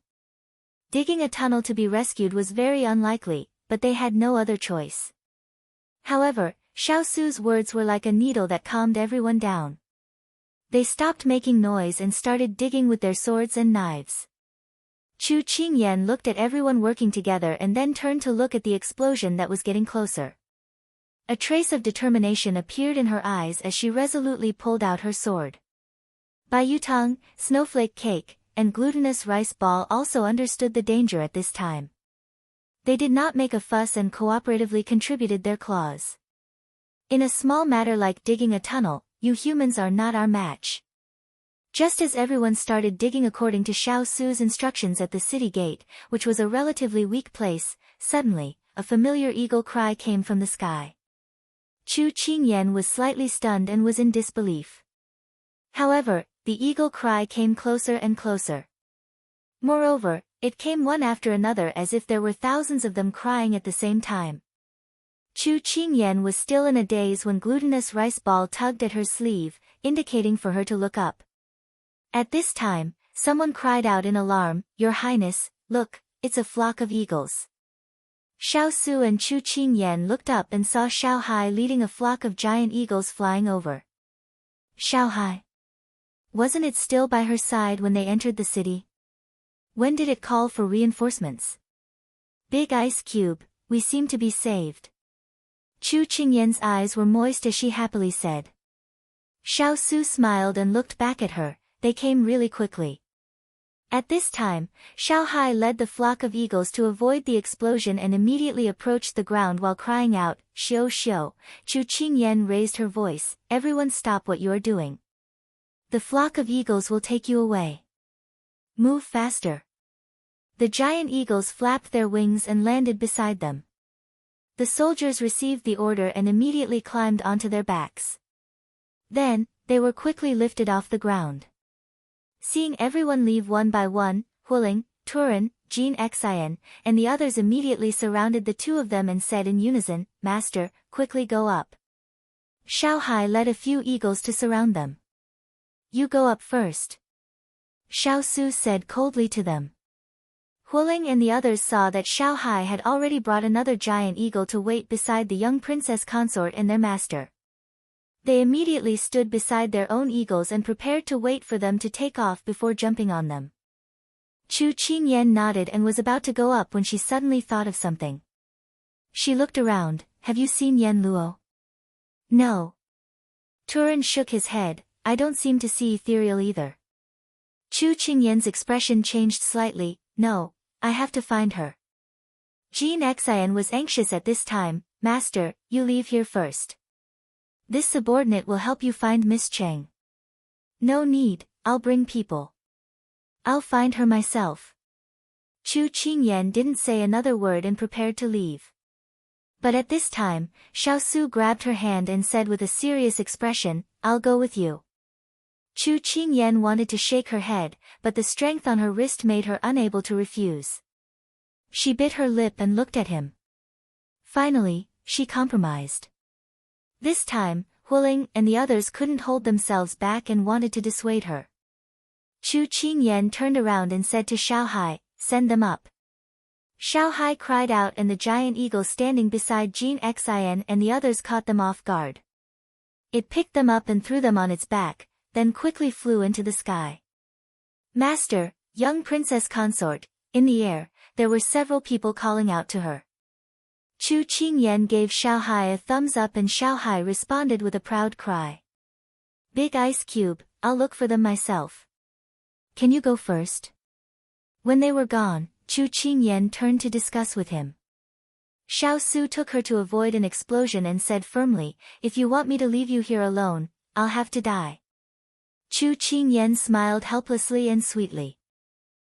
Digging a tunnel to be rescued was very unlikely, but they had no other choice. However, Xiao Su's words were like a needle that calmed everyone down. They stopped making noise and started digging with their swords and knives. Chu Qingyan looked at everyone working together and then turned to look at the explosion that was getting closer. A trace of determination appeared in her eyes as she resolutely pulled out her sword. Bai Yutang, Snowflake Cake, and Glutinous Rice Ball also understood the danger at this time. They did not make a fuss and cooperatively contributed their claws. In a small matter like digging a tunnel, you humans are not our match. Just as everyone started digging according to Xiao Su's instructions at the city gate, which was a relatively weak place, suddenly, a familiar eagle cry came from the sky. Chu Qingyan was slightly stunned and was in disbelief. However, the eagle cry came closer and closer. Moreover, it came one after another as if there were thousands of them crying at the same time. Chu Qingyan was still in a daze when Glutinous Rice Ball tugged at her sleeve, indicating for her to look up. At this time, someone cried out in alarm, "Your Highness, look, it's a flock of eagles." Xiao Su and Chu Qingyan looked up and saw Xiao Hai leading a flock of giant eagles flying over. Xiao Hai. Wasn't it still by her side when they entered the city? When did it call for reinforcements? Big Ice Cube, we seem to be saved. Chu Qingyan's eyes were moist as she happily said. Xiao Su smiled and looked back at her. They came really quickly. At this time, Xiao Hai led the flock of eagles to avoid the explosion and immediately approached the ground while crying out, "Xiao Xiao." Chu Qingyan raised her voice, "Everyone stop what you are doing. The flock of eagles will take you away. Move faster." The giant eagles flapped their wings and landed beside them. The soldiers received the order and immediately climbed onto their backs. Then, they were quickly lifted off the ground. Seeing everyone leave one by one, Huoling, Turin, Jean Xian, and the others immediately surrounded the two of them and said in unison, "Master, quickly go up." Xiao Hai led a few eagles to surround them. "You go up first." Xiao Su said coldly to them. Huoling and the others saw that Xiao Hai had already brought another giant eagle to wait beside the young princess consort and their master. They immediately stood beside their own eagles and prepared to wait for them to take off before jumping on them. Chu Qingyan nodded and was about to go up when she suddenly thought of something. She looked around. Have you seen Yen Luo? No. Turan shook his head. I don't seem to see Ethereal either. Chu Qingyan's expression changed slightly. No, I have to find her. Jin Xian was anxious at this time. Master, you leave here first. This subordinate will help you find Miss Cheng. No need, I'll bring people. I'll find her myself. Chu Qingyan didn't say another word and prepared to leave. But at this time, Xiaosu grabbed her hand and said with a serious expression, I'll go with you. Chu Qingyan wanted to shake her head, but the strength on her wrist made her unable to refuse. She bit her lip and looked at him. Finally, she compromised. This time, Huling and the others couldn't hold themselves back and wanted to dissuade her. Chu Qingyan turned around and said to Xiaohai, send them up. Xiaohai cried out and the giant eagle standing beside Jin Xian and the others caught them off guard. It picked them up and threw them on its back, then quickly flew into the sky. Master, young Princess Consort, in the air, there were several people calling out to her. Chu Qingyan gave Xiaohai a thumbs up and Xiaohai responded with a proud cry. Big ice cube, I'll look for them myself. Can you go first? When they were gone, Chu Qingyan turned to discuss with him. Xiaosu took her to avoid an explosion and said firmly, if you want me to leave you here alone, I'll have to die. Chu Qingyan smiled helplessly and sweetly.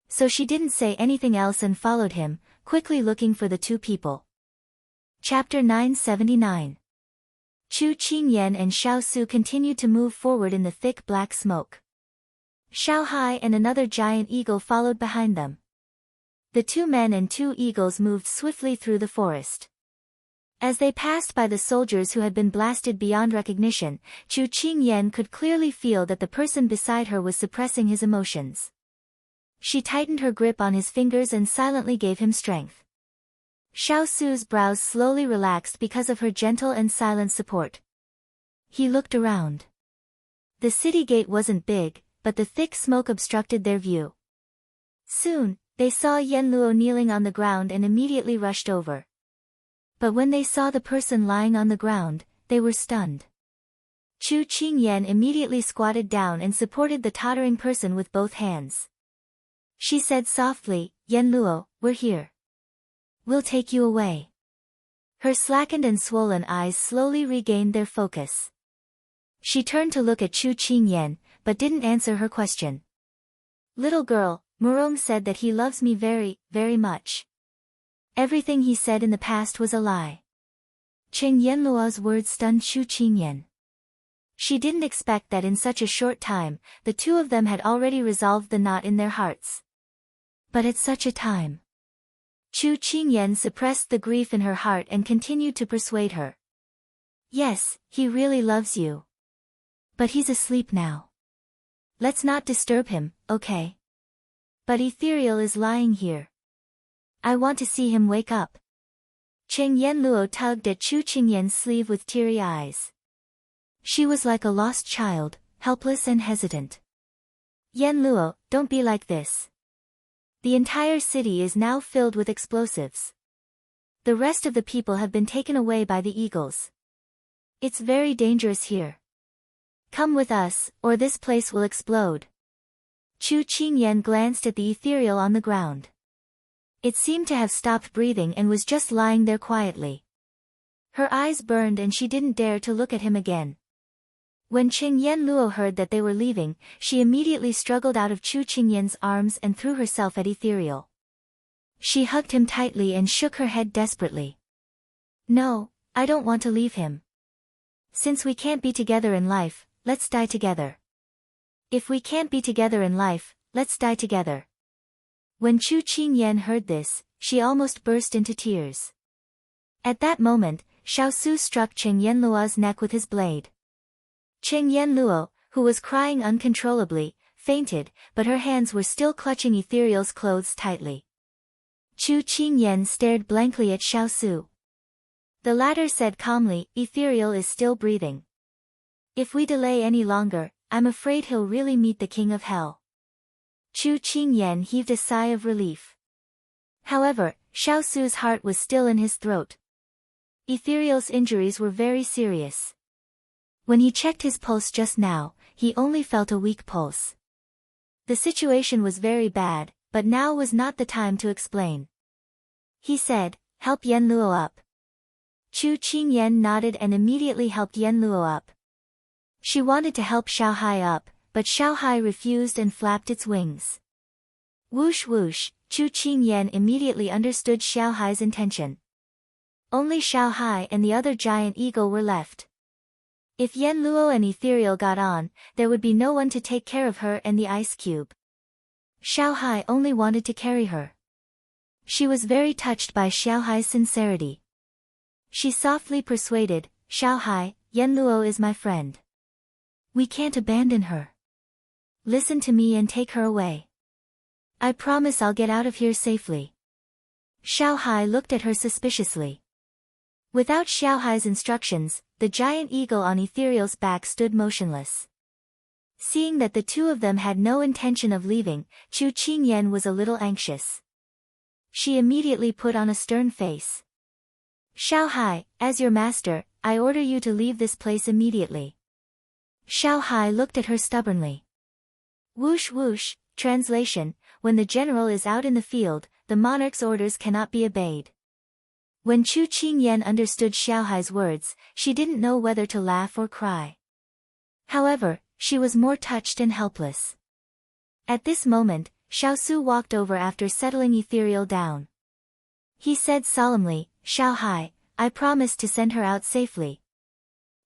So she didn't say anything else and followed him, quickly looking for the two people. Chapter 979. Chu Qingyan and Xiaosu continued to move forward in the thick black smoke. Xiaohai and another giant eagle followed behind them. The two men and two eagles moved swiftly through the forest. As they passed by the soldiers who had been blasted beyond recognition, Chu Qingyan could clearly feel that the person beside her was suppressing his emotions. She tightened her grip on his fingers and silently gave him strength. Xiaosu's brows slowly relaxed because of her gentle and silent support. He looked around. The city gate wasn't big, but the thick smoke obstructed their view. Soon, they saw Yen Luo kneeling on the ground and immediately rushed over. But when they saw the person lying on the ground, they were stunned. Chu Qingyan immediately squatted down and supported the tottering person with both hands. She said softly, Yen Luo, we're here. We'll take you away. Her slackened and swollen eyes slowly regained their focus. She turned to look at Chu Qingyan, but didn't answer her question. Little girl, Murong said that he loves me very, very much. Everything he said in the past was a lie. Cheng Yenluo's words stunned Chu Qingyan. She didn't expect that in such a short time, the two of them had already resolved the knot in their hearts. But at such a time. Chu Qingyan suppressed the grief in her heart and continued to persuade her. Yes, he really loves you. But he's asleep now. Let's not disturb him, okay? But Ethereal is lying here. I want to see him wake up. Cheng Yenluo tugged at Chu Qingyan's sleeve with teary eyes. She was like a lost child, helpless and hesitant. Yenluo, don't be like this. The entire city is now filled with explosives. The rest of the people have been taken away by the eagles. It's very dangerous here. Come with us, or this place will explode. Chu Qingyan glanced at the Ethereal on the ground. It seemed to have stopped breathing and was just lying there quietly. Her eyes burned and she didn't dare to look at him again. When Cheng Yenluo heard that they were leaving, she immediately struggled out of Chu Qingyan's arms and threw herself at Ethereal. She hugged him tightly and shook her head desperately. No, I don't want to leave him. Since we can't be together in life, let's die together. If we can't be together in life, let's die together. When Chu Qingyan heard this, she almost burst into tears. At that moment, Xiaosu struck Cheng Yenluo's neck with his blade. Cheng Yenluo, who was crying uncontrollably, fainted, but her hands were still clutching Ethereal's clothes tightly. Chu Qingyan stared blankly at Xiaosu. The latter said calmly, Ethereal is still breathing. If we delay any longer, I'm afraid he'll really meet the king of hell. Chu Qingyan heaved a sigh of relief. However, Xiao Su's heart was still in his throat. Ethereal's injuries were very serious. When he checked his pulse just now, he only felt a weak pulse. The situation was very bad, but now was not the time to explain. He said, "Help Yen Luo up." Chu Qingyan nodded and immediately helped Yen Luo up. She wanted to help Xiaohai up, but Xiaohai refused and flapped its wings. Whoosh whoosh, Chu Qingyan immediately understood Xiaohai's intention. Only Xiaohai and the other giant eagle were left. If Yen Luo and Ethereal got on, there would be no one to take care of her and the ice cube. Xiaohai only wanted to carry her. She was very touched by Xiaohai's sincerity. She softly persuaded, "Xiaohai, Yen Luo is my friend. We can't abandon her. Listen to me and take her away. I promise I'll get out of here safely." Xiaohai looked at her suspiciously. Without Xiaohai's instructions, the giant eagle on Ethereal's back stood motionless. Seeing that the two of them had no intention of leaving, Chu Qingyan was a little anxious. She immediately put on a stern face. "Xiaohai, as your master, I order you to leave this place immediately." Xiaohai looked at her stubbornly. Whoosh whoosh, translation, when the general is out in the field, the monarch's orders cannot be obeyed. When Chu Qingyan understood Xiaohai's words, she didn't know whether to laugh or cry. However, she was more touched and helpless. At this moment, Xiao Su walked over after settling Ethereal down. He said solemnly, "Xiaohai, I promise to send her out safely."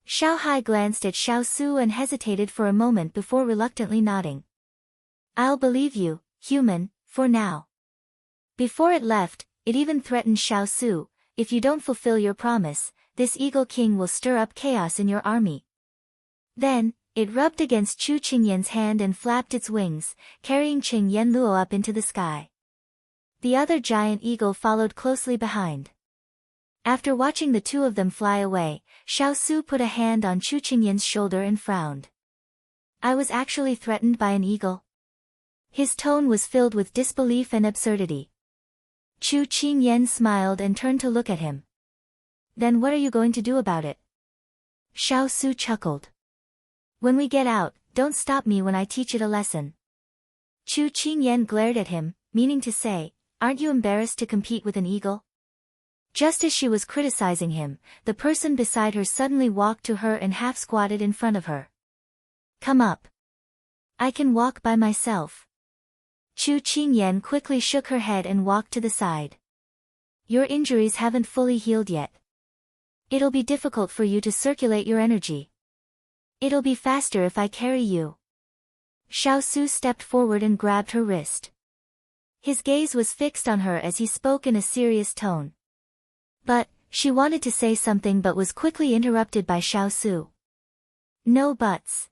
Xiaohai glanced at Xiao Su and hesitated for a moment before reluctantly nodding. "I'll believe you, human, for now." Before it left, it even threatened Xiao Su, "If you don't fulfill your promise, this Eagle King will stir up chaos in your army." Then, it rubbed against Chu Qingyan's hand and flapped its wings, carrying Qing Yen Luo up into the sky. The other giant eagle followed closely behind. After watching the two of them fly away, Xiao Su put a hand on Chu Qingyan's shoulder and frowned. "I was actually threatened by an eagle?" His tone was filled with disbelief and absurdity. Chu Qingyan smiled and turned to look at him. "Then what are you going to do about it?" Xiao Su chuckled. "When we get out, don't stop me when I teach it a lesson." Chu Qingyan glared at him, meaning to say, "Aren't you embarrassed to compete with an eagle?" Just as she was criticizing him, the person beside her suddenly walked to her and half-squatted in front of her. "Come up. I can walk by myself." Chu Qingyan quickly shook her head and walked to the side. "Your injuries haven't fully healed yet. It'll be difficult for you to circulate your energy. It'll be faster if I carry you." Xiao Su stepped forward and grabbed her wrist. His gaze was fixed on her as he spoke in a serious tone. But, she wanted to say something but was quickly interrupted by Xiao Su. "No buts."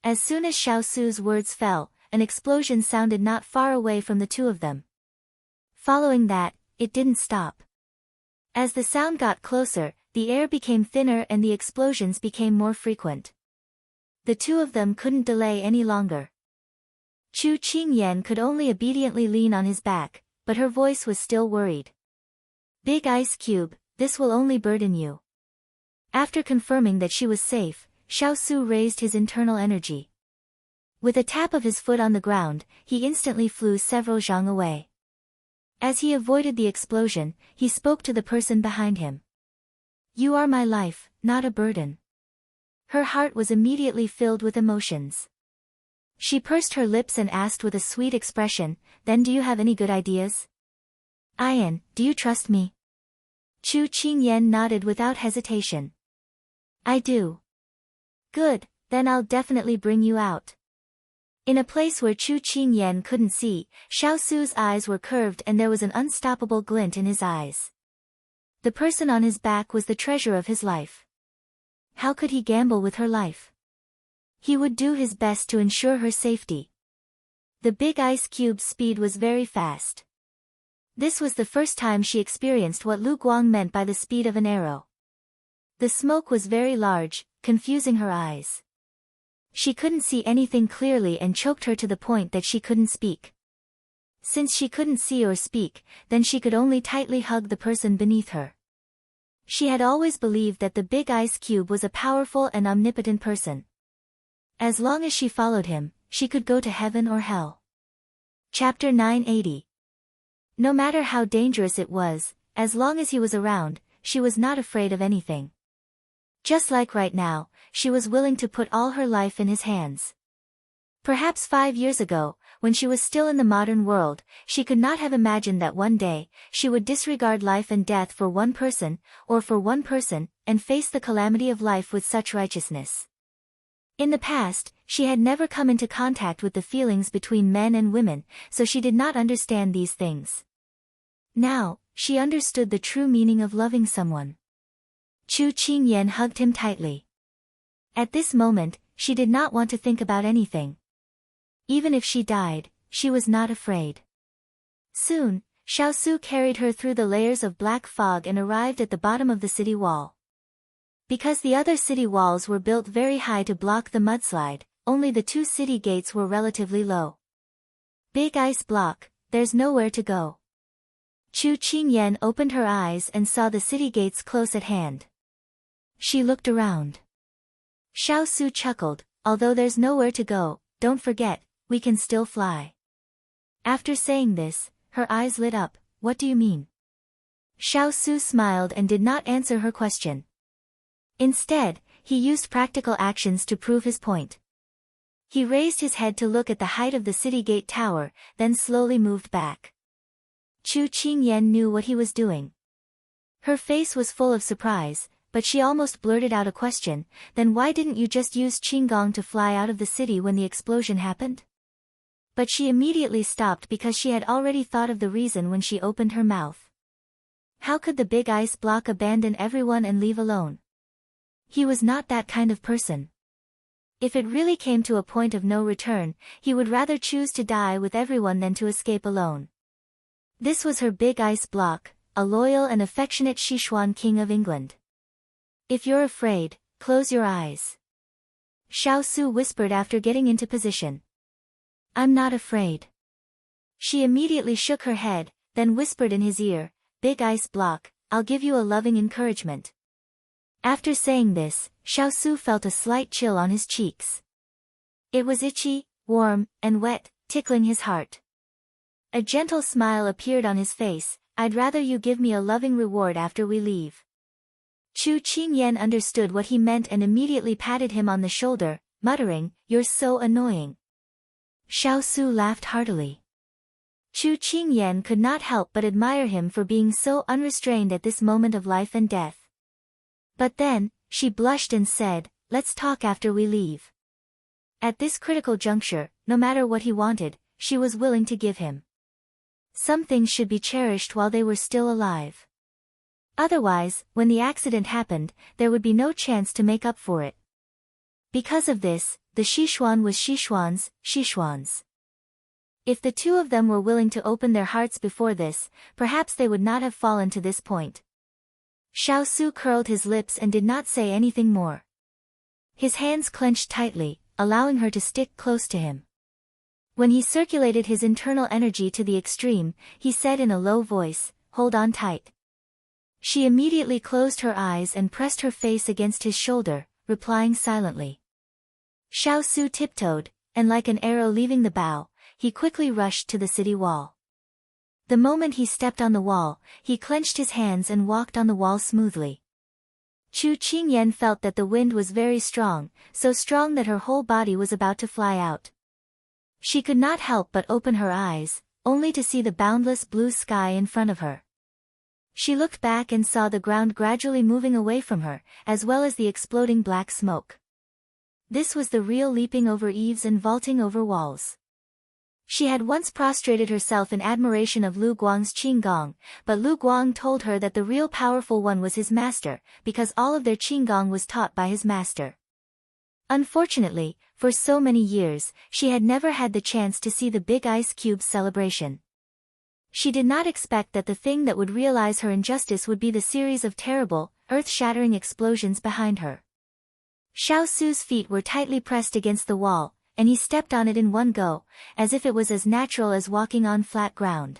As soon as Xiao Su's words fell, an explosion sounded not far away from the two of them. Following that, it didn't stop. As the sound got closer, the air became thinner and the explosions became more frequent. The two of them couldn't delay any longer. Chu Qingyan could only obediently lean on his back, but her voice was still worried. "Big Ice Cube, this will only burden you." After confirming that she was safe, Xiao Su raised his internal energy. With a tap of his foot on the ground, he instantly flew several zhang away. As he avoided the explosion, he spoke to the person behind him. "You are my life, not a burden." Her heart was immediately filled with emotions. She pursed her lips and asked with a sweet expression, "Then do you have any good ideas? Ian, do you trust me?" Chu Qingyan nodded without hesitation. "I do." "Good, then I'll definitely bring you out." In a place where Chu Qingyan couldn't see, Xiao Su's eyes were curved and there was an unstoppable glint in his eyes. The person on his back was the treasure of his life. How could he gamble with her life? He would do his best to ensure her safety. The big ice cube's speed was very fast. This was the first time she experienced what Lu Guang meant by the speed of an arrow. The smoke was very large, confusing her eyes. She couldn't see anything clearly and choked her to the point that she couldn't speak. Since she couldn't see or speak, then she could only tightly hug the person beneath her. She had always believed that the big ice cube was a powerful and omnipotent person. As long as she followed him, she could go to heaven or hell. Chapter 980. No matter how dangerous it was, as long as he was around, she was not afraid of anything. Just like right now, she was willing to put all her life in his hands. Perhaps 5 years ago, when she was still in the modern world, she could not have imagined that one day, she would disregard life and death for one person, and face the calamity of life with such righteousness. In the past, she had never come into contact with the feelings between men and women, so she did not understand these things. Now, she understood the true meaning of loving someone. Chu Qingyan hugged him tightly. At this moment, she did not want to think about anything. Even if she died, she was not afraid. Soon, Xiaosu carried her through the layers of black fog and arrived at the bottom of the city wall. Because the other city walls were built very high to block the mudslide, only the 2 city gates were relatively low. Big ice block, there's nowhere to go. Chu Qingyan opened her eyes and saw the city gates close at hand. She looked around. Xiaosu chuckled, although there's nowhere to go, don't forget, we can still fly. After saying this, her eyes lit up, what do you mean? Xiaosu smiled and did not answer her question. Instead, he used practical actions to prove his point. He raised his head to look at the height of the city gate tower, then slowly moved back. Chu Qingyan knew what he was doing. Her face was full of surprise, but she almost blurted out a question, then why didn't you just use Qinggong to fly out of the city when the explosion happened? But she immediately stopped because she had already thought of the reason when she opened her mouth. How could the big ice block abandon everyone and leave alone? He was not that kind of person. If it really came to a point of no return, he would rather choose to die with everyone than to escape alone. This was her big ice block, a loyal and affectionate Sichuan king of England. If you're afraid, close your eyes. Xiaosu whispered after getting into position. I'm not afraid. She immediately shook her head, then whispered in his ear, Big ice block, I'll give you a loving encouragement. After saying this, Xiaosu felt a slight chill on his cheeks. It was itchy, warm, and wet, tickling his heart. A gentle smile appeared on his face, I'd rather you give me a loving reward after we leave. Chu Qingyan understood what he meant and immediately patted him on the shoulder, muttering, You're so annoying. Xiaosu laughed heartily. Chu Qingyan could not help but admire him for being so unrestrained at this moment of life and death. But then, she blushed and said, Let's talk after we leave. At this critical juncture, no matter what he wanted, she was willing to give him. Some things should be cherished while they were still alive. Otherwise, when the accident happened, there would be no chance to make up for it. Because of this, the Sichuan was Sichuan's. If the 2 of them were willing to open their hearts before this, perhaps they would not have fallen to this point. Xiaosu curled his lips and did not say anything more. His hands clenched tightly, allowing her to stick close to him. When he circulated his internal energy to the extreme, he said in a low voice, Hold on tight. She immediately closed her eyes and pressed her face against his shoulder, replying silently. Xiaosu tiptoed, and like an arrow leaving the bow, he quickly rushed to the city wall. The moment he stepped on the wall, he clenched his hands and walked on the wall smoothly. Chu Qingyan felt that the wind was very strong, so strong that her whole body was about to fly out. She could not help but open her eyes, only to see the boundless blue sky in front of her. She looked back and saw the ground gradually moving away from her, as well as the exploding black smoke. This was the real leaping over eaves and vaulting over walls. She had once prostrated herself in admiration of Lu Guang's Qinggong, but Lu Guang told her that the real powerful one was his master, because all of their Qinggong was taught by his master. Unfortunately, for so many years, she had never had the chance to see the Big Ice Cube's celebration. She did not expect that the thing that would realize her injustice would be the series of terrible, earth-shattering explosions behind her. Xiao Su's feet were tightly pressed against the wall, and he stepped on it in one go, as if it was as natural as walking on flat ground.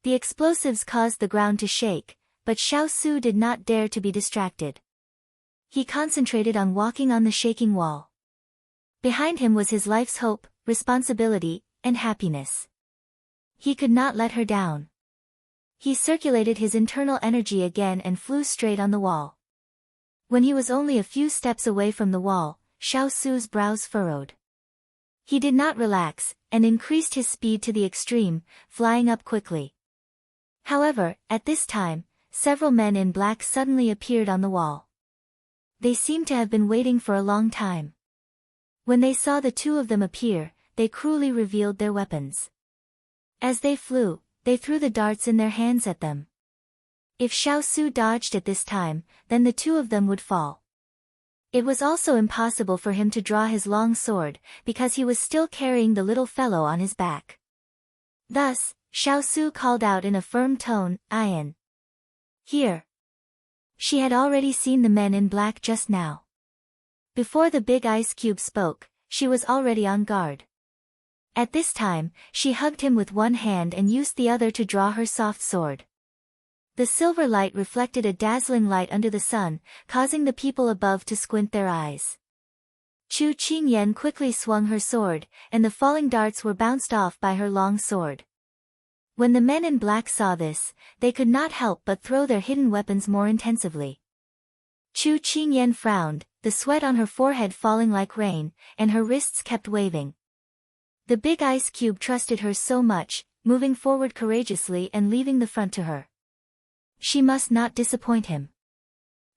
The explosives caused the ground to shake, but Xiao Su did not dare to be distracted. He concentrated on walking on the shaking wall. Behind him was his life's hope, responsibility, and happiness. He could not let her down. He circulated his internal energy again and flew straight on the wall. When he was only a few steps away from the wall, Xiao Su's brows furrowed. He did not relax, and increased his speed to the extreme, flying up quickly. However, at this time, several men in black suddenly appeared on the wall. They seemed to have been waiting for a long time. When they saw the two of them appear, they cruelly revealed their weapons. As they flew, they threw the darts in their hands at them. If Xiao Su dodged at this time, then the two of them would fall. It was also impossible for him to draw his long sword, because he was still carrying the little fellow on his back. Thus, Xiao Su called out in a firm tone, "Ian. Here." She had already seen the men in black just now. Before the big ice cube spoke, she was already on guard. At this time, she hugged him with one hand and used the other to draw her soft sword. The silver light reflected a dazzling light under the sun, causing the people above to squint their eyes. Chu Qingyan quickly swung her sword, and the falling darts were bounced off by her long sword. When the men in black saw this, they could not help but throw their hidden weapons more intensively. Chu Qingyan frowned, the sweat on her forehead falling like rain, and her wrists kept waving. The big ice cube trusted her so much, moving forward courageously and leaving the front to her. She must not disappoint him.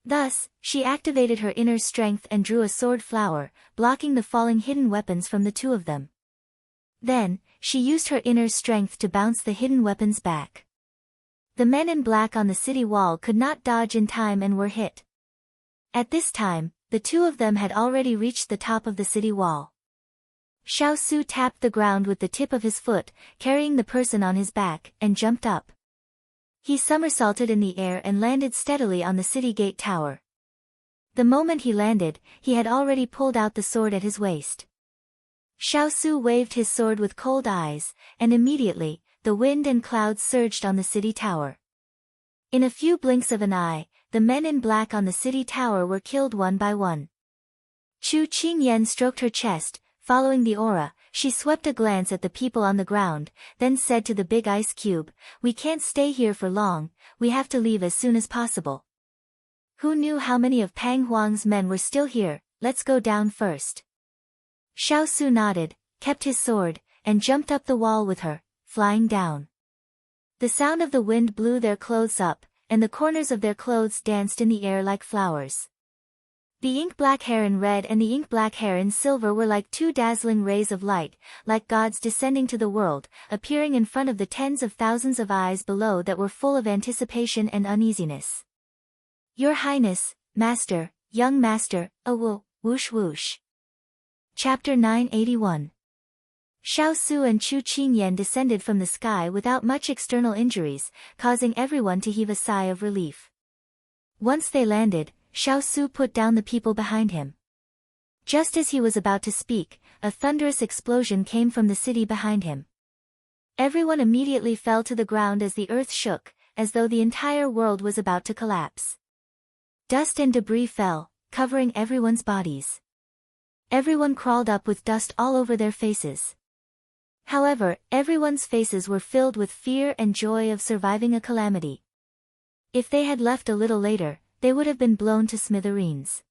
Thus, she activated her inner strength and drew a sword flower, blocking the falling hidden weapons from the two of them. Then, she used her inner strength to bounce the hidden weapons back. The men in black on the city wall could not dodge in time and were hit. At this time, the two of them had already reached the top of the city wall. Xiao Su tapped the ground with the tip of his foot, carrying the person on his back, and jumped up. He somersaulted in the air and landed steadily on the city gate tower. The moment he landed, he had already pulled out the sword at his waist. Xiao Su waved his sword with cold eyes, and immediately, the wind and clouds surged on the city tower. In a few blinks of an eye, the men in black on the city tower were killed one by one. Chu Qingyan stroked her chest, following the aura. She swept a glance at the people on the ground, then said to the big ice cube, "We can't stay here for long, we have to leave as soon as possible." Who knew how many of Pang Huang's men were still here? Let's go down first. Xiao Su nodded, kept his sword, and jumped up the wall with her, flying down. The sound of the wind blew their clothes up, and the corners of their clothes danced in the air like flowers. The ink-black hair in red and the ink-black hair in silver were like two dazzling rays of light, like gods descending to the world, appearing in front of the tens of thousands of eyes below that were full of anticipation and uneasiness. "Your Highness, Master, young Master, whoosh whoosh." Chapter 981. Xiao Su and Chu Qingyan descended from the sky without much external injuries, causing everyone to heave a sigh of relief. Once they landed, Xiao Su put down the people behind him. Just as he was about to speak, a thunderous explosion came from the city behind him. Everyone immediately fell to the ground as the earth shook, as though the entire world was about to collapse. Dust and debris fell, covering everyone's bodies. Everyone crawled up with dust all over their faces. However, everyone's faces were filled with fear and joy of surviving a calamity. If they had left a little later, they would have been blown to smithereens.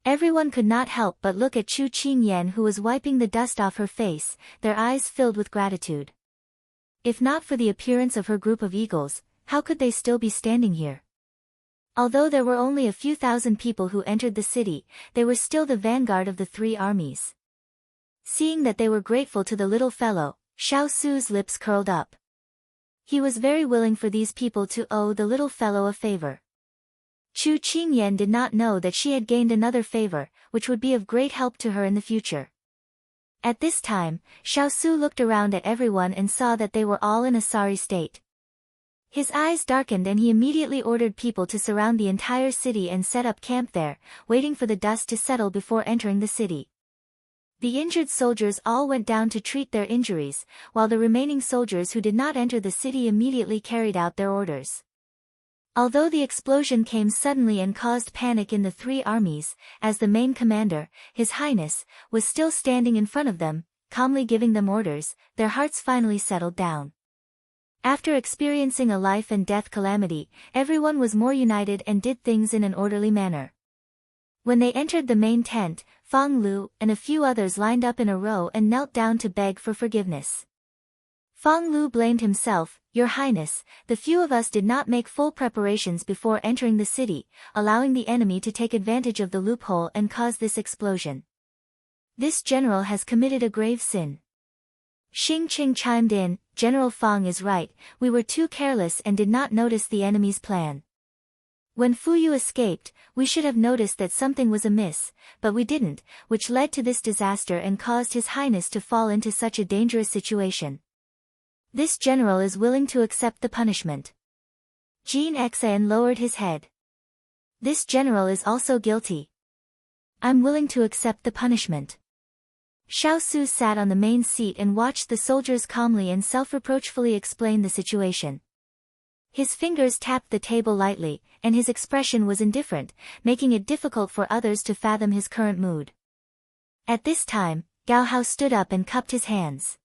Everyone could not help but look at Chu Qingyan, who was wiping the dust off her face, their eyes filled with gratitude. If not for the appearance of her group of eagles, how could they still be standing here? Although there were only a few thousand people who entered the city, they were still the vanguard of the three armies. Seeing that they were grateful to the little fellow, Xiao Su's lips curled up. He was very willing for these people to owe the little fellow a favor. Chu Qingyan did not know that she had gained another favor, which would be of great help to her in the future. At this time, Xiao Su looked around at everyone and saw that they were all in a sorry state. His eyes darkened and he immediately ordered people to surround the entire city and set up camp there, waiting for the dust to settle before entering the city. The injured soldiers all went down to treat their injuries, while the remaining soldiers who did not enter the city immediately carried out their orders. Although the explosion came suddenly and caused panic in the three armies, as the main commander, His Highness, was still standing in front of them, calmly giving them orders, their hearts finally settled down. After experiencing a life and death calamity, everyone was more united and did things in an orderly manner. When they entered the main tent, Fang Lu and a few others lined up in a row and knelt down to beg for forgiveness. Fang Lu blamed himself, "Your Highness, the few of us did not make full preparations before entering the city, allowing the enemy to take advantage of the loophole and cause this explosion. This general has committed a grave sin." Xing Qing chimed in, "General Fang is right, we were too careless and did not notice the enemy's plan. When Fuyu escaped, we should have noticed that something was amiss, but we didn't, which led to this disaster and caused His Highness to fall into such a dangerous situation. This general is willing to accept the punishment." Jin Xan lowered his head. "This general is also guilty. I'm willing to accept the punishment." Xiao Su sat on the main seat and watched the soldiers calmly and self-reproachfully explain the situation. His fingers tapped the table lightly, and his expression was indifferent, making it difficult for others to fathom his current mood. At this time, Gao Hao stood up and cupped his hands.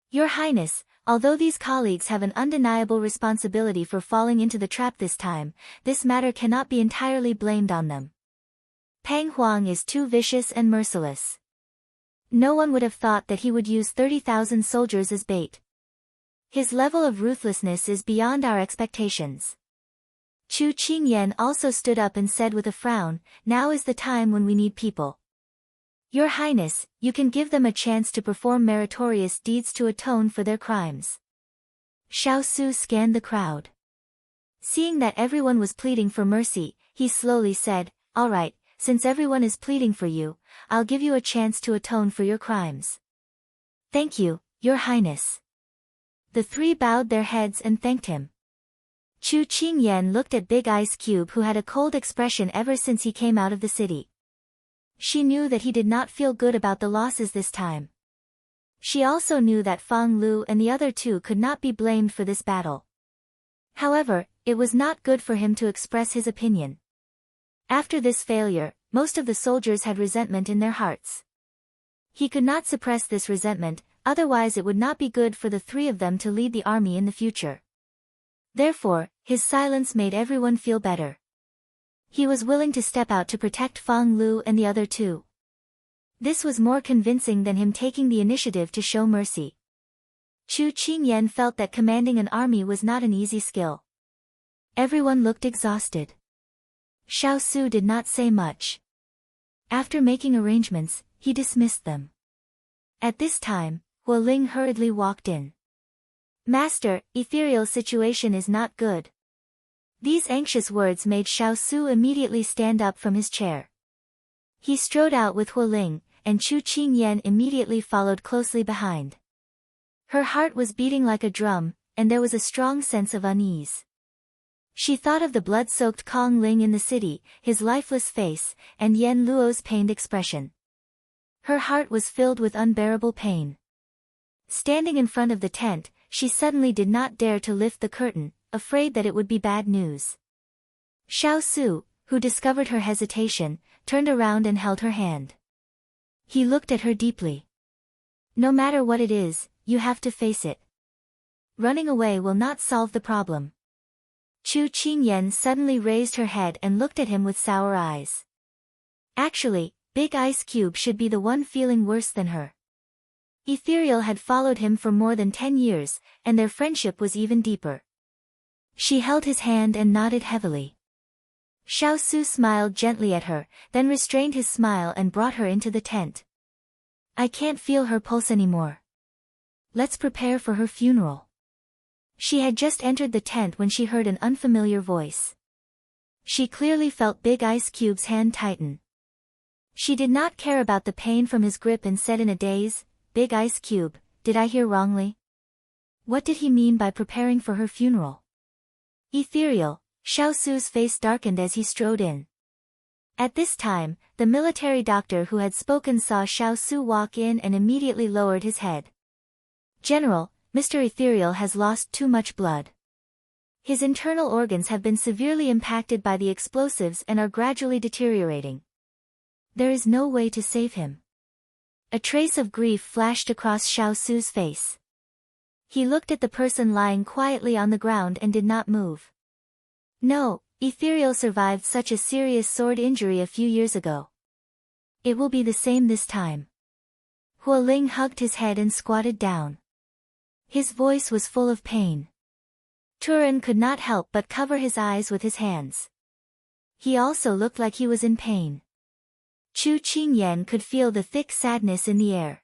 "Your Highness, although these colleagues have an undeniable responsibility for falling into the trap this time, this matter cannot be entirely blamed on them. Pang Huang is too vicious and merciless. No one would have thought that he would use 30,000 soldiers as bait. His level of ruthlessness is beyond our expectations." Chu Qingyan also stood up and said with a frown, "Now is the time when we need people. Your Highness, you can give them a chance to perform meritorious deeds to atone for their crimes." Xiao Su scanned the crowd. Seeing that everyone was pleading for mercy, he slowly said, "All right, since everyone is pleading for you, I'll give you a chance to atone for your crimes." "Thank you, Your Highness." The three bowed their heads and thanked him. Chu Qingyan looked at Big Ice Cube, who had a cold expression ever since he came out of the city. She knew that he did not feel good about the losses this time. She also knew that Fang Lu and the other two could not be blamed for this battle. However, it was not good for him to express his opinion. After this failure, most of the soldiers had resentment in their hearts. He could not suppress this resentment, otherwise it would not be good for the three of them to lead the army in the future. Therefore, his silence made everyone feel better. He was willing to step out to protect Fang Lu and the other two. This was more convincing than him taking the initiative to show mercy. Chu Qingyan felt that commanding an army was not an easy skill. Everyone looked exhausted. Xiao Su did not say much. After making arrangements, he dismissed them. At this time, Hu Ling hurriedly walked in. "Master, ethereal situation is not good." These anxious words made Xiao Su immediately stand up from his chair. He strode out with Hu Ling, and Chu Qingyan immediately followed closely behind. Her heart was beating like a drum, and there was a strong sense of unease. She thought of the blood-soaked Kong Ling in the city, his lifeless face, and Yen Luo's pained expression. Her heart was filled with unbearable pain. Standing in front of the tent, she suddenly did not dare to lift the curtain, afraid that it would be bad news. Xiao Su, who discovered her hesitation, turned around and held her hand. He looked at her deeply. "No matter what it is, you have to face it. Running away will not solve the problem." Chu Qingyan suddenly raised her head and looked at him with sour eyes. Actually, Big Ice Cube should be the one feeling worse than her. Ethereal had followed him for more than 10 years, and their friendship was even deeper. She held his hand and nodded heavily. Xiao Su smiled gently at her, then restrained his smile and brought her into the tent. "I can't feel her pulse anymore. Let's prepare for her funeral." She had just entered the tent when she heard an unfamiliar voice. She clearly felt Big Ice Cube's hand tighten. She did not care about the pain from his grip and said in a daze, "Big Ice Cube, did I hear wrongly? What did he mean by preparing for her funeral?" Ethereal, Xiao Su's face darkened as he strode in. At this time, the military doctor who had spoken saw Xiao Su walk in and immediately lowered his head. General, Mr. Ethereal has lost too much blood. His internal organs have been severely impacted by the explosives and are gradually deteriorating. There is no way to save him. A trace of grief flashed across Xiao Su's face. He looked at the person lying quietly on the ground and did not move. No, Ethereal survived such a serious sword injury a few years ago. It will be the same this time. Hualing hugged his head and squatted down. His voice was full of pain. Turan could not help but cover his eyes with his hands. He also looked like he was in pain. Chu Qingyan could feel the thick sadness in the air.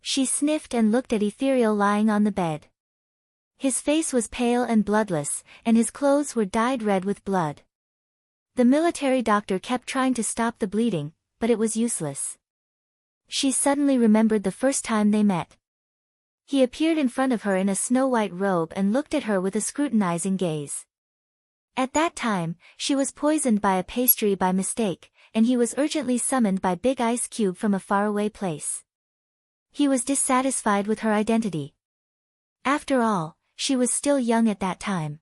She sniffed and looked at Ethereal lying on the bed. His face was pale and bloodless, and his clothes were dyed red with blood. The military doctor kept trying to stop the bleeding, but it was useless. She suddenly remembered the first time they met. He appeared in front of her in a snow-white robe and looked at her with a scrutinizing gaze. At that time, she was poisoned by a pastry by mistake, and he was urgently summoned by Big Ice Cube from a faraway place. He was dissatisfied with her identity. After all, she was still young at that time.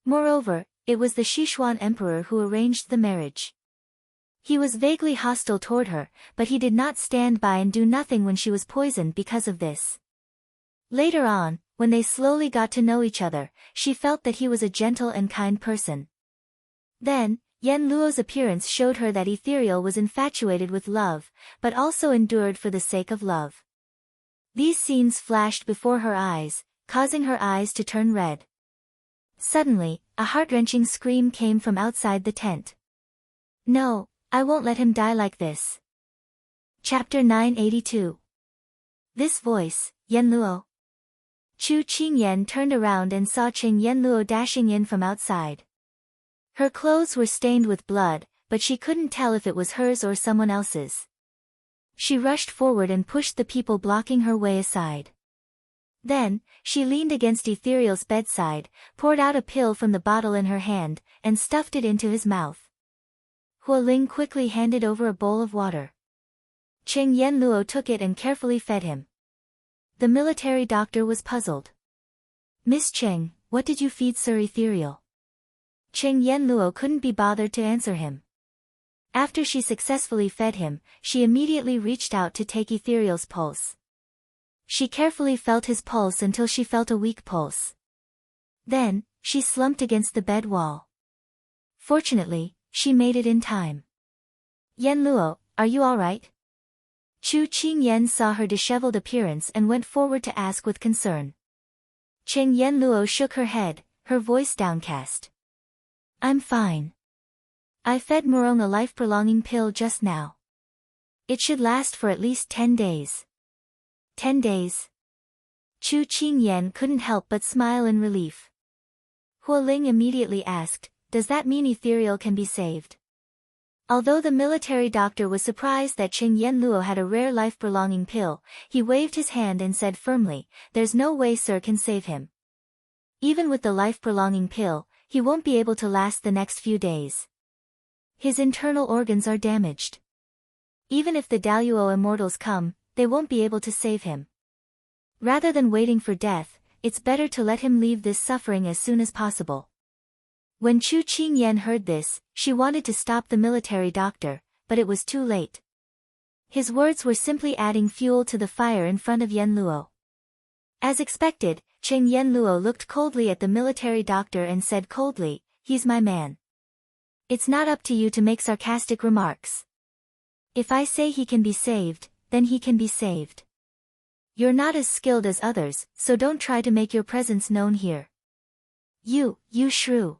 Moreover, it was the Sichuan emperor who arranged the marriage. He was vaguely hostile toward her, but he did not stand by and do nothing when she was poisoned because of this. Later on, when they slowly got to know each other, she felt that he was a gentle and kind person. Then, Yen Luo's appearance showed her that Ethereal was infatuated with love, but also endured for the sake of love. These scenes flashed before her eyes, causing her eyes to turn red. Suddenly, a heart-wrenching scream came from outside the tent. No, I won't let him die like this. Chapter 982. This voice, Yen Luo. Chu Qingyan turned around and saw Qing Yen Luo dashing in from outside. Her clothes were stained with blood, but she couldn't tell if it was hers or someone else's. She rushed forward and pushed the people blocking her way aside. Then, she leaned against Ethereal's bedside, poured out a pill from the bottle in her hand, and stuffed it into his mouth. Hualing quickly handed over a bowl of water. Qing Yen Luo took it and carefully fed him. The military doctor was puzzled. Miss Qing, what did you feed Sir Ethereal? Qing Yen Luo couldn't be bothered to answer him. After she successfully fed him, she immediately reached out to take Ethereal's pulse. She carefully felt his pulse until she felt a weak pulse. Then, she slumped against the bed wall. Fortunately, she made it in time. Yen Luo, are you all right? Chu Qingyan saw her disheveled appearance and went forward to ask with concern. Qing Yen Luo shook her head, her voice downcast. I'm fine. I fed Murong a life-prolonging pill just now. It should last for at least 10 days. 10 days? Chu Qingyan couldn't help but smile in relief. Hualing immediately asked, does that mean Ethereal can be saved? Although the military doctor was surprised that Qing Yen Luo had a rare life-prolonging pill, he waved his hand and said firmly, there's no way Sir can save him. Even with the life-prolonging pill, he won't be able to last the next few days. His internal organs are damaged. Even if the Daluo immortals come, they won't be able to save him. Rather than waiting for death, it's better to let him leave this suffering as soon as possible. When Chu Qingyan heard this, she wanted to stop the military doctor, but it was too late. His words were simply adding fuel to the fire in front of Yen Luo. As expected, Qing Yen Luo looked coldly at the military doctor and said coldly, he's my man. It's not up to you to make sarcastic remarks. If I say he can be saved, then he can be saved. You're not as skilled as others, so don't try to make your presence known here. You shrew.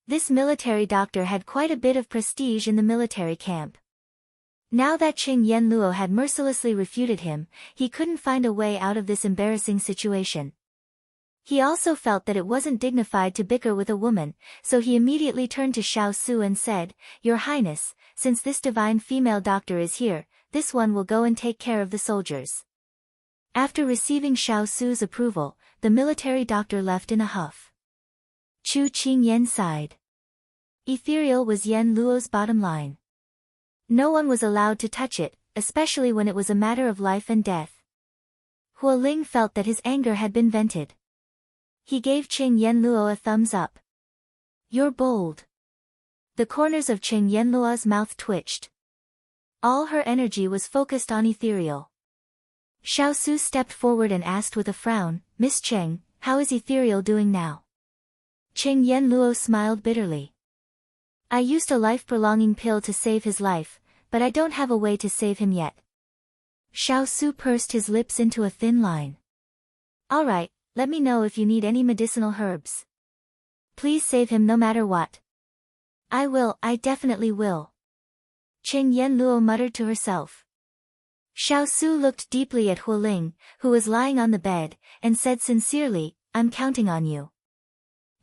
This military doctor had quite a bit of prestige in the military camp. Now that Qing Yen Luo had mercilessly refuted him, he couldn't find a way out of this embarrassing situation. He also felt that it wasn't dignified to bicker with a woman, so he immediately turned to Xiao Su and said, Your Highness, since this divine female doctor is here, this one will go and take care of the soldiers. After receiving Xiao Su's approval, the military doctor left in a huff. Chu Qingyan sighed. Ethereal was Yen Luo's bottom line. No one was allowed to touch it, especially when it was a matter of life and death. Huo Ling felt that his anger had been vented. He gave Qing Yenluo a thumbs up. You're bold. The corners of Qing Yenluo's mouth twitched. All her energy was focused on Ethereal. Xiao Su stepped forward and asked with a frown, Miss Cheng, how is Ethereal doing now? Qing Yenluo smiled bitterly. I used a life-prolonging pill to save his life, but I don't have a way to save him yet. Xiao Su pursed his lips into a thin line. Alright, let me know if you need any medicinal herbs. Please save him no matter what. I definitely will. Qing Yenluo muttered to herself. Xiao Su looked deeply at Huo Ling, who was lying on the bed, and said sincerely, I'm counting on you.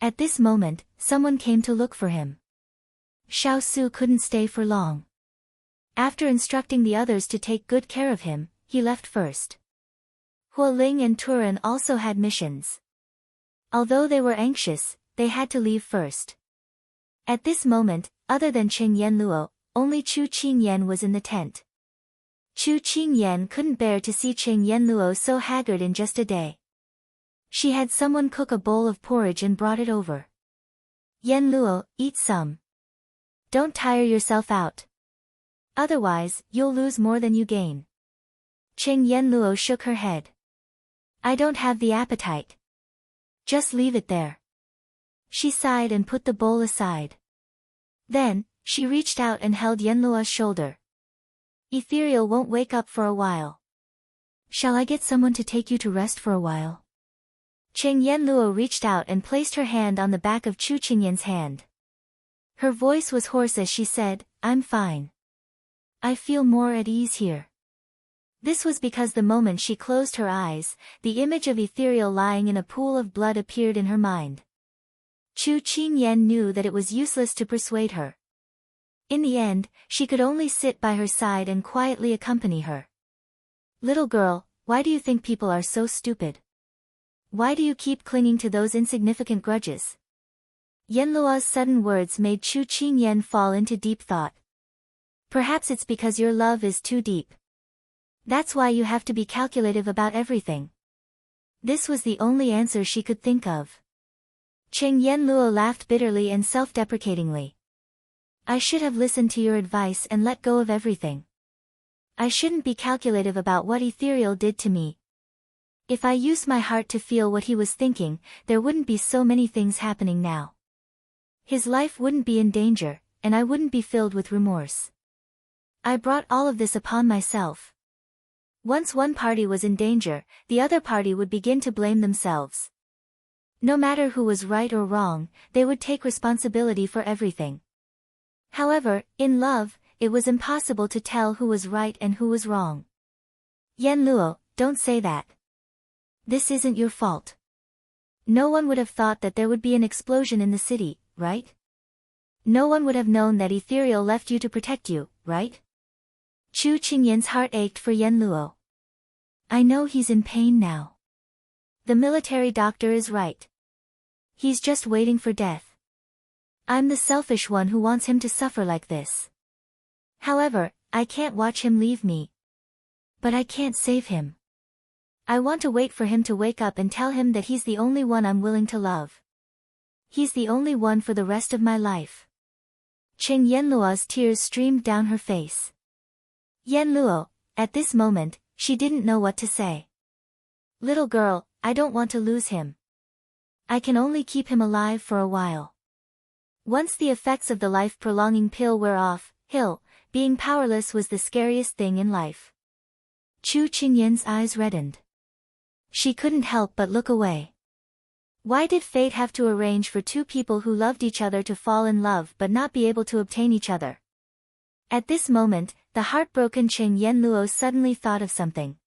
At this moment, someone came to look for him. Xiao Su couldn't stay for long. After instructing the others to take good care of him, he left first. Huo Ling and Turan also had missions. Although they were anxious, they had to leave first. At this moment, other than Qing Yenluo, only Chu Qingyan was in the tent. Chu Qingyan couldn't bear to see Qing Yenluo so haggard in just a day. She had someone cook a bowl of porridge and brought it over. Yenluo, eat some. Don't tire yourself out. Otherwise, you'll lose more than you gain. Qing Yenluo shook her head. I don't have the appetite. Just leave it there. She sighed and put the bowl aside. Then, she reached out and held Yenluo's shoulder. Ethereal won't wake up for a while. Shall I get someone to take you to rest for a while? Qing Yenluo reached out and placed her hand on the back of Chu Qingyan's hand. Her voice was hoarse as she said, I'm fine. I feel more at ease here. This was because the moment she closed her eyes, the image of Ethereal lying in a pool of blood appeared in her mind. Chu Qingyan knew that it was useless to persuade her. In the end, she could only sit by her side and quietly accompany her. Little girl, why do you think people are so stupid? Why do you keep clinging to those insignificant grudges? Yenluo's sudden words made Chu Qingyan fall into deep thought. Perhaps it's because your love is too deep. That's why you have to be calculative about everything. This was the only answer she could think of. Qing Yenluo laughed bitterly and self-deprecatingly. I should have listened to your advice and let go of everything. I shouldn't be calculative about what Ethereal did to me. If I used my heart to feel what he was thinking, there wouldn't be so many things happening now. His life wouldn't be in danger, and I wouldn't be filled with remorse. I brought all of this upon myself. Once one party was in danger, the other party would begin to blame themselves. No matter who was right or wrong, they would take responsibility for everything. However, in love, it was impossible to tell who was right and who was wrong. Yenluo, don't say that. This isn't your fault. No one would have thought that there would be an explosion in the city, right? No one would have known that Ethereal left you to protect you, right? Chu Qingyan's heart ached for Yenluo. I know he's in pain now. The military doctor is right. He's just waiting for death. I'm the selfish one who wants him to suffer like this. However, I can't watch him leave me. But I can't save him. I want to wait for him to wake up and tell him that he's the only one I'm willing to love. He's the only one for the rest of my life. Qing Yenluo's tears streamed down her face. Yenluo, at this moment, she didn't know what to say. Little girl, I don't want to lose him. I can only keep him alive for a while. Once the effects of the life-prolonging pill wear off, being powerless was the scariest thing in life. Chu Qingyan's eyes reddened. She couldn't help but look away. Why did fate have to arrange for two people who loved each other to fall in love but not be able to obtain each other? At this moment, the heartbroken Qing Yenluo suddenly thought of something.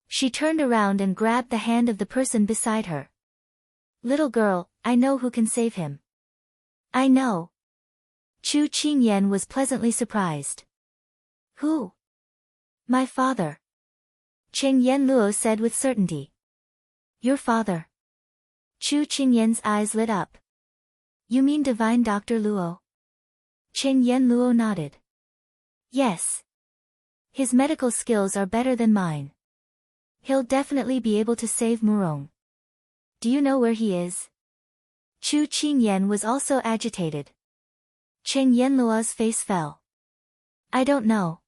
She turned around and grabbed the hand of the person beside her. Little girl, I know who can save him. I know. Chu Qingyan was pleasantly surprised. Who? My father. Qing Yenluo said with certainty. Your father. Chu Qingyan's eyes lit up. You mean Divine Dr. Luo? Qing Yen Luo nodded. Yes. His medical skills are better than mine. He'll definitely be able to save Murong. Do you know where he is? Chu Qingyan was also agitated. Qing Yenluo's face fell. I don't know.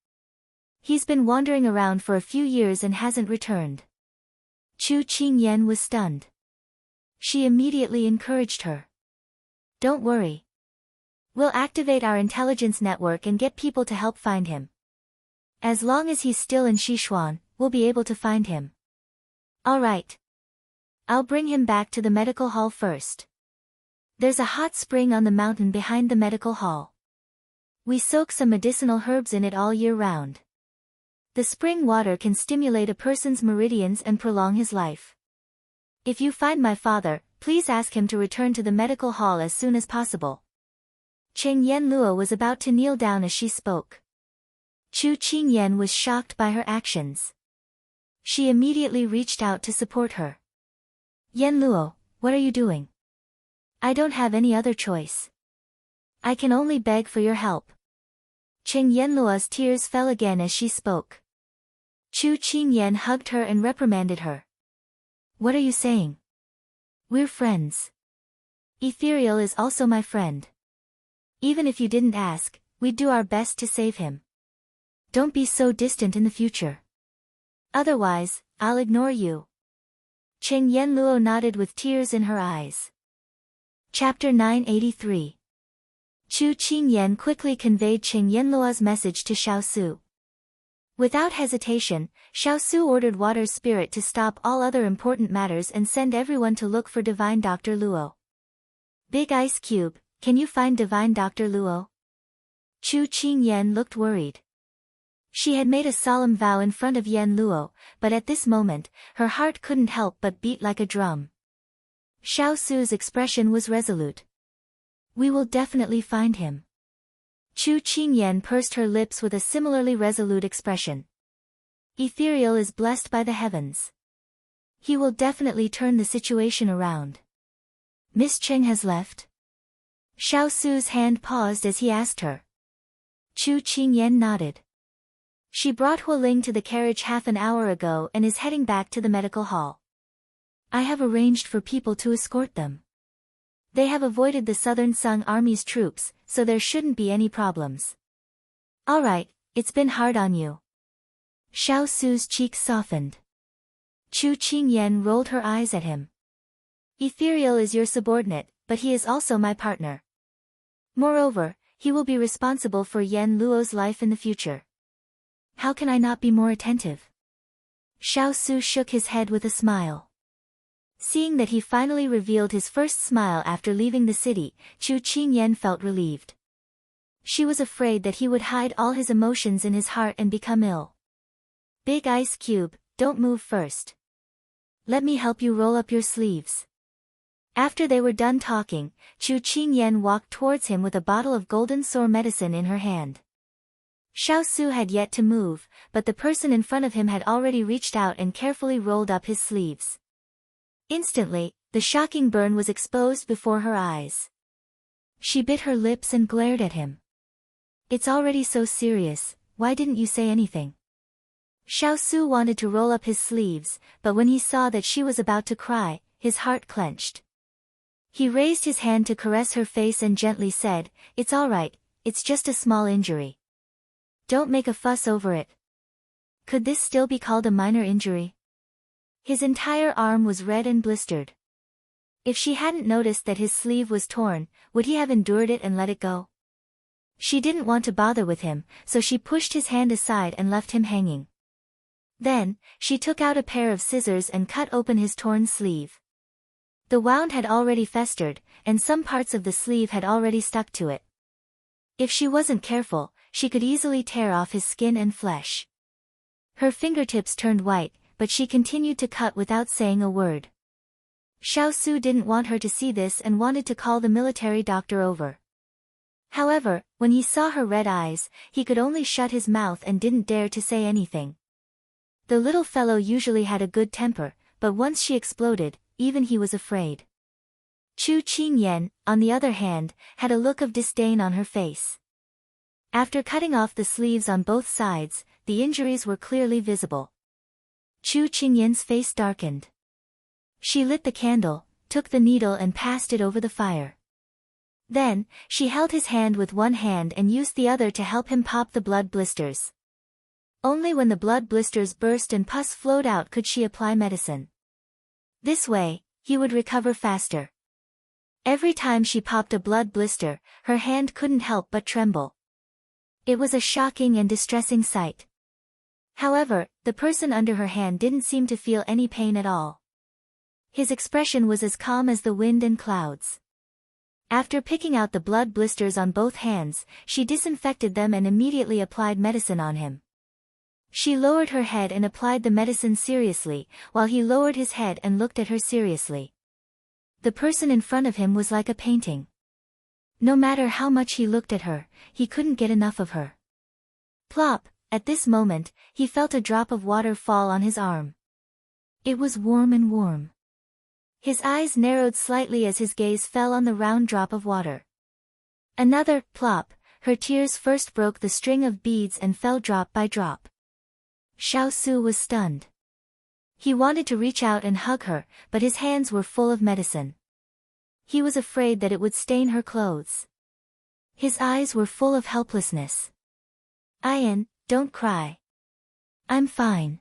He's been wandering around for a few years and hasn't returned. Chu Qingyan was stunned. She immediately encouraged her. Don't worry. We'll activate our intelligence network and get people to help find him. As long as he's still in Sichuan, we'll be able to find him. All right. I'll bring him back to the medical hall first. There's a hot spring on the mountain behind the medical hall. We soak some medicinal herbs in it all year round. The spring water can stimulate a person's meridians and prolong his life. If you find my father, please ask him to return to the medical hall as soon as possible. Qing Yenluo was about to kneel down as she spoke. Chu Qingyan was shocked by her actions. She immediately reached out to support her. Yenluo, what are you doing? I don't have any other choice. I can only beg for your help. Qing Yenluo's tears fell again as she spoke. Chu Qingyan hugged her and reprimanded her. What are you saying? We're friends. Ethereal is also my friend. Even if you didn't ask, we'd do our best to save him. Don't be so distant in the future. Otherwise, I'll ignore you. Qing Yenluo nodded with tears in her eyes. Chapter 983. Chu Qingyan quickly conveyed Qing Yenluo's message to Xiaosu. Without hesitation, Xiaosu ordered Water's spirit to stop all other important matters and send everyone to look for Divine Dr. Luo. Big Ice Cube, can you find Divine Dr. Luo? Chu Qingyan looked worried. She had made a solemn vow in front of Yen Luo, but at this moment, her heart couldn't help but beat like a drum. Xiaosu's expression was resolute. We will definitely find him. Chu Qingyan pursed her lips with a similarly resolute expression. Ethereal is blessed by the heavens. He will definitely turn the situation around. Miss Cheng has left? Xiaosu's hand paused as he asked her. Chu Qingyan nodded. She brought Hualing to the carriage half an hour ago and is heading back to the medical hall. I have arranged for people to escort them. They have avoided the Southern Sung Army's troops, so there shouldn't be any problems. All right, it's been hard on you. Xiaosu's cheeks softened. Chu Qingyan rolled her eyes at him. Ethereal is your subordinate, but he is also my partner. Moreover, he will be responsible for Yen Luo's life in the future. How can I not be more attentive? Xiaosu shook his head with a smile. Seeing that he finally revealed his first smile after leaving the city, Chu Qingyan felt relieved. She was afraid that he would hide all his emotions in his heart and become ill. Big Ice Cube, don't move first. Let me help you roll up your sleeves. After they were done talking, Chu Qingyan walked towards him with a bottle of golden sore medicine in her hand. Xiaosu had yet to move, but the person in front of him had already reached out and carefully rolled up his sleeves. Instantly, the shocking burn was exposed before her eyes. She bit her lips and glared at him. It's already so serious, why didn't you say anything? Xiaosu wanted to roll up his sleeves, but when he saw that she was about to cry, his heart clenched. He raised his hand to caress her face and gently said, It's all right, it's just a small injury. Don't make a fuss over it. Could this still be called a minor injury? His entire arm was red and blistered. If she hadn't noticed that his sleeve was torn, would he have endured it and let it go? She didn't want to bother with him, so she pushed his hand aside and left him hanging. Then, she took out a pair of scissors and cut open his torn sleeve. The wound had already festered, and some parts of the sleeve had already stuck to it. If she wasn't careful, she could easily tear off his skin and flesh. Her fingertips turned white, but she continued to cut without saying a word. Xiaosu didn't want her to see this and wanted to call the military doctor over. However, when he saw her red eyes, he could only shut his mouth and didn't dare to say anything. The little fellow usually had a good temper, but once she exploded, even he was afraid. Chu Qingyan, on the other hand, had a look of disdain on her face. After cutting off the sleeves on both sides, the injuries were clearly visible. Chu Qingyan's face darkened. She lit the candle, took the needle and passed it over the fire. Then, she held his hand with one hand and used the other to help him pop the blood blisters. Only when the blood blisters burst and pus flowed out could she apply medicine. This way, he would recover faster. Every time she popped a blood blister, her hand couldn't help but tremble. It was a shocking and distressing sight. However, the person under her hand didn't seem to feel any pain at all. His expression was as calm as the wind and clouds. After picking out the blood blisters on both hands, she disinfected them and immediately applied medicine on him. She lowered her head and applied the medicine seriously, while he lowered his head and looked at her seriously. The person in front of him was like a painting. No matter how much he looked at her, he couldn't get enough of her. Plop! At this moment, he felt a drop of water fall on his arm. It was warm and warm. His eyes narrowed slightly as his gaze fell on the round drop of water. Another plop! Her tears first broke the string of beads and fell drop by drop. Xiao Su was stunned. He wanted to reach out and hug her, but his hands were full of medicine. He was afraid that it would stain her clothes. His eyes were full of helplessness. Ayan, don't cry. I'm fine.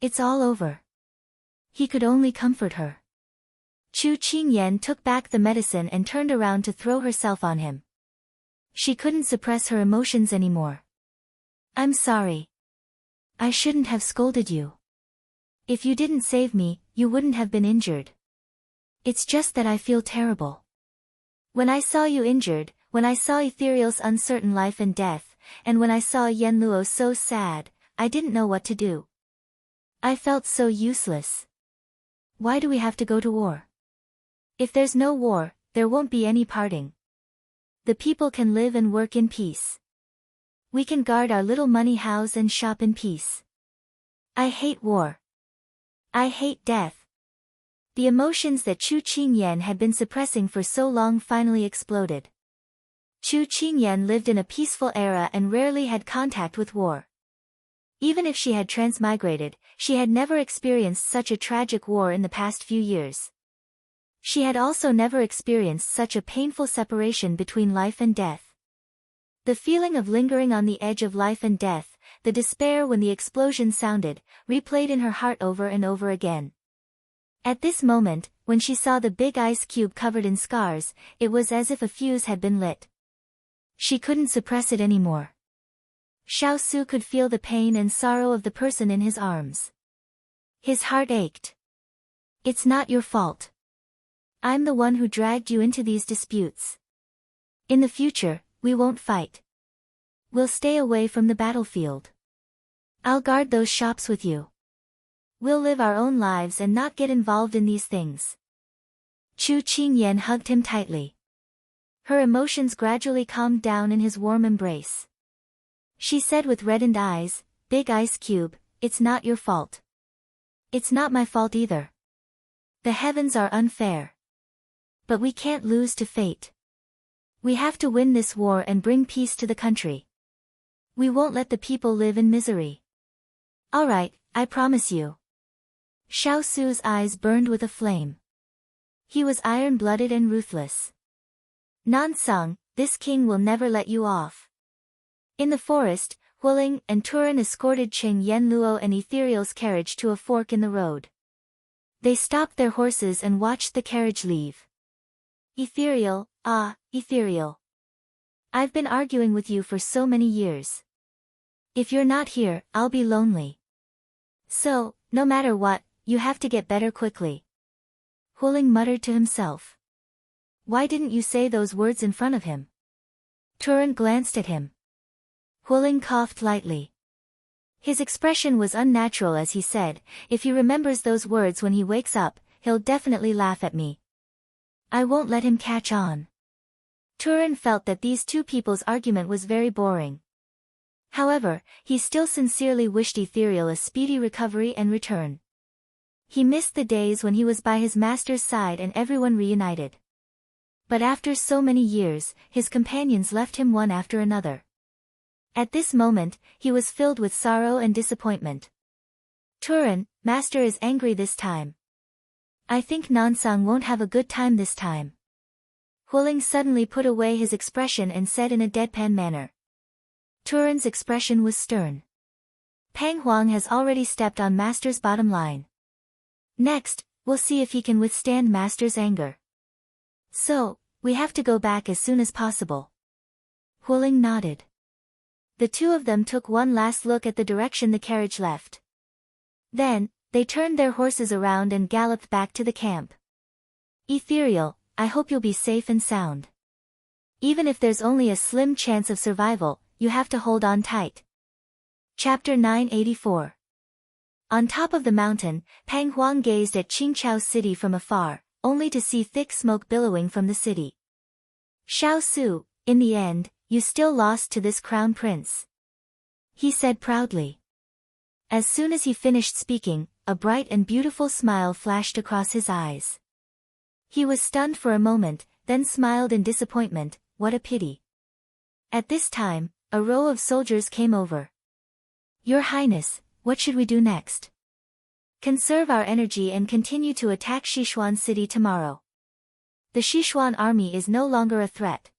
It's all over. He could only comfort her. Chu Qingyan took back the medicine and turned around to throw herself on him. She couldn't suppress her emotions anymore. I'm sorry. I shouldn't have scolded you. If you didn't save me, you wouldn't have been injured. It's just that I feel terrible. When I saw you injured, when I saw Ethereal's uncertain life and death, and when I saw Yenluo so sad, I didn't know what to do. I felt so useless. Why do we have to go to war? If there's no war, there won't be any parting. The people can live and work in peace. We can guard our little money house and shop in peace. I hate war. I hate death. The emotions that Chu Qingyan had been suppressing for so long finally exploded. Chu Qingyan lived in a peaceful era and rarely had contact with war. Even if she had transmigrated, she had never experienced such a tragic war in the past few years. She had also never experienced such a painful separation between life and death. The feeling of lingering on the edge of life and death, the despair when the explosion sounded, replayed in her heart over and over again. At this moment, when she saw the big ice cube covered in scars, it was as if a fuse had been lit. She couldn't suppress it anymore. Xiao Su could feel the pain and sorrow of the person in his arms. His heart ached. It's not your fault. I'm the one who dragged you into these disputes. In the future, we won't fight. We'll stay away from the battlefield. I'll guard those shops with you. We'll live our own lives and not get involved in these things. Chu Qingyan hugged him tightly. Her emotions gradually calmed down in his warm embrace. She said with reddened eyes, Big Ice Cube, it's not your fault. It's not my fault either. The heavens are unfair. But we can't lose to fate. We have to win this war and bring peace to the country. We won't let the people live in misery. All right, I promise you. Xiao Su's eyes burned with a flame. He was iron-blooded and ruthless. Nansung, this king will never let you off. In the forest, Huling and Turan escorted Qing Yenluo and Ethereal's carriage to a fork in the road. They stopped their horses and watched the carriage leave. Ethereal, Ethereal. I've been arguing with you for so many years. If you're not here, I'll be lonely. So, no matter what, you have to get better quickly. Huling muttered to himself. Why didn't you say those words in front of him? Turan glanced at him. Huling coughed lightly. His expression was unnatural as he said, if he remembers those words when he wakes up, he'll definitely laugh at me. I won't let him catch on. Turan felt that these two people's argument was very boring. However, he still sincerely wished Ethereal a speedy recovery and return. He missed the days when he was by his master's side and everyone reunited. But after so many years, his companions left him one after another. At this moment, he was filled with sorrow and disappointment. Turan, master is angry this time. I think Nansang won't have a good time this time. Huling suddenly put away his expression and said in a deadpan manner. Turan's expression was stern. Pang Huang has already stepped on master's bottom line. Next, we'll see if he can withstand master's anger. So, we have to go back as soon as possible. Huling nodded. The two of them took one last look at the direction the carriage left. Then, they turned their horses around and galloped back to the camp. Ethereal, I hope you'll be safe and sound. Even if there's only a slim chance of survival, you have to hold on tight. Chapter 984. On top of the mountain, Pang Huang gazed at Qingchao City from afar, only to see thick smoke billowing from the city. Xiao Su, in the end, you still lost to this crown prince. He said proudly. As soon as he finished speaking, a bright and beautiful smile flashed across his eyes. He was stunned for a moment, then smiled in disappointment. What a pity. At this time, a row of soldiers came over. Your Highness, what should we do next? Conserve our energy and continue to attack Sichuan City tomorrow. The Sichuan army is no longer a threat.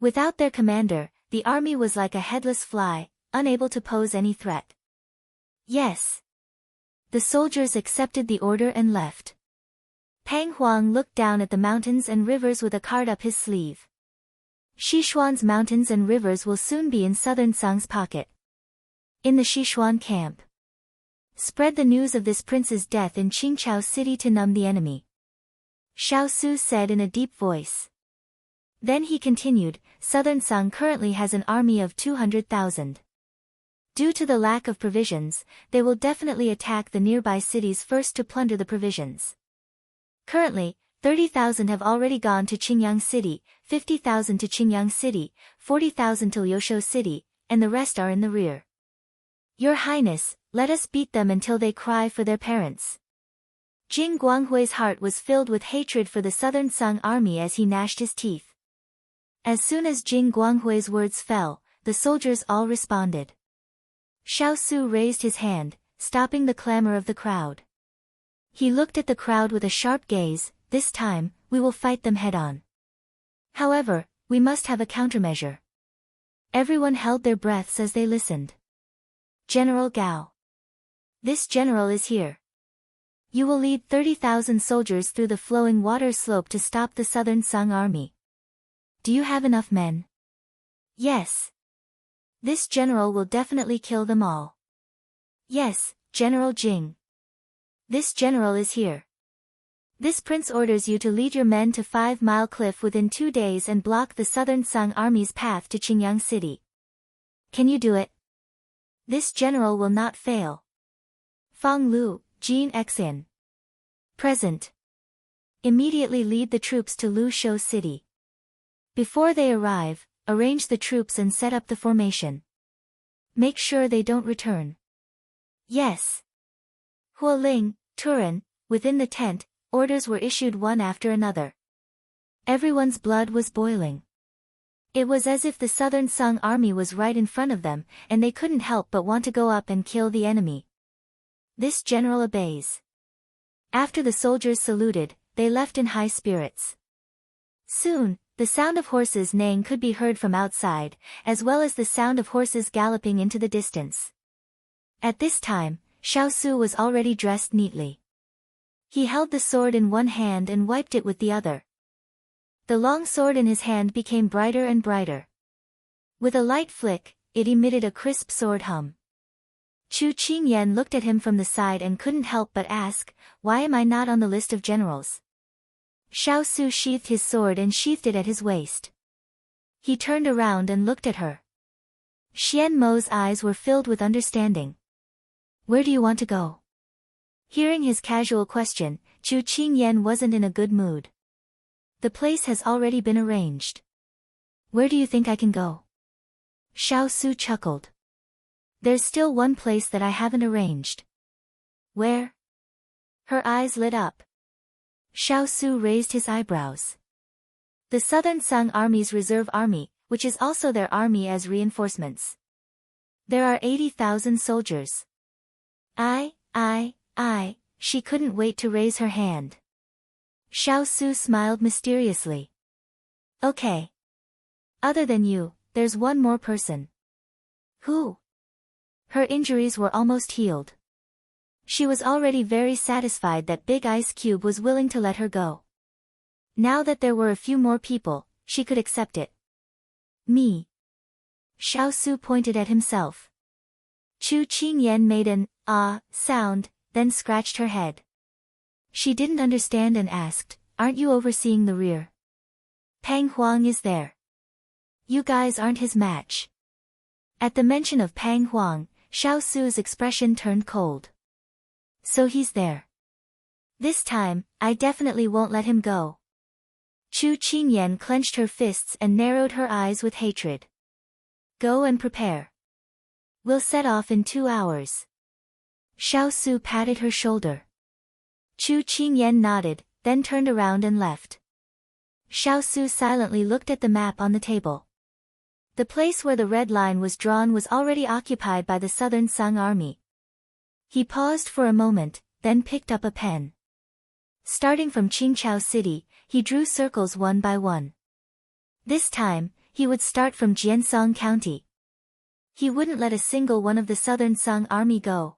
Without their commander, the army was like a headless fly, unable to pose any threat. Yes. The soldiers accepted the order and left. Pang Huang looked down at the mountains and rivers with a card up his sleeve. Sichuan's mountains and rivers will soon be in southern Sang's pocket. In the Sichuan camp. Spread the news of this prince's death in Qingchao City to numb the enemy. Xiao Su said in a deep voice. Then he continued, Southern Sang currently has an army of 200,000. Due to the lack of provisions, they will definitely attack the nearby cities first to plunder the provisions. Currently, 30,000 have already gone to Qingyang City, 50,000 to Qingyang City, 40,000 to Liushou City, and the rest are in the rear. Your Highness, let us beat them until they cry for their parents. Jing Guanghui's heart was filled with hatred for the Southern Sung army as he gnashed his teeth. As soon as Jing Guanghui's words fell, the soldiers all responded. Xiao Su raised his hand, stopping the clamor of the crowd. He looked at the crowd with a sharp gaze. This time, we will fight them head-on. However, we must have a countermeasure. Everyone held their breaths as they listened. General Gao. This general is here. You will lead 30,000 soldiers through the flowing water slope to stop the Southern Sung army. Do you have enough men? Yes. This general will definitely kill them all. Yes, General Jing. This general is here. This prince orders you to lead your men to 5 Mile Cliff within 2 days and block the Southern Sung army's path to Qingyang City. Can you do it? This general will not fail. Fang Lu, Jean Xin. Present. Immediately lead the troops to Liushou City. Before they arrive, arrange the troops and set up the formation. Make sure they don't return. Yes. Hualing, Turan, within the tent, orders were issued one after another. Everyone's blood was boiling. It was as if the Southern Sung army was right in front of them, and they couldn't help but want to go up and kill the enemy. This general obeys. After the soldiers saluted, they left in high spirits. Soon, the sound of horses neighing could be heard from outside, as well as the sound of horses galloping into the distance. At this time, Xiao Su was already dressed neatly. He held the sword in one hand and wiped it with the other. The long sword in his hand became brighter and brighter. With a light flick, it emitted a crisp sword hum. Chu Qingyan looked at him from the side and couldn't help but ask, why am I not on the list of generals? Xiao Su sheathed his sword and sheathed it at his waist. He turned around and looked at her. Xian Mo's eyes were filled with understanding. Where do you want to go? Hearing his casual question, Chu Qingyan wasn't in a good mood. The place has already been arranged. Where do you think I can go? Xiao Su chuckled. There's still one place that I haven't arranged. Where? Her eyes lit up. Xiao Su raised his eyebrows. The Southern Sung Army's reserve army, which is also their army as reinforcements. There are 80,000 soldiers. She couldn't wait to raise her hand. Xiao Su smiled mysteriously. Okay. Other than you, there's one more person. Who? Her injuries were almost healed. She was already very satisfied that Big Ice Cube was willing to let her go. Now that there were a few more people, she could accept it. Me. Xiao Su pointed at himself. Chu Qingyan made an sound, then scratched her head. She didn't understand and asked, aren't you overseeing the rear? Pang Huang is there. You guys aren't his match. At the mention of Pang Huang, Xiao Su's expression turned cold. So he's there. This time, I definitely won't let him go. Chu Qingyan clenched her fists and narrowed her eyes with hatred. Go and prepare. We'll set off in 2 hours. Xiao Su patted her shoulder. Chu Qingyan nodded, then turned around and left. Xiao Su silently looked at the map on the table. The place where the red line was drawn was already occupied by the Southern Sung Army. He paused for a moment, then picked up a pen. Starting from Qingchao City, he drew circles one by one. This time, he would start from Jiansong County. He wouldn't let a single one of the Southern Sung Army go.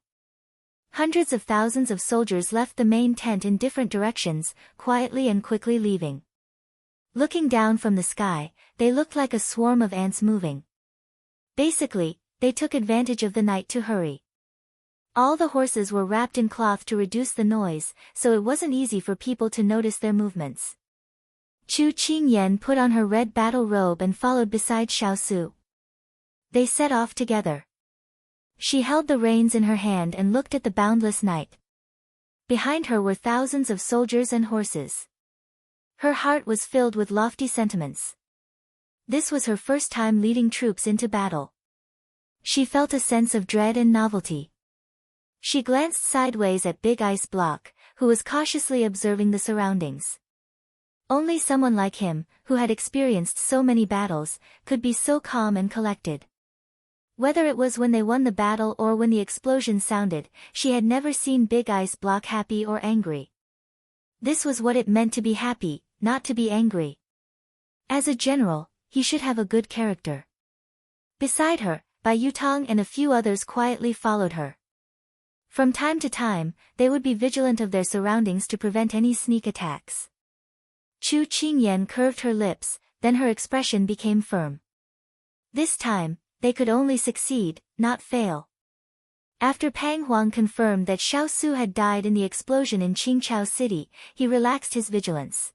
Hundreds of thousands of soldiers left the main tent in different directions, quietly and quickly leaving. Looking down from the sky, they looked like a swarm of ants moving. Basically, they took advantage of the night to hurry. All the horses were wrapped in cloth to reduce the noise, so it wasn't easy for people to notice their movements. Chu Qingyan put on her red battle robe and followed beside Xiao Su. They set off together. She held the reins in her hand and looked at the boundless night. Behind her were thousands of soldiers and horses. Her heart was filled with lofty sentiments. This was her first time leading troops into battle. She felt a sense of dread and novelty. She glanced sideways at Big Ice Block, who was cautiously observing the surroundings. Only someone like him, who had experienced so many battles, could be so calm and collected. Whether it was when they won the battle or when the explosion sounded, she had never seen Big Ice Block happy or angry. This was what it meant to be happy, not to be angry. As a general, he should have a good character. Beside her, Bai Yutong and a few others quietly followed her. From time to time, they would be vigilant of their surroundings to prevent any sneak attacks. Chu Qingyan curved her lips, then her expression became firm. This time, they could only succeed, not fail. After Pang Huang confirmed that Xiao Su had died in the explosion in Qingchao City, he relaxed his vigilance.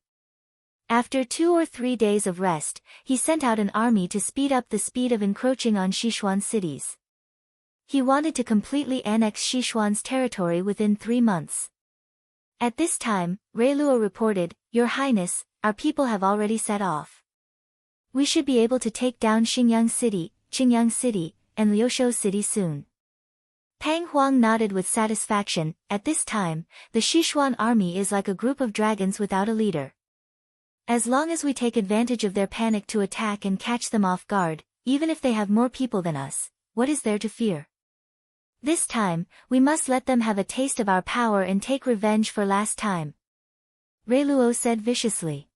After 2 or 3 days of rest, he sent out an army to speed up the speed of encroaching on Sichuan cities. He wanted to completely annex Sichuan's territory within 3 months. At this time, Reiluo reported, Your Highness, our people have already set off. We should be able to take down Qingyang City, and Liushou City soon. Pang Huang nodded with satisfaction. At this time, the Sichuan army is like a group of dragons without a leader. As long as we take advantage of their panic to attack and catch them off guard, even if they have more people than us, what is there to fear? This time, we must let them have a taste of our power and take revenge for last time. Reiluo said viciously.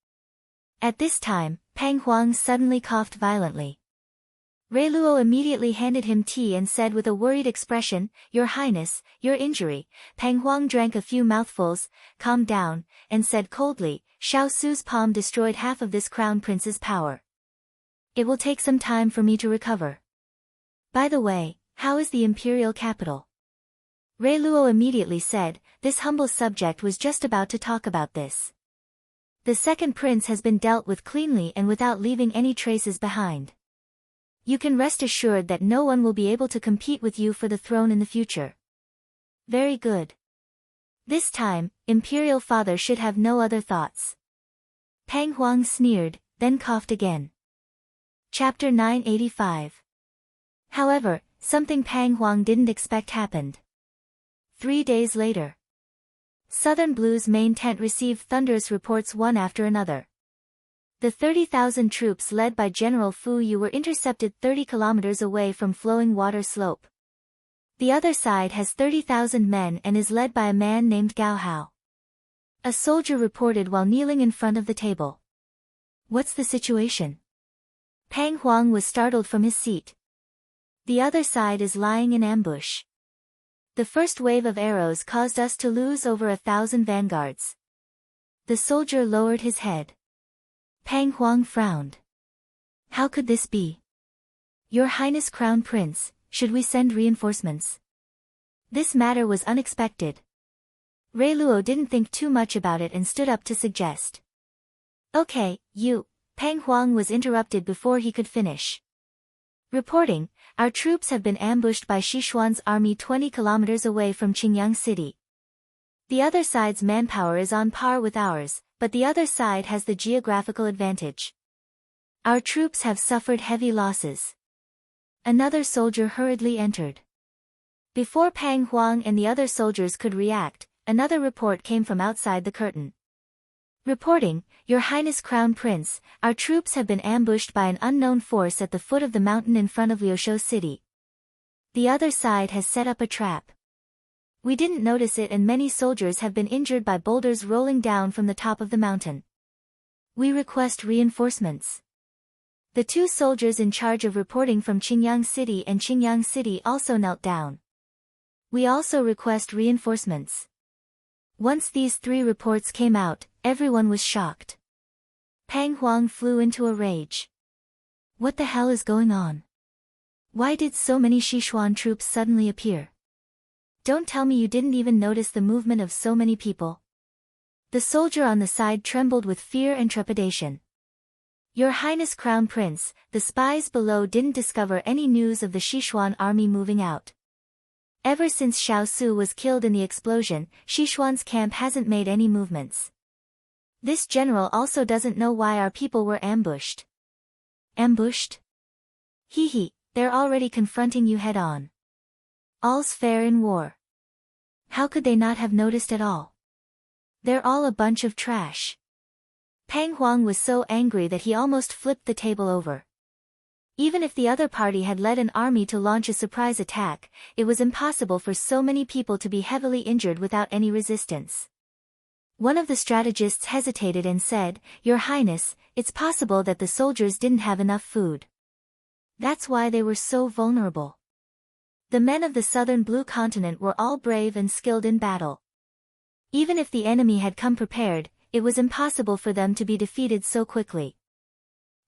At this time, Pang Huang suddenly coughed violently. Reiluo immediately handed him tea and said with a worried expression, Your Highness, your injury. Pang Huang drank a few mouthfuls, calmed down, and said coldly, Xiao Su's palm destroyed half of this crown prince's power. It will take some time for me to recover. By the way, how is the imperial capital? Reiluo immediately said, this humble subject was just about to talk about this. The second prince has been dealt with cleanly and without leaving any traces behind. You can rest assured that no one will be able to compete with you for the throne in the future. Very good. This time, imperial father should have no other thoughts. Pang Huang sneered, then coughed again. Chapter 985. However, something Pang Huang didn't expect happened. 3 days later. Southern Blue's main tent received thunderous reports one after another. The 30,000 troops led by General Fu Yu were intercepted 30 kilometers away from Flowing Water Slope. The other side has 30,000 men and is led by a man named Gao Hao. A soldier reported while kneeling in front of the table. What's the situation? Pang Huang was startled from his seat. The other side is lying in ambush. The first wave of arrows caused us to lose over 1,000 vanguards. The soldier lowered his head. Pang Huang frowned. How could this be? Your Highness Crown Prince, should we send reinforcements? This matter was unexpected. Rei Luo didn't think too much about it and stood up to suggest. Okay, you. Pang Huang was interrupted before he could finish. Reporting, our troops have been ambushed by Sichuan's army 20 kilometers away from Qingyang City. The other side's manpower is on par with ours, but the other side has the geographical advantage. Our troops have suffered heavy losses. Another soldier hurriedly entered. Before Pang Huang and the other soldiers could react, another report came from outside the curtain. Reporting, Your Highness Crown Prince, our troops have been ambushed by an unknown force at the foot of the mountain in front of Liushou City. The other side has set up a trap. We didn't notice it and many soldiers have been injured by boulders rolling down from the top of the mountain. We request reinforcements. The two soldiers in charge of reporting from Qingyang City and Qingyang City also knelt down. We also request reinforcements. Once these three reports came out, everyone was shocked. Pang Huang flew into a rage. What the hell is going on? Why did so many Sichuan troops suddenly appear? Don't tell me you didn't even notice the movement of so many people. The soldier on the side trembled with fear and trepidation. Your Highness Crown Prince, the spies below didn't discover any news of the Sichuan army moving out. Ever since Xiao Su was killed in the explosion, Sichuan's camp hasn't made any movements. This general also doesn't know why our people were ambushed. Ambushed? Hee, they're already confronting you head-on. All's fair in war. How could they not have noticed at all? They're all a bunch of trash. Pang Huang was so angry that he almost flipped the table over. Even if the other party had led an army to launch a surprise attack, it was impossible for so many people to be heavily injured without any resistance. One of the strategists hesitated and said, Your Highness, it's possible that the soldiers didn't have enough food. That's why they were so vulnerable. The men of the southern Blue Continent were all brave and skilled in battle. Even if the enemy had come prepared, it was impossible for them to be defeated so quickly.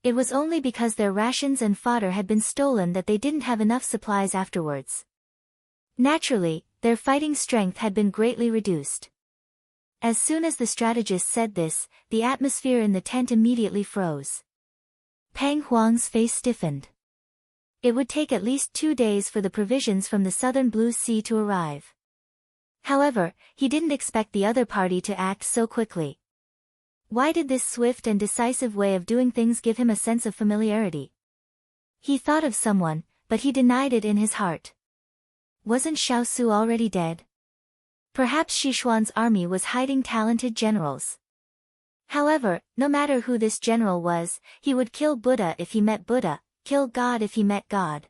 It was only because their rations and fodder had been stolen that they didn't have enough supplies afterwards. Naturally, their fighting strength had been greatly reduced. As soon as the strategist said this, the atmosphere in the tent immediately froze. Pang Huang's face stiffened. It would take at least 2 days for the provisions from the southern Blue Sea to arrive. However, he didn't expect the other party to act so quickly. Why did this swift and decisive way of doing things give him a sense of familiarity? He thought of someone, but he denied it in his heart. Wasn't Xiao Su already dead? Perhaps Sichuan's army was hiding talented generals. However, no matter who this general was, he would kill Buddha if he met Buddha, kill God if he met God.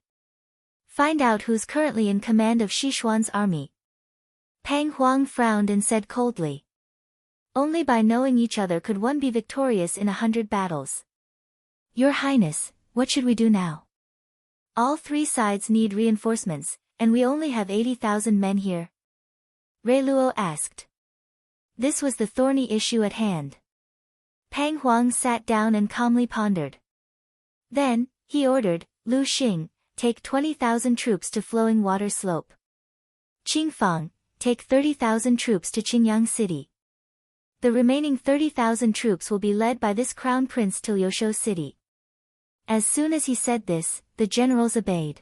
Find out who's currently in command of Sichuan's army. Pang Huang frowned and said coldly. Only by knowing each other could one be victorious in 100 battles. Your Highness, what should we do now? All three sides need reinforcements, and we only have 80,000 men here. Rei Luo asked. This was the thorny issue at hand. Pang Huang sat down and calmly pondered. Then, he ordered, Lu Xing, take 20,000 troops to Flowing Water Slope. Qing Fang, take 30,000 troops to Qingyang City. The remaining 30,000 troops will be led by this crown prince to Liushou City. As soon as he said this, the generals obeyed.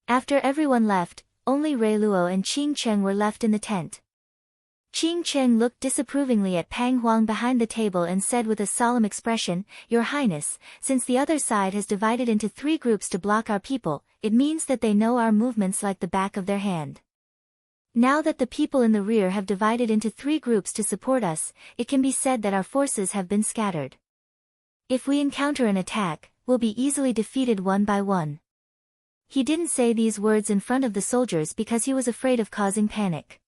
After everyone left, only Rei Luo and Qing Cheng were left in the tent. Qing Cheng looked disapprovingly at Pang Huang behind the table and said with a solemn expression, Your Highness, since the other side has divided into 3 groups to block our people, it means that they know our movements like the back of their hand. Now that the people in the rear have divided into 3 groups to support us, it can be said that our forces have been scattered. If we encounter an attack, we'll be easily defeated one by one. He didn't say these words in front of the soldiers because he was afraid of causing panic.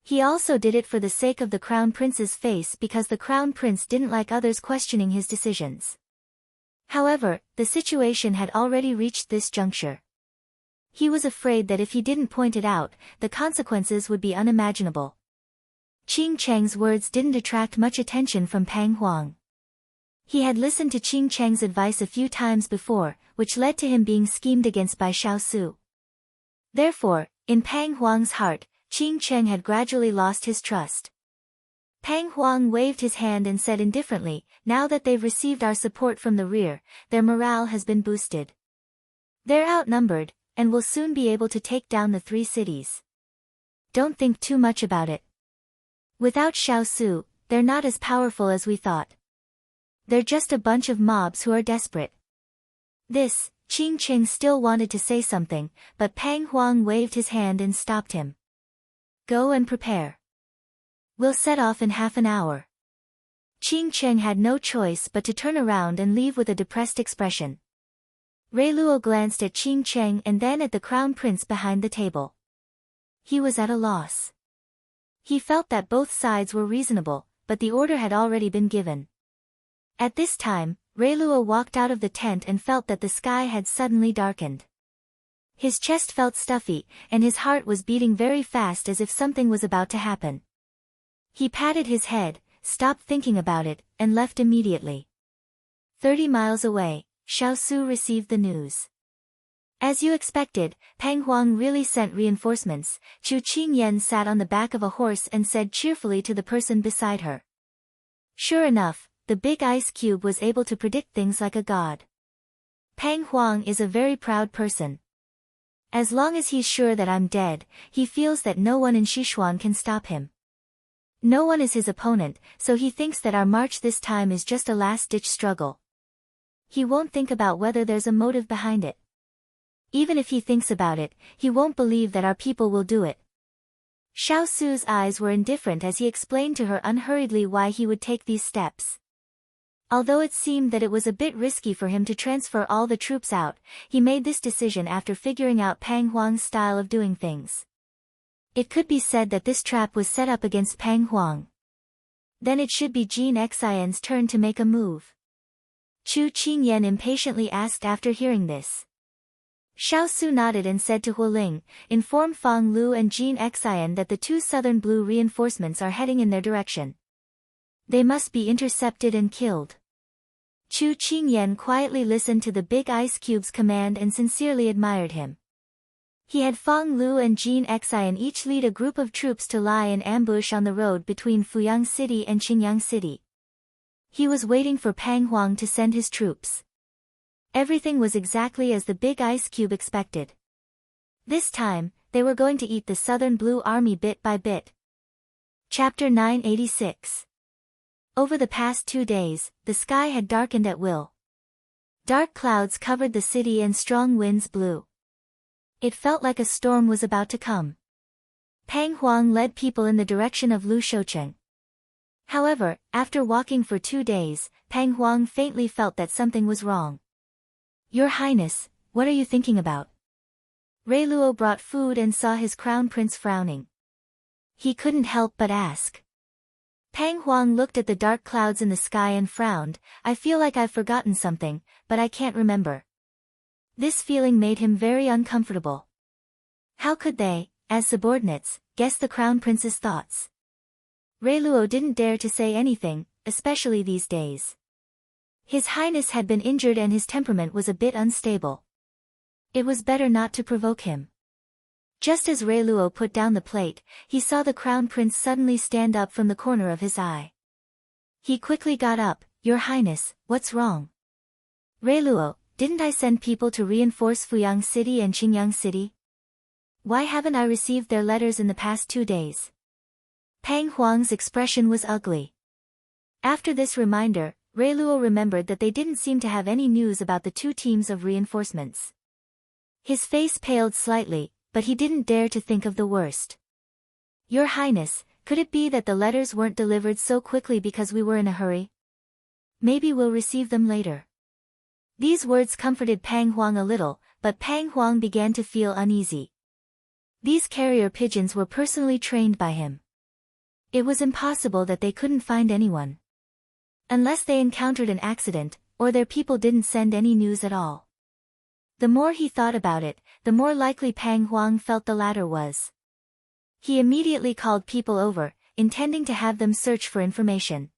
He also did it for the sake of the Crown Prince's face because the Crown Prince didn't like others questioning his decisions. However, the situation had already reached this juncture. He was afraid that if he didn't point it out, the consequences would be unimaginable. Qing Cheng's words didn't attract much attention from Pang Huang. He had listened to Qing Cheng's advice a few times before, which led to him being schemed against by Xiao Su. Therefore, in Pang Huang's heart, Qing Cheng had gradually lost his trust. Pang Huang waved his hand and said indifferently, now that they've received our support from the rear, their morale has been boosted. They're outnumbered, and will soon be able to take down the 3 cities. Don't think too much about it. Without Xiao Su, they're not as powerful as we thought. They're just a bunch of mobs who are desperate. Qing Cheng still wanted to say something, but Pang Huang waved his hand and stopped him. Go and prepare. We'll set off in half an hour. Qing Cheng had no choice but to turn around and leave with a depressed expression. Rui Luo glanced at Qing Cheng and then at the Crown Prince behind the table. He was at a loss. He felt that both sides were reasonable, but the order had already been given. At this time, Rui Luo walked out of the tent and felt that the sky had suddenly darkened. His chest felt stuffy, and his heart was beating very fast as if something was about to happen. He patted his head, stopped thinking about it, and left immediately. 30 miles away, Xiao Su received the news. As you expected, Pang Huang really sent reinforcements. Chu Qingyan sat on the back of a horse and said cheerfully to the person beside her. Sure enough, the big ice cube was able to predict things like a god. Pang Huang is a very proud person. As long as he's sure that I'm dead, he feels that no one in Sichuan can stop him. No one is his opponent, so he thinks that our march this time is just a last-ditch struggle. He won't think about whether there's a motive behind it. Even if he thinks about it, he won't believe that our people will do it. Xiao Su's eyes were indifferent as he explained to her unhurriedly why he would take these steps. Although it seemed that it was a bit risky for him to transfer all the troops out, he made this decision after figuring out Pang Huang's style of doing things. It could be said that this trap was set up against Pang Huang. Then it should be Jin Xian's turn to make a move. Chu Qingyan impatiently asked after hearing this. Xiao Su nodded and said to Hualing, inform Fang Lu and Jin Xian that the 2 southern blue reinforcements are heading in their direction. They must be intercepted and killed. Chu Qingyan quietly listened to the big ice cube's command and sincerely admired him. He had Fang Lu and Jin Xian each lead a group of troops to lie in ambush on the road between Fuyang City and Qingyang City. He was waiting for Pang Huang to send his troops. Everything was exactly as the big ice cube expected. This time, they were going to eat the Southern Blue Army bit by bit. Chapter 986. Over the past 2 days, the sky had darkened at will. Dark clouds covered the city and strong winds blew. It felt like a storm was about to come. Pang Huang led people in the direction of Lu Shoucheng. However, after walking for 2 days, Pang Huang faintly felt that something was wrong. Your Highness, what are you thinking about? Rui Luo brought food and saw his crown prince frowning. He couldn't help but ask. Pang Huang looked at the dark clouds in the sky and frowned. I feel like I've forgotten something, but I can't remember. This feeling made him very uncomfortable. How could they, as subordinates, guess the crown prince's thoughts? Rui Luo didn't dare to say anything, especially these days. His Highness had been injured and his temperament was a bit unstable. It was better not to provoke him. Just as Rui Luo put down the plate, he saw the crown prince suddenly stand up from the corner of his eye. He quickly got up. Your Highness, what's wrong? Rui Luo, didn't I send people to reinforce Fuyang City and Qingyang City? Why haven't I received their letters in the past 2 days? Pang Huang's expression was ugly. After this reminder, Rui Luo remembered that they didn't seem to have any news about the 2 teams of reinforcements. His face paled slightly, but he didn't dare to think of the worst. Your Highness, could it be that the letters weren't delivered so quickly because we were in a hurry? Maybe we'll receive them later. These words comforted Pang Huang a little, but Pang Huang began to feel uneasy. These carrier pigeons were personally trained by him. It was impossible that they couldn't find anyone. Unless they encountered an accident, or their people didn't send any news at all. The more he thought about it, the more likely Pang Huang felt the latter was. He immediately called people over, intending to have them search for information.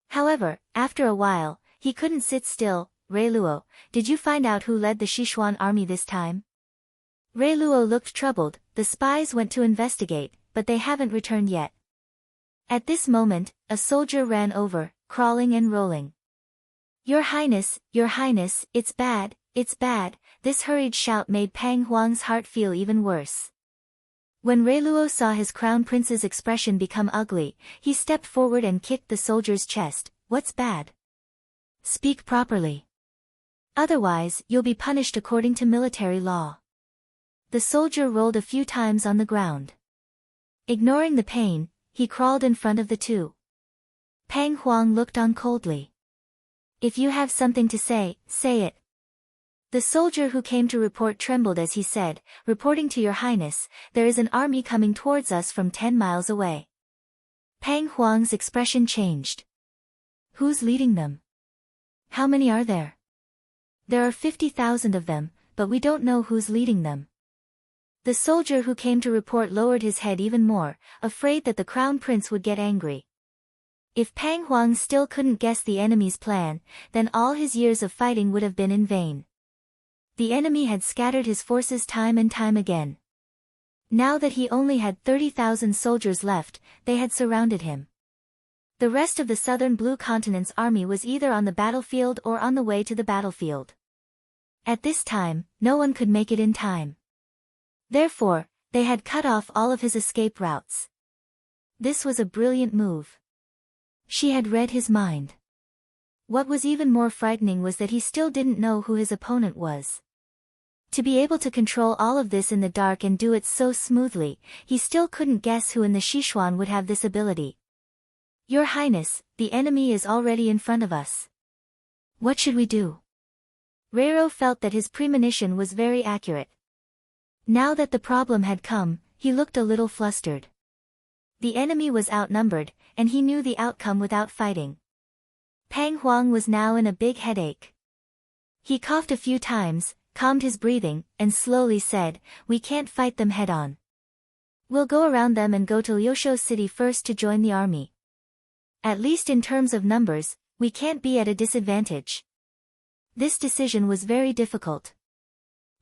However, after a while, he couldn't sit still. Rei Luo, did you find out who led the Sichuan army this time? Rei Luo looked troubled. The spies went to investigate, but they haven't returned yet. At this moment, a soldier ran over, crawling and rolling. Your Highness, it's bad, it's bad. This hurried shout made Pang Huang's heart feel even worse. When Rei Luo saw his crown prince's expression become ugly, he stepped forward and kicked the soldier's chest. What's bad? Speak properly. Otherwise, you'll be punished according to military law. The soldier rolled a few times on the ground. Ignoring the pain, he crawled in front of the two. Pang Huang looked on coldly. If you have something to say, say it. The soldier who came to report trembled as he said, reporting to Your Highness, there is an army coming towards us from 10 miles away. Pang Huang's expression changed. Who's leading them? How many are there? There are 50,000 of them, but we don't know who's leading them. The soldier who came to report lowered his head even more, afraid that the crown prince would get angry. If Pang Huang still couldn't guess the enemy's plan, then all his years of fighting would have been in vain. The enemy had scattered his forces time and time again. Now that he only had 30,000 soldiers left, they had surrounded him. The rest of the southern Blue Continent's army was either on the battlefield or on the way to the battlefield. At this time, no one could make it in time. Therefore, they had cut off all of his escape routes. This was a brilliant move. She had read his mind. What was even more frightening was that he still didn't know who his opponent was. To be able to control all of this in the dark and do it so smoothly, he still couldn't guess who in the Sichuan would have this ability. Your Highness, the enemy is already in front of us. What should we do? Reiro felt that his premonition was very accurate. Now that the problem had come, he looked a little flustered. The enemy was outnumbered, and he knew the outcome without fighting. Pang Huang was now in a big headache. He coughed a few times, calmed his breathing, and slowly said, we can't fight them head-on. We'll go around them and go to Liushou City first to join the army. At least in terms of numbers, we can't be at a disadvantage. This decision was very difficult.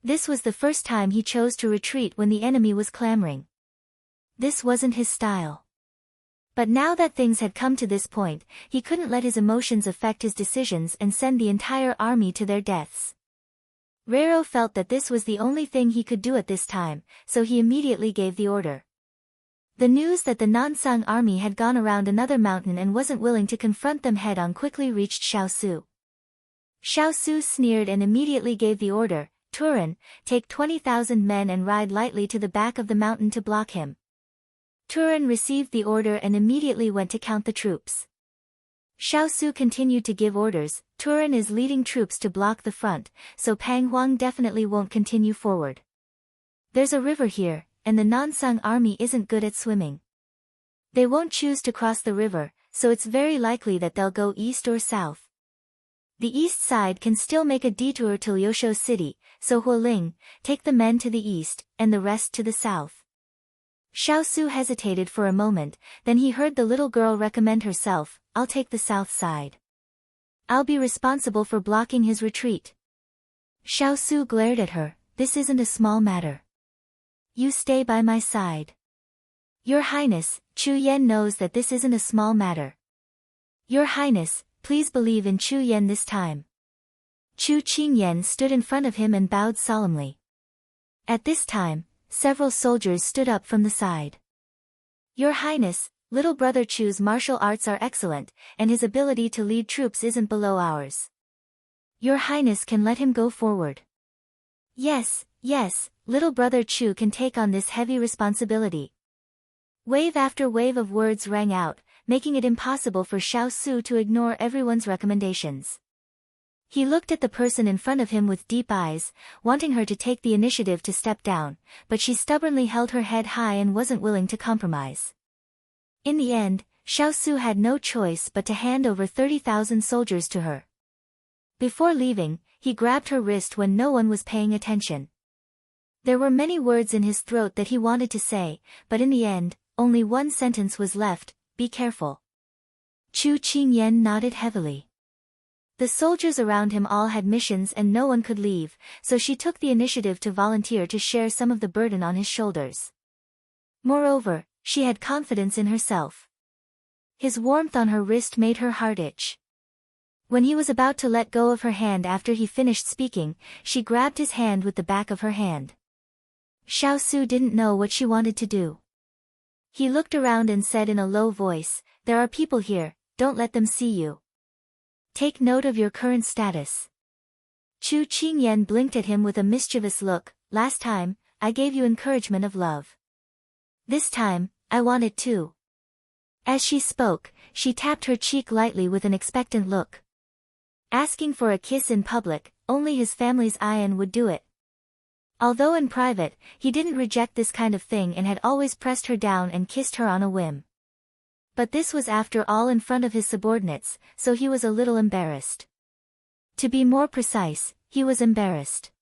This was the first time he chose to retreat when the enemy was clamoring. This wasn't his style. But now that things had come to this point, he couldn't let his emotions affect his decisions and send the entire army to their deaths. Reiro felt that this was the only thing he could do at this time, so he immediately gave the order. The news that the Nansang army had gone around another mountain and wasn't willing to confront them head-on quickly reached Xiaosu. Xiaosu sneered and immediately gave the order, Turan, take 20,000 men and ride lightly to the back of the mountain to block him. Turan received the order and immediately went to count the troops. Xiaosu continued to give orders, Turan is leading troops to block the front, so Pang Huang definitely won't continue forward. There's a river here, and the Nansang army isn't good at swimming. They won't choose to cross the river, so it's very likely that they'll go east or south. The east side can still make a detour to Liushou City, so Hualing, take the men to the east, and the rest to the south. Xiaosu hesitated for a moment, then he heard the little girl recommend herself, I'll take the south side. I'll be responsible for blocking his retreat. Xiaosu glared at her, this isn't a small matter. You stay by my side. Your Highness, Chu Yen knows that this isn't a small matter. Your Highness, please believe in Chu Yen this time. Chu Qingyan stood in front of him and bowed solemnly. At this time, several soldiers stood up from the side. Your Highness, little brother Chu's martial arts are excellent, and his ability to lead troops isn't below ours. Your Highness can let him go forward. Yes, little brother Chu can take on this heavy responsibility. Wave after wave of words rang out, making it impossible for Xiao Su to ignore everyone's recommendations. He looked at the person in front of him with deep eyes, wanting her to take the initiative to step down, but she stubbornly held her head high and wasn't willing to compromise. In the end, Xiao Su had no choice but to hand over 30,000 soldiers to her. Before leaving, he grabbed her wrist when no one was paying attention. There were many words in his throat that he wanted to say, but in the end, only one sentence was left: be careful. Chu Qingyan nodded heavily. The soldiers around him all had missions and no one could leave, so she took the initiative to volunteer to share some of the burden on his shoulders. Moreover, she had confidence in herself. His warmth on her wrist made her heart itch. When he was about to let go of her hand after he finished speaking, she grabbed his hand with the back of her hand. Xiao Su didn't know what she wanted to do. He looked around and said in a low voice, "There are people here, don't let them see you. Take note of your current status." Chu Qingyan blinked at him with a mischievous look. "Last time, I gave you encouragement of love. This time, I want it too." As she spoke, she tapped her cheek lightly with an expectant look. Asking for a kiss in public, only his family's Ian would do it. Although in private, he didn't reject this kind of thing and had always pressed her down and kissed her on a whim. But this was after all in front of his subordinates, so he was a little embarrassed. To be more precise, he was embarrassed.